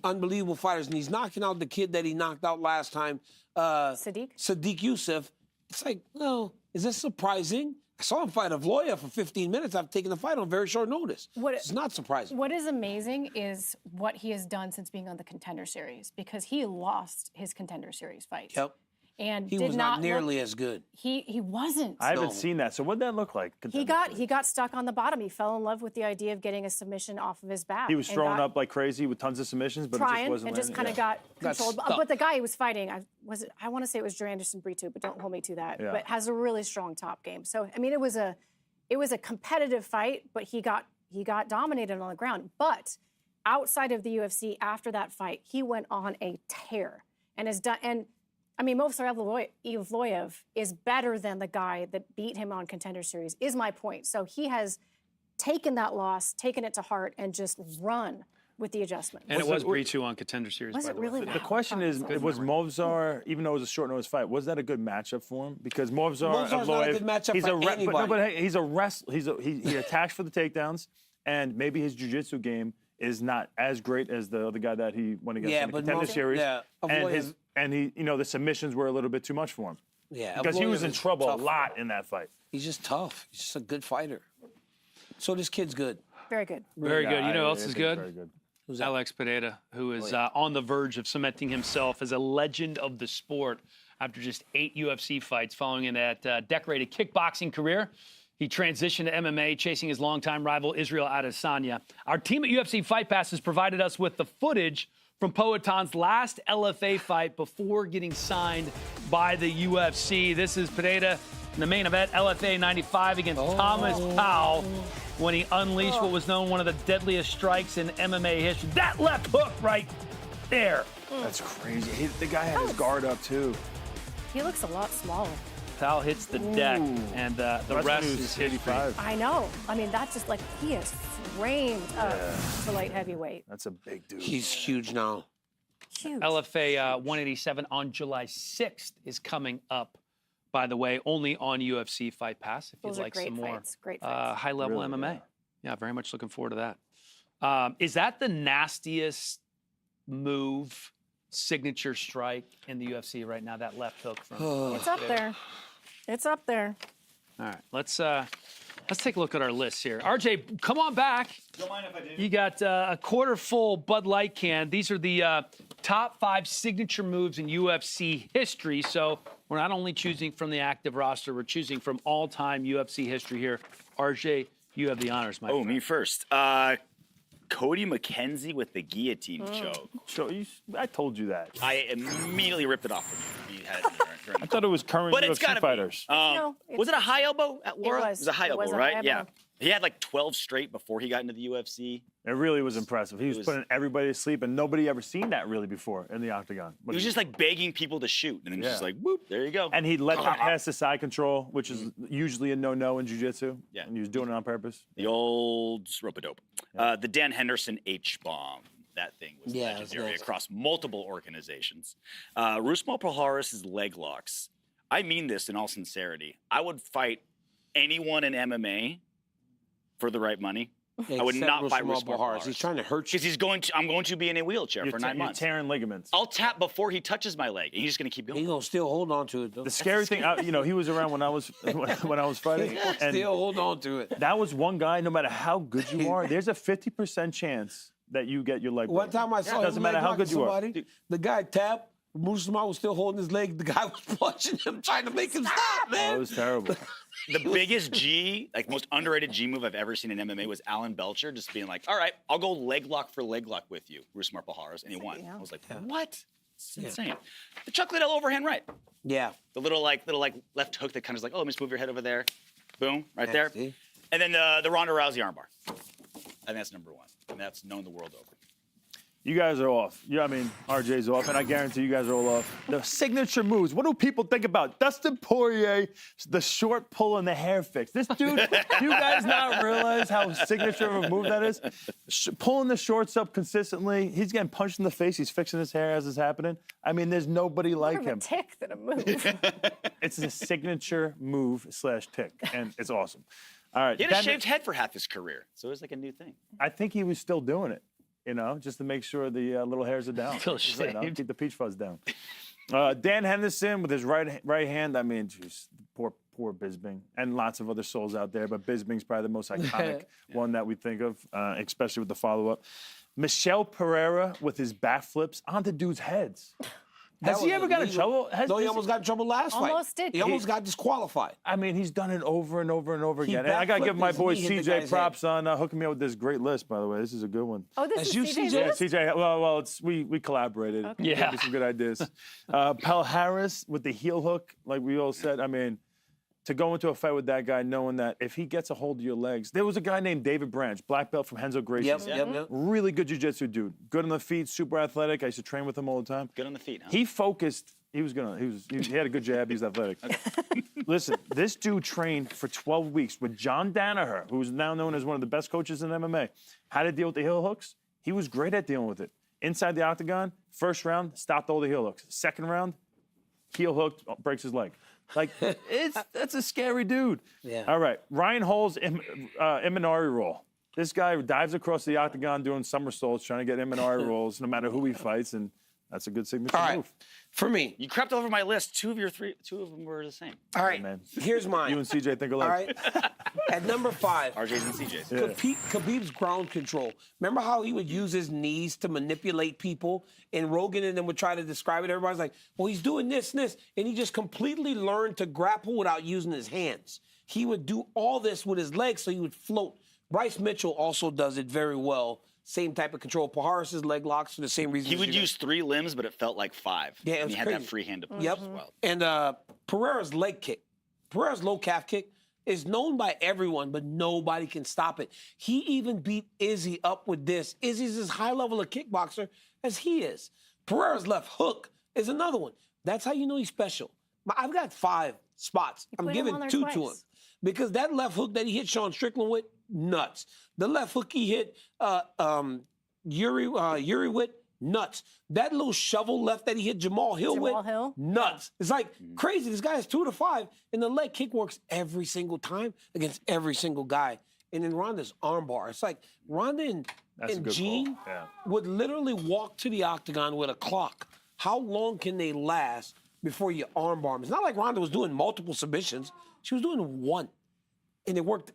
unbelievable fighters, and he's knocking out the kid that he knocked out last time, Sadiq Youssef, it's like, well, is this surprising? I saw him fight Evloev for 15 minutes. I've taken the fight on very short notice. It's not surprising. What is amazing is what he has done since being on the Contender Series, because he lost his Contender Series fight. Yep. And he was not nearly as good. He wasn't. I haven't seen that. So what'd that look like? He got stuck on the bottom. He fell in love with the idea of getting a submission off of his back. He was throwing up like crazy with tons of submissions, but it just wasn't. And just kind of got controlled. But the guy he was fighting, I want to say it was Drew Anderson Brito, but don't hold me to that. Yeah. But has a really strong top game. So I mean, it was a competitive fight, but he got dominated on the ground. But outside of the UFC, after that fight, he went on a tear and has done. And I mean, Movsar Evloev is better than the guy that beat him on Contender Series, is my point. So he has taken that loss, taken it to heart, and just run with the adjustment. And it was Brito on Contender Series. Was it really? The question is, was Movsar, even though it was a short notice fight, was that a good matchup for him? Because Movsar's not a good matchup for anybody. But he's a wrestler. He attacks for the takedowns, and maybe his jiu-jitsu game is not as great as the other guy that he went against in the Contender Series. And he, the submissions were a little bit too much for him. Yeah, because he was in trouble a lot in that fight. He's just tough. He's just a good fighter. So this kid's good. Very good. Very good. You know who else is good? Very good. Who's Alex Pereira, who is on the verge of cementing himself as a legend of the sport after just 8 UFC fights following in that decorated kickboxing career. He transitioned to MMA, chasing his longtime rival, Israel Adesanya. Our team at UFC Fight Pass has provided us with the footage from Poatan's last LFA fight before getting signed by the UFC. This is Pereira in the main event, LFA 95 against Thomas Powell, when he unleashed what was known one of the deadliest strikes in MMA history. That left hook right there. That's crazy. The guy had his guard up, too. He looks a lot smaller. Powell hits the deck, and the rest is 85. I know. I mean, that's just like he is framed up to light heavyweight. That's a big dude. He's huge now. Huge. LFA 187 on July 6th is coming up, by the way, only on UFC Fight Pass. If Those you'd are like great some more fights. Great fights. high-level Really, MMA. Yeah, very much looking forward to that. Is that the nastiest move, signature strike in the UFC right now, that left hook from It's up there. It's up there. All right, let's take a look at our list here. RJ, come on back. Don't mind if I do. You got a quarter full Bud Light can. These are the top 5 signature moves in UFC history. So we're not only choosing from the active roster, we're choosing from all-time UFC history here. RJ, you have the honors, my friend. Me first. Cody McKenzie with the guillotine choke. I told you that. I immediately ripped it off from you. You had it during I thought it was current But it's UFC gotta fighters. Was it a high elbow at Laura? was. It was a high It was elbow, a right? high Yeah. elbow. He had like 12 straight before he got into the UFC. It really was impressive. He was putting everybody to sleep, and nobody ever seen that really before in the octagon. He was just like begging people to shoot, and then just like, whoop, there you go. And he let them pass the side control, which is usually a no-no in jiu-jitsu. Yeah. And he was doing it on purpose. The old rope-a-dope. The Dan Henderson H-bomb. That thing was legendary across multiple organizations. Rusmo Procházka's leg locks. I mean this in all sincerity. I would fight anyone in MMA for the right money. I would not fight Rusmo Procházka. He's trying to hurt you. Because I'm going to be in a wheelchair for 9 months. You're tearing ligaments. I'll tap before he touches my leg, and he's just going to keep going. He's going to still hold on to it, though. The scary thing, he was around when I was fighting. And still hold on to it. that was one guy, no matter how good you are, there's a 50% chance that you get your leg broken. One time I saw him doesn't matter how good you are. The guy tapped. Muslim was still holding his leg. The guy was punching him, trying to make him stop, man. It was terrible. The biggest G, like most underrated G move I've ever seen in MMA was Alan Belcher just being like, all right, I'll go leg lock for leg lock with you, Rusmo Procházka, and he won. I was like, what? It's insane. The Chuck Liddell overhand right. Yeah. The little left hook that kind of is like, oh, let me just move your head over there. Boom, right there. And then the Ronda Rousey armbar. I think that's number 1. And that's known the world over. You guys are off. Yeah, I mean, RJ's off, and I guarantee you guys are all off. The signature moves. What do people think about? Dustin Poirier, the short pull and the hair fix. This dude, do you guys not realize how signature of a move that is? Pulling the shorts up consistently. He's getting punched in the face. He's fixing his hair as it's happening. I mean, there's nobody like him. More of a tick than a move. It's a signature move / tick, and it's awesome. All right. He had a shaved head for half his career, so it was like a new thing. I think he was still doing it. You know, just to make sure the little hairs are down. Still shaved. You know, keep the peach fuzz down. Dan Henderson with his right hand. I mean, geez, poor Bisping, and lots of other souls out there, but Bisping's probably the most iconic one that we think of, especially with the follow-up. Michel Pereira with his bat flips onto dudes' heads. Has he ever got in trouble? No, he almost got in trouble last fight. Almost did. He almost got disqualified. I mean, he's done it over and over and over again. And I got to give my boy CJ props on hooking me up with this great list, by the way. This is a good one. Oh, this is CJ's Yeah, list? CJ. Well, we collaborated. Okay. Yeah. Some good ideas. Pel Harris with the heel hook, like we all said. I mean, to go into a fight with that guy knowing that if he gets a hold of your legs. There was a guy named David Branch, black belt from Renzo Gracie. Yep. Really good jiu-jitsu dude. Good on the feet, super athletic. I used to train with him all the time. Good on the feet, huh? He focused. He had a good jab. He's athletic. Listen, this dude trained for 12 weeks with John Danaher, who's now known as one of the best coaches in MMA. How to deal with the heel hooks? He was great at dealing with it. Inside the octagon, first round, stopped all the heel hooks. Second round, heel hook, breaks his leg. Like, that's a scary dude. Yeah. All right, Ryan Hall's Imanari roll. This guy dives across the octagon doing somersaults, trying to get Imanari rolls, no matter who he fights, and that's a good signature move. For me. You crept all over my list. Two of them were the same. All right, man. Here's mine. You and CJ think alike. All right. At number 5. RJ's and CJ's. Yeah. Khabib's ground control. Remember how he would use his knees to manipulate people? And Rogan and them would try to describe it. Everybody's like, well, he's doing this and this. And he just completely learned to grapple without using his hands. He would do all this with his legs so he would float. Bryce Mitchell also does it very well. Same type of control. Pajaris's leg locks for the same reason. He would use 3 limbs, but it felt like 5. Yeah, it and was he had crazy. that free hand to push Yep. as well. And Pereira's leg kick, Pereira's low calf kick is known by everyone, but nobody can stop it. He even beat Izzy up with this. Izzy's as high level a kickboxer as he is. Pereira's left hook is another one. That's how you know he's special. I've got 5 spots. I'm giving 2 to him. Because that left hook that he hit Sean Strickland with, nuts. The left hook he hit Yuri with, nuts. That little shovel left that he hit Jamal Hill with, nuts. It's like crazy. This guy has 2 to 5, and the leg kick works every single time against every single guy. And then Ronda's armbar. It's like Ronda and Jean would literally walk to the octagon with a clock. How long can they last before you armbar them? It's not like Ronda was doing multiple submissions. She was doing 1, and it worked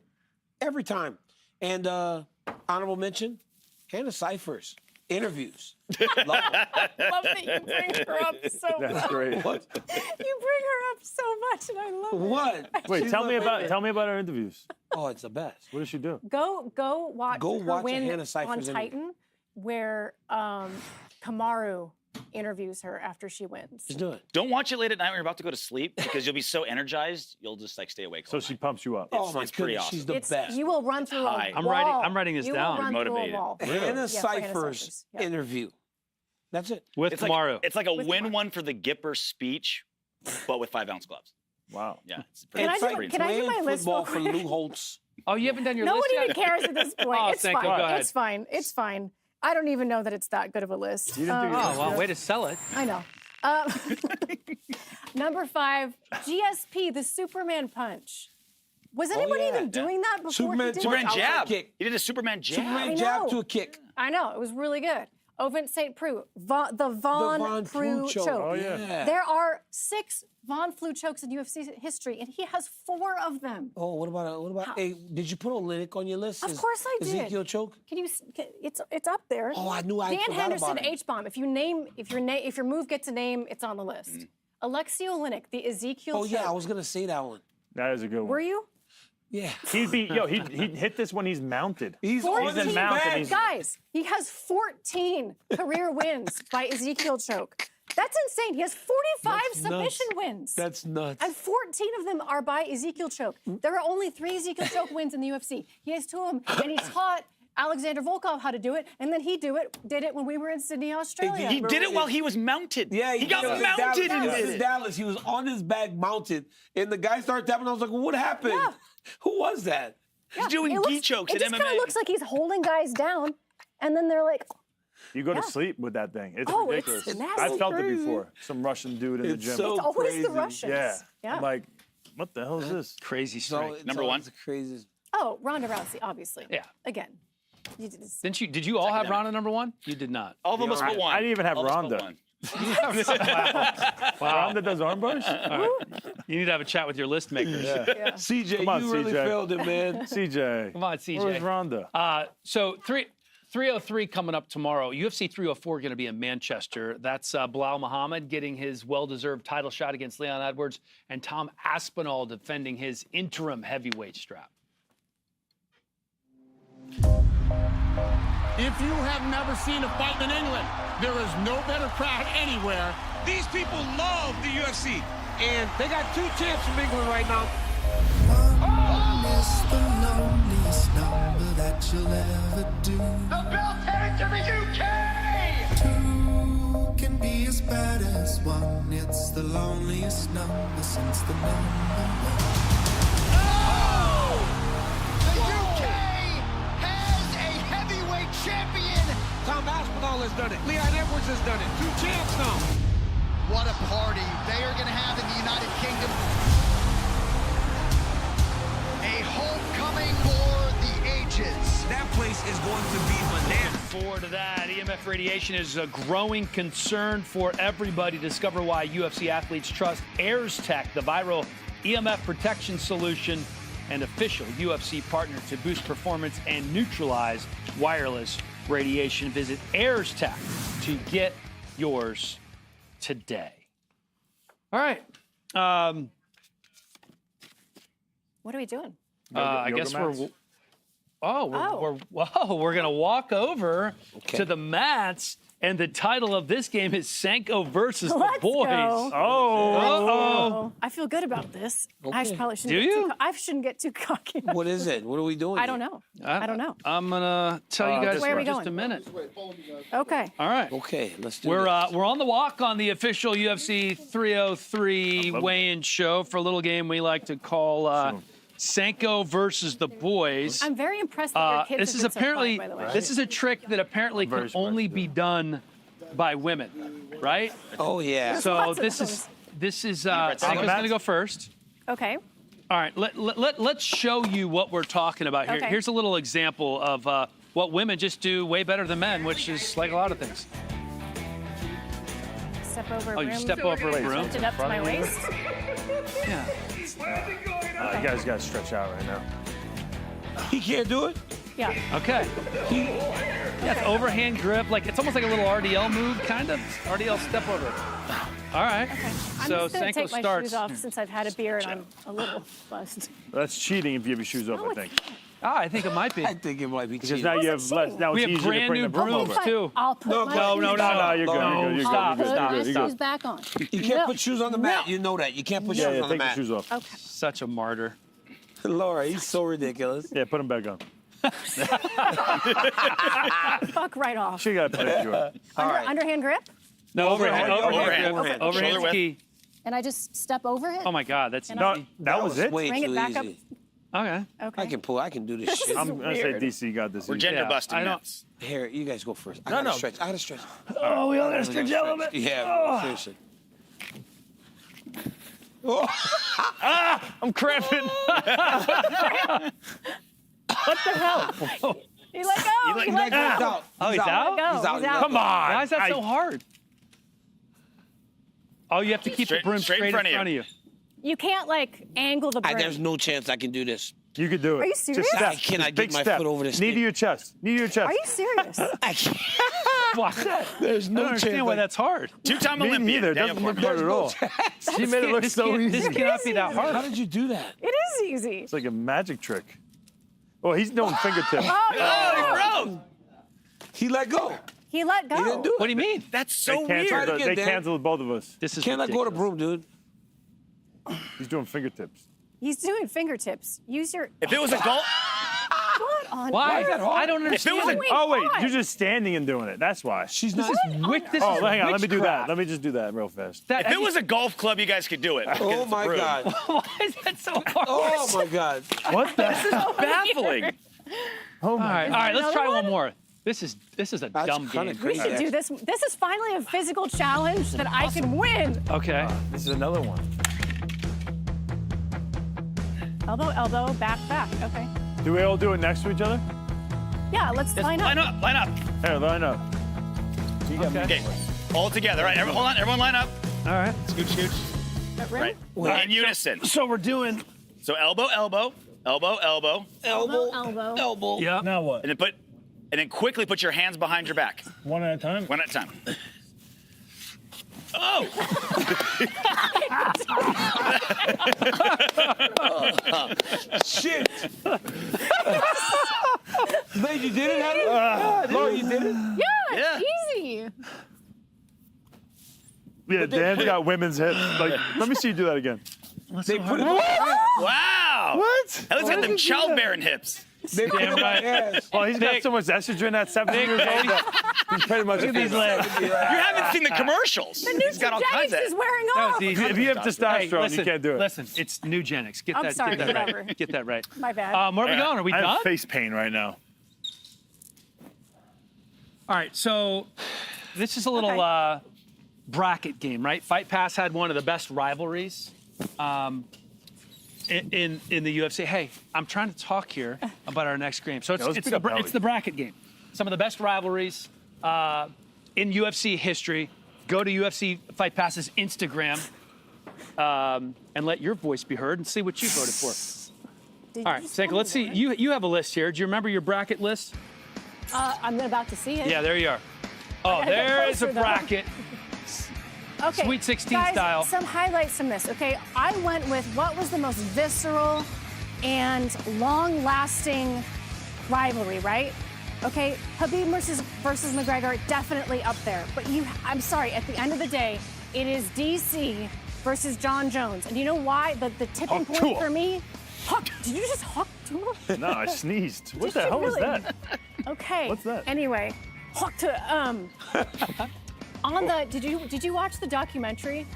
every time. And honorable mention, Hannah Cyphers interviews. Love it. Love that you bring her up so much. That's great. What? You bring her up so much, and I love it. What? Wait, She's tell me my about her interviews. Oh, it's the best. What does she do? Go watch her watch win Hannah Cyphers on interview. Titan, where Kamaru interviews her after she wins. She's doing it. Don't watch it late at night when you're about to go to sleep because you'll be so energized, you'll just like stay awake. So she pumps you up. It's pretty awesome. She's the best. You will run through a wall. I'm writing this you down. Will run Motivated. Through a wall. Hannah Yeah, for Hannah Cyphers Yeah. interview. That's it. With Kamaru. It's like a win-one for the Gipper speech, but with 5-ounce gloves. Wow. Yeah. It's pretty, Can I do my playing list football real for quick? Lou Holtz. Oh, you haven't done your No list one yet? even cares at this point. Oh, It's thank fine. you. Go ahead. It's fine. It's fine. I don't even know that it's that good of a list. You didn't do Oh, well, way to sell it. I know. Number 5, GSP, the Superman punch. Was anybody even doing that before Superman, he did Superman it? jab. kick. He did a Superman jab. Superman jab to a kick. I know. It was really good. Ovin St. Preux, the Von Preux choke. Oh, yeah. There are 6 Von Flue chokes in UFC history, and he has 4 of them. Oh, what about? Hey, did you put Olynyk on your list? Of course I did. Ezekiel choke. It's up there. Oh, I knew I Dan forgot Henderson about it. H-bomb. If your move gets a name, it's on the list. Alexei Olynyk, the Ezekiel choke. Oh yeah, I was gonna say that one. That is a good one. Were you? Yeah. He'd hit this when he's mounted. He's in mount. And Guys, he has 14 career wins by Ezekiel choke. That's insane. He has 45 submission wins. That's nuts. And 14 of them are by Ezekiel choke. There are only 3 Ezekiel choke wins in the UFC. He has 2 of them, and he taught Alexander Volkov how to do it, and then he did it when we were in Sydney, Australia. He did it while he was mounted. Yeah, he got mounted in in Dallas. He was on his back mounted, and the guy started tapping. I was like, well, what happened? Yeah. Who was that? He's doing gi chokes It at just MMA. kind of looks like he's holding guys down, and then they're like, You go to sleep with that thing. It's Oh, ridiculous. it's nasty. I felt Crazy. it before. Some Russian dude in the gym. it's always the Russians. Yeah. I'm like, what the hell is this? Crazy strength. Number one. It's the craziest. Oh, Ronda Rousey, obviously. Yeah. Again. Did you all have Ronda number one? You did not. All of us but one. I didn't even have All of us but Ronda. one. Wow. Ronda does arm bars? All right. You need to have a chat with your list makers. Yeah. CJ, Come on, you really CJ. failed it, man. CJ. Come on, CJ. Where's Ronda? So 303 coming up tomorrow. UFC 304 going to be in Manchester. That's Bilal Muhammad getting his well-deserved title shot against Leon Edwards, and Tom Aspinall defending his interim heavyweight strap. If you have never seen a fight in England, there is no better crowd anywhere. These people love the UFC, and they got two champs from England right now. It's the loneliest number that you'll ever do. The belt headed to the UK! Two can be as bad as one. It's the loneliest number since the number one. The UK has a heavyweight champion! Tom Aspinall has done it. Leon Edwards has done it. Two champs now. What a party they are going to have in the United Kingdom. A homecoming for the ages. That place is going to be bananas. Forward to that, EMF radiation is a growing concern for everybody. Discover why UFC athletes trust Airs Tech, the viral EMF protection solution and official UFC partner to boost performance and neutralize wireless radiation. Visit Airs Tech to get yours today. All right. What are we doing? I guess we're gonna walk over to the mats, and the title of this game is Sanko versus the boys. Go. Oh, I feel good about this. I probably shouldn't. Do you? I shouldn't get too cocky. What is it? What are we doing? I don't know. I don't know. I'm gonna tell you guys Where are we in just going? a minute. Okay. All right. Okay, let's do We're this. on the walk on the official UFC 303 weigh-in show for a little game we like to call Sanko versus the boys. I'm very impressed that your kids This is have been apparently so fun, by the way. this is a trick that apparently can only be done by women, right? Oh yeah. There's So lots of this is Sanko's going to go first. Okay. All right, let's show you what we're talking about here. Okay. Here's a little example of what women just do way better than men, which is like a lot of things. Step over a Oh, broom. you step over a broom? Lift it up to my waist. Yeah. You guys got to stretch out right now. He can't do it? Yeah. Okay. Yeah, it's overhand grip. Like it's almost like a little RDL move, kind of. RDL step over. Okay. All right. I'm So just going to Sanko take my starts. shoes off since I've had a beer and I'm a little buzzed. That's cheating if you have your shoes off, I think. I think it might be. I think it might be Because cheating. now you have less. Now We it's have easier to brand bring new the broom brooms over. too. I'll put my No, you're good. You're stop, good. stop. You're Put good. my You're shoes good. back on. You can't put shoes on the mat. You know that. You can't put shoes Yeah, on the take your mat. shoes off. Okay. Such a martyr. Laura, he's so ridiculous. Yeah, put them back on. Fuck right off. She got to put it on. Underhand grip? No, overhand. Overhand. Overhand's Shoulder key. And I just step over it? Oh my God, that's No, easy. that was it. Way Bring too it back easy. up. Okay. Okay. I can do this shit. I'm going to say DC got this. We're easy. gender Yeah, busting I don't- nuts. Here, you guys go first. I No, gotta no. stretch. I gotta stretch. Oh, we all gotta stretch out a little bit. Yeah, seriously. I'm cramping. What the hell? He let go. He let go. He's out. Oh, he's out? He's out. Come on. Why is that so hard? Oh, you have to keep the broom straight in front of you. You can't like angle the broom. There's no chance I can do this. You could do it. Are you serious? Just step. I cannot Just big get my step. foot over this Knee thing. to your chest. Knee to your chest. Are you serious? I can't. Why? There's I no don't understand chance. why that's hard. Two-time Me Olympian. neither. It Daniel doesn't look Cormier. hard at all. She made it look so easy. This cannot be that hard. How did you do that? It is easy. It's like a magic trick. Oh, he's doing fingertips. He let go. He let go. He didn't do it. What do you mean? That's so They weird. canceled, again, they Dan. canceled both of us. This is Can't let go of the ridiculous. broom, dude. He's doing fingertips. He's doing fingertips. Use your. If it was a golf, What? on Why? earth? I don't understand. Oh, wait, you're just standing and doing it. That's why. She's not. This is Oh, hang on. Let me do that. witchcraft. Let me just do that real fast. If it was a golf club, you guys could do it. Oh my God. Why is that so hard? Oh my God. What the? This is baffling. Oh my All right, let's try one more. This is a dumb game. We should do this. This is finally a physical challenge that I can win. Okay. This is another one. Elbow, elbow, back, back. Okay. Do we all do it next to each other? Yeah, let's line up. Line up. Here, line up. Okay. All together. All right, hold on. Everyone line up. All right. Scooch, scooch. Right. In unison. So we're doing. So elbow, elbow, elbow, elbow, Elbow. Elbow. Yeah. Now what? and then quickly put your hands behind your back. One at a time? One at a time. Oh! Shit. Man, you did it, Heather? Laura, you did it? Yeah, it's easy. Yeah, Dan's got women's hips. Like, let me see you do that again. They put it Wow! What? That looks like them childbearing hips. They put it on my ass. Well, he's got so much estrogen at 7 years old that he's pretty much Look at these legs. You haven't seen the commercials. The He's got all kinds of Nugenics is wearing That off. was easy. If you have testosterone, you can't do it. Listen, it's Nugenics. Get I'm that. sorry, Get that whatever. right. Get that right. My bad. Where are we going? Are we I done? have face pain right now. All right, so this is a little bracket game, right? Fight Pass had one of the best rivalries in the UFC. Hey, I'm trying to talk here about our next game. So it's the bracket game. Some of the best rivalries in UFC history. Go to UFC Fight Pass's Instagram and let your voice be heard and see what you voted for. All right, Sanka, let's see. You have a list here. Do you remember your bracket list? I'm about to see it. Yeah, there you are. Oh, there is a bracket. Okay. Sweet 16 guys, style. Some highlights from this. Okay, I went with what was the most visceral and long-lasting rivalry, right? Okay, Khabib versus McGregor, definitely up there. But I'm sorry, at the end of the day, it is DC versus John Jones. And you know why? The tipping point for me? Did you just hawk to him? No, I sneezed. What the hell was that? Okay. What's that? Anyway, hawk to on the did you watch the documentary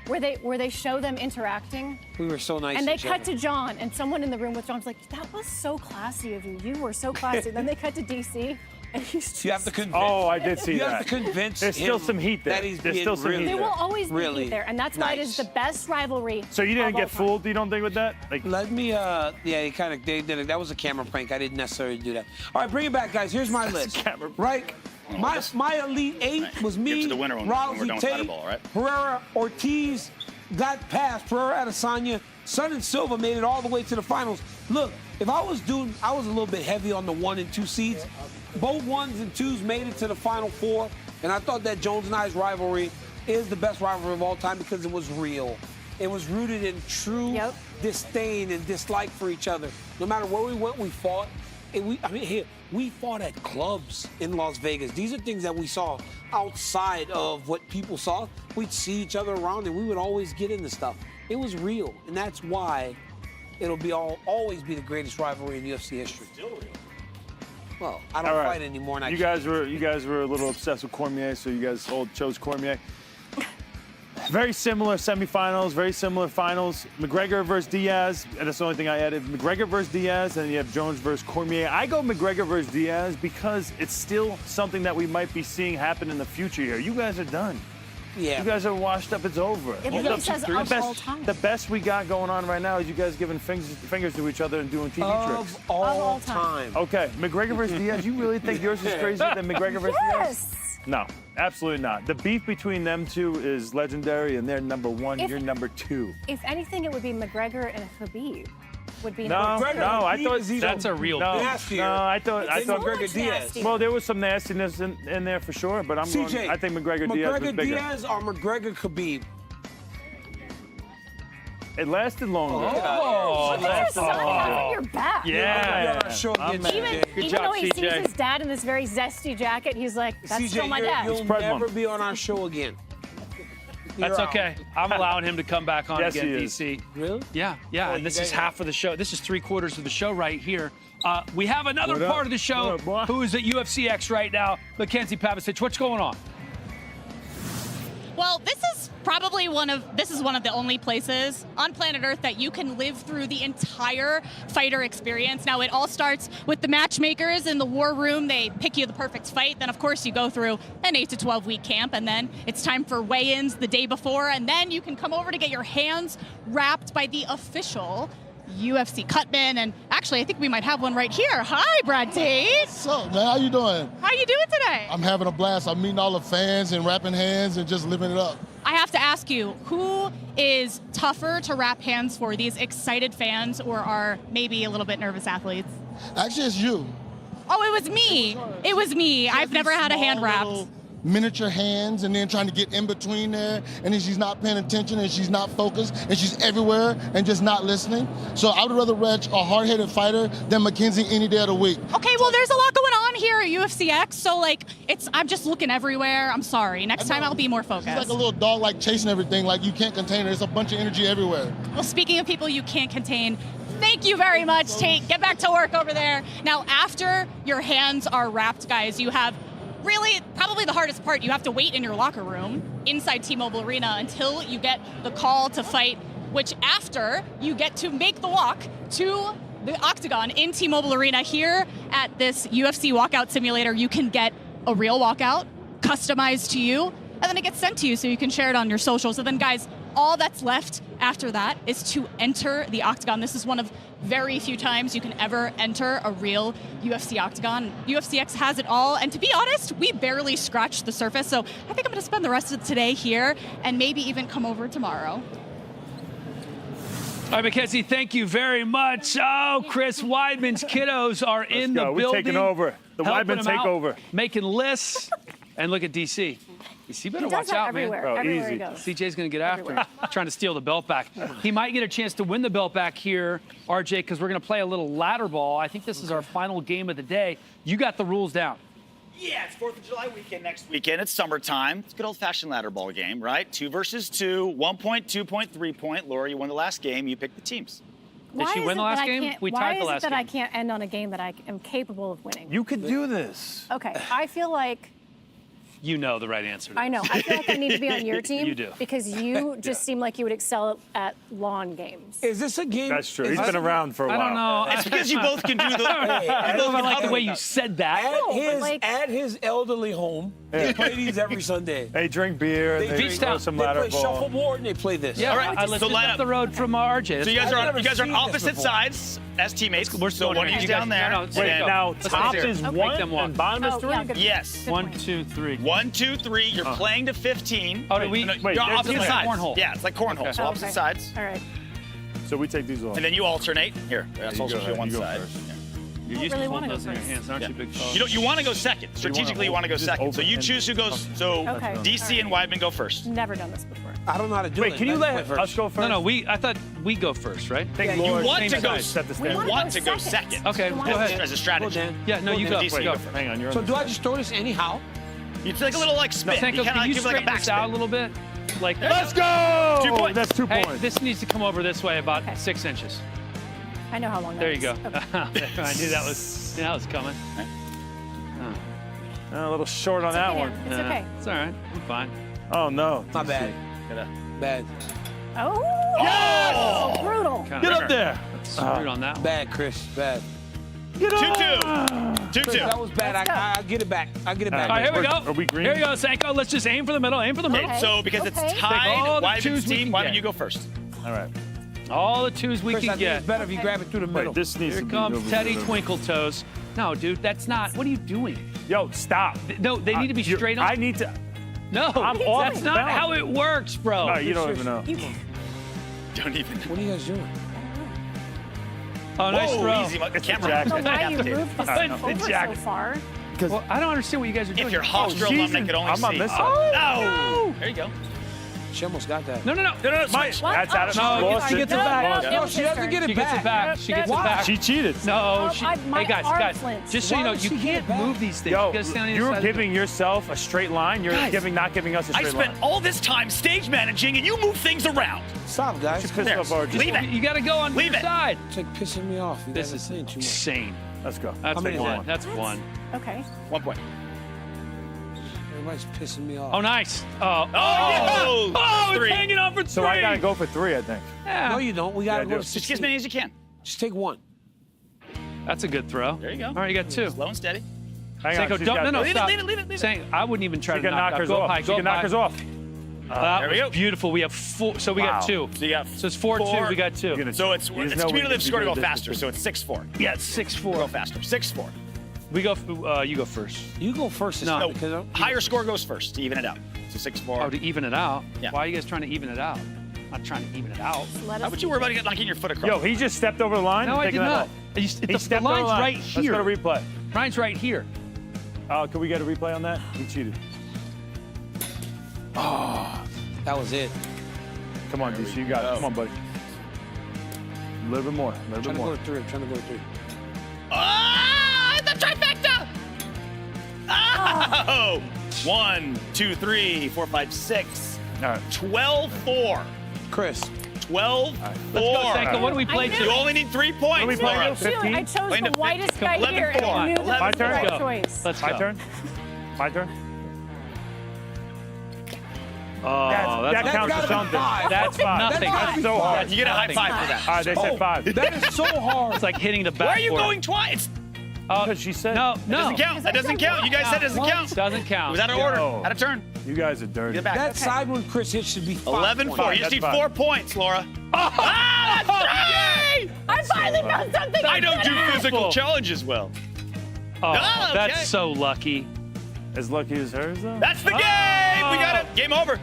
where they show them interacting? We were so nice. And they cut to John, and someone in the room with John's like, "That was so classy of you. You were so classy." Then they cut to DC, and he's just... You have to convince. Oh, I did see that. You have to convince There's still some heat there. That he's There's being still some heat There there. will always be heat there, and that's why it is the best rivalry. So you didn't of all get fooled, you don't think, with that? Like, Let me, yeah, he kind of, they did it. That was a camera prank. I didn't necessarily do that. All right, bring it back, guys. Here's my list. Right? My Elite Eight was me, to the winner when we're done Rousey, with Tate, Fireball, right? Pereira, Ortiz, got past Pereira, Adesanya, Son and Silva made it all the way to the finals. Look, if I was a little bit heavy on the 1 and 2 seeds. Both 1s and 2s made it to the Final Four, and I thought that Jones and I's rivalry is the best rivalry of all time because it was real. It was rooted in true disdain and dislike for each other. No matter where we went, we fought. We fought at clubs in Las Vegas. These are things that we saw outside of what people saw. We'd see each other around, and we would always get into stuff. It was real, and that's why it'll always be the greatest rivalry in UFC history. Still real. Well, I don't fight anymore. And you guys were a little obsessed with Cormier, so you guys all chose Cormier. Very similar semifinals, very similar finals. McGregor versus Diaz, and that's the only thing I added. McGregor versus Diaz, and you have Jones versus Cormier. I go McGregor versus Diaz because it's still something that we might be seeing happen in the future here. You guys are done. Yeah. You guys are washed up. It's over. The best we got going on right now is you guys giving fingers to each other and doing TV tricks. Of all time. Okay, McGregor versus Diaz. You really think yours is crazier than McGregor versus Diaz? No, absolutely not. The beef between them two is legendary, and they're number 1. You're number 2. If anything, it would be McGregor and Khabib. Would be No, I thought that's a real. No, I thought McGregor Diaz. Well, there was some nastiness in there for sure, but I think McGregor Diaz was bigger. Diaz or McGregor Khabib? It lasted longer. You're back. Yeah. Even though he sees his dad in this very zesty jacket, he's like, that's CJ, still my dad. You'll never be on our show again. That's okay. I'm allowing him to come back on Yes, again, he is. DC. Really? Yeah. Oh, And this is half of the show. This is 3/4 of the show right here. We have another What up? part of the show What up, boy? who is at UFCX right now. Mackenzie Pavicic, what's going on? Well, this is probably one of the only places on planet Earth that you can live through the entire fighter experience. Now, it all starts with the matchmakers in the war room. They pick you the perfect fight. Then, of course, you go through an 8 to 12 week camp, and then it's time for weigh-ins the day before, and then you can come over to get your hands wrapped by the official UFC cutman. And actually, I think we might have one right here. Hi, Brad Tate. What's up, man? How you doing? How you doing today? I'm having a blast. I'm meeting all the fans and wrapping hands and just living it up. I have to ask you, who is tougher to wrap hands for, these excited fans or are maybe a little bit nervous athletes? Actually, it's you. Oh, it was me. It was me. I've never had a hand wrapped. Little miniature hands and then trying to get in between there, and then she's not paying attention and she's not focused and she's everywhere and just not listening. So I would rather watch a hard-headed fighter than Mackenzie any day of the week. Okay, well, there's a lot going on here at UFCX, so like I'm just looking everywhere. I'm sorry. Next time I'll be more focused. She's like a little dog, like chasing everything, like you can't contain her. There's a bunch of energy everywhere. Well, speaking of people you can't contain, thank you very much, Tate. Get back to work over there. Now, after your hands are wrapped, guys, you have really probably the hardest part. You have to wait in your locker room inside T-Mobile Arena until you get the call to fight, which after you get to make the walk to the Octagon in T-Mobile Arena. Here at this UFC walkout simulator, you can get a real walkout customized to you, and then it gets sent to you so you can share it on your socials. So then, guys, all that's left after that is to enter the Octagon. This is one of very few times you can ever enter a real UFC Octagon. UFCX has it all, and to be honest, we barely scratched the surface, so I think I'm gonna spend the rest of today here and maybe even come over tomorrow. All right, Mackenzie, thank you very much. Oh, Chris Weidman's kiddos are in the building. We're taking over. The helping Weidman them out, takeover. Making lists. And look at DC. DC better He does watch that out, everywhere, man. everywhere he goes. CJ's going to get after him, trying to steal the belt back. He might get a chance to win the belt back here, RJ, because we're going to play a little ladder ball. I think this is our final game of the day. You got the rules down. Yeah, it's 4th of July weekend next weekend. It's summertime. It's a good old-fashioned ladder ball game, right? 2 versus 2, 1 point, 2 point, 3 point. Laura, you won the last game. You picked the teams. Did she win the last game? We tied the last game. Why is it that I can't end on a game that I am capable of winning? You could do this. Okay, I feel like You know the right answer to I know. this. I feel like I need to be on your team. You do. Because you just seem like you would excel at lawn games. Is this a game? That's true. He's been around for a while. I don't know. It's because you both can do the. I don't like the way you said that. At his elderly home, they play these every Sunday. They drink beer and they throw some ladder They play ball. shuffleboard and they play this. Yeah, All right, I lived so line up up. the road from RJ. So you guys are on seen opposite this before. sides as teammates. We're so still one of you's down there. No, and Wait, then- now Let's top make is them 1 walk. and bottom is 3? Yeah, good Yes. Good 1, point. 2, 3. 1, 2, 3. You're playing to 15. Oh, do we? No, wait, you're on it's opposite like sides. cornhole. Yeah, it's like cornhole. Okay. So opposite Okay. sides. All right. So we take these off. And then you alternate. Here, that's you also go for ahead. one You go side. first. Yeah. You're used really to wanna holding go those in your first. hands, aren't you, big fella? You want to go second. Strategically, you want to go just second. So open you and- choose who goes. So Okay. DC and Weidman go first. Never done this before. I don't know how to do it. Wait, can you let us go first? No, I thought we go first, right? Thank You Lord. want to Same go. side. Set the We standard. You wanna want to go second. Okay, go ahead. As a strategy. Go, Dan. Yeah, no, you go. DC, Go. Hang on, you're So on do the I just throw this anyhow? You take a little like spin. Sanko, You kind can of you give like a straighten this out a backspin. little bit? Like, Let's go! 2 points. That's 2 hey, points. this needs to come over this way about Okay. 6 inches. I know how long that There you is. go. Okay. I knew that was coming. A little short on that okay, one. Dan. It's okay. It's all right. I'm fine. Oh, no. Not bad. Bad. Oh! Yes! Oh, brutal. Get up there. Screwed on that one. Bad, Chris. Bad. Get 2-2. 2-2. Chris, that was bad. I'll get it back. I'll get it back. All right, here we go. Are we green? Here we go, Sanko. Let's just aim for the middle. Aim for the middle. Okay, so because it's Okay. tied, Take all the Weidman's twos we team, can why get. don't you go first? All right. All the twos we Chris, I can think get. it's better if you grab it through the middle. Wait, this needs Here to be comes over Teddy here. Twinkle Toes. No, dude, that's not. What are you doing? Yo, stop. No, they need to be straight on. I need to. No, I'm off that's the not balance. how it works, bro. No, you don't even know. Don't even. What are you guys doing? Oh, nice Whoa, throw. easy. It's Camera. the I don't know jacket. why you moved this over so jacket. far. Well, I don't understand what you guys are doing. If you're Hofstra she's alumni, could only I'm see. on this side. Oh, no. There you go. She almost got that. No. Mike, that's out of No, she gets it back. No, she doesn't get it She gets it back. She gets it back. She cheated. No, my hey, guys, flinched. just so you know, you can't move these things. Yo, You gotta stand on your you're side. giving yourself a straight line. You're Guys, not giving us a straight line. I spent all this time stage managing, and you move things around. Stop, guys. She pissed off our Leave it. You gotta go on your side. It's like pissing me off. You This guys are is saying too much. insane. Let's go. That's many is one. that? That's one. Okay. 1 point. Everybody's pissing me off. Oh, nice. yeah! Oh, Three. it's hanging on for 3. So I gotta go for 3, I think. Yeah. No, you don't. We gotta go to Just 16. get as many as you can. Just take one. That's a good throw. There you go. All right, you got 2. Slow and steady. Hang on. Seiko, she's don't, got no, this. stop. Leave it. Saying, I wouldn't even try She to can knock knock her hers off. She can knock hers off. That There we was go. beautiful. We have 4. So we got 2. So you got So it's 4-2. We got 2. So it's know we cumulative can score to do go this. faster. So it's 6-4. Yeah, it's 6-4. Go faster. 6-4. We go. You go first. You go first. No. No, higher score goes first to even it out. So 6-4. Oh, to even it out. Yeah. Why are you guys trying to even it out? I'm not trying to even it out. How would you worry about knocking your foot across? Yo, he just stepped over the line. No, and I taking did that not. off. The stepped over line's the line. right here. Let's go to replay. Line's right here. Can we get a replay on that? He cheated. Oh, that was it. Come on, DC, you got it. Come on, buddy. A little bit more. A little bit more. I'm trying to go to 3. Ah, the trifecta! Oh! 1, 2, 3, 4, 5, 6. All right. 12-4. Chris. 12-4. Let's go, Seiko. What do we play to? You only need 3 points. we play? Laura. 15? I chose Wait, the whitest guy 11-4. here, and I knew that My was the turn? right Go. choice. Let's go. My turn? My turn? Oh, that counts gotta for be something. 5. That's nothing. That's so hard. You get a high Nothing. five for that. All right, they said 5. That is so hard. It's like hitting the backboard. Why are you going twice? Because she said. No. That doesn't count. That doesn't count. You guys said it doesn't count. Doesn't It count. was out of order. Yo. Out of turn. You guys are dirty. Get back. That side when Chris hits should be 5 11-4. points. You just need That's 4 fine. points, Laura. Ah, that's right! I finally found something. I don't do good. physical challenges well. Oh, Ah, okay. that's so lucky. As lucky as hers, though? That's the game. We got it. Game over.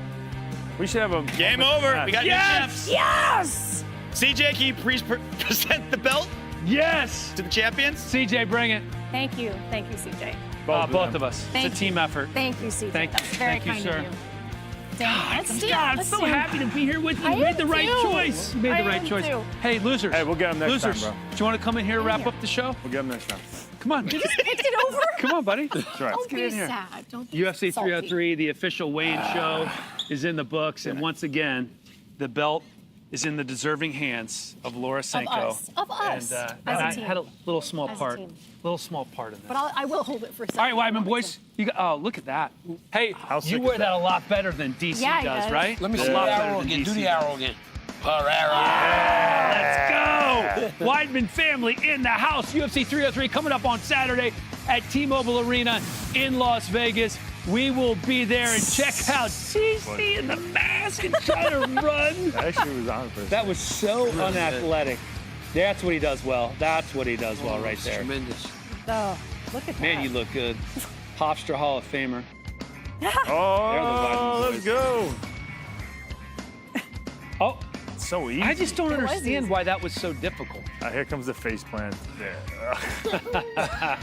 We should have a Game over. We got new champs. Yes! CJ, can you please present the belt Yes. to the champions? CJ, bring it. Thank you, CJ. Both of us. Thank It's a team effort. Thank you, CJ. Thank- That's very thank you, kind sir. of you. Dang, let's do it. I'm Let's so do it. happy to be here with you. I You made am the right too. choice. You made I the right am choice. too. Hey, losers. Hey, we'll get them next losers. time, bro. Do you want to come in here and wrap up the show? We'll get them next time. Come on. You just picked it over? Come on, buddy. That's right. Don't get be in here. sad. Don't be UFC salty. 303, the official weigh-in show, is in the books. And once again, the belt is in the deserving hands of Laura Senko. Of us. And, As and a I team. had a little small As a part. team. Little small part in this. But I will hold it for a second. All right, Weidman boys. You got, oh, look at that. Hey, you wear that a lot better than DC Yeah, he does, does. right? Let me A see lot the better arrow than again. Do DC the does. arrow again. Pereira. Let's go! Weidman family in the house. UFC 303 coming up on Saturday at T-Mobile Arena in Las Vegas. We will be there and check out CC in the mask and try to run. That actually was on for a That was so unathletic. That's what he does well. That's what he does well right there. Tremendous. Oh, look at that. Man, you look good. Hofstra Hall of Famer. Oh, let's go. Oh, So easy. I just don't It was understand easy. why that was so difficult. Here comes the face plant. Yeah.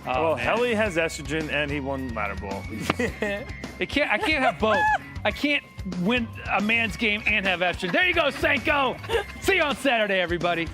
Oh, well, man. Helly has estrogen and he won ladder ball. I can't have both. I can't win a man's game and have estrogen. There you go, Senko. See you on Saturday, everybody.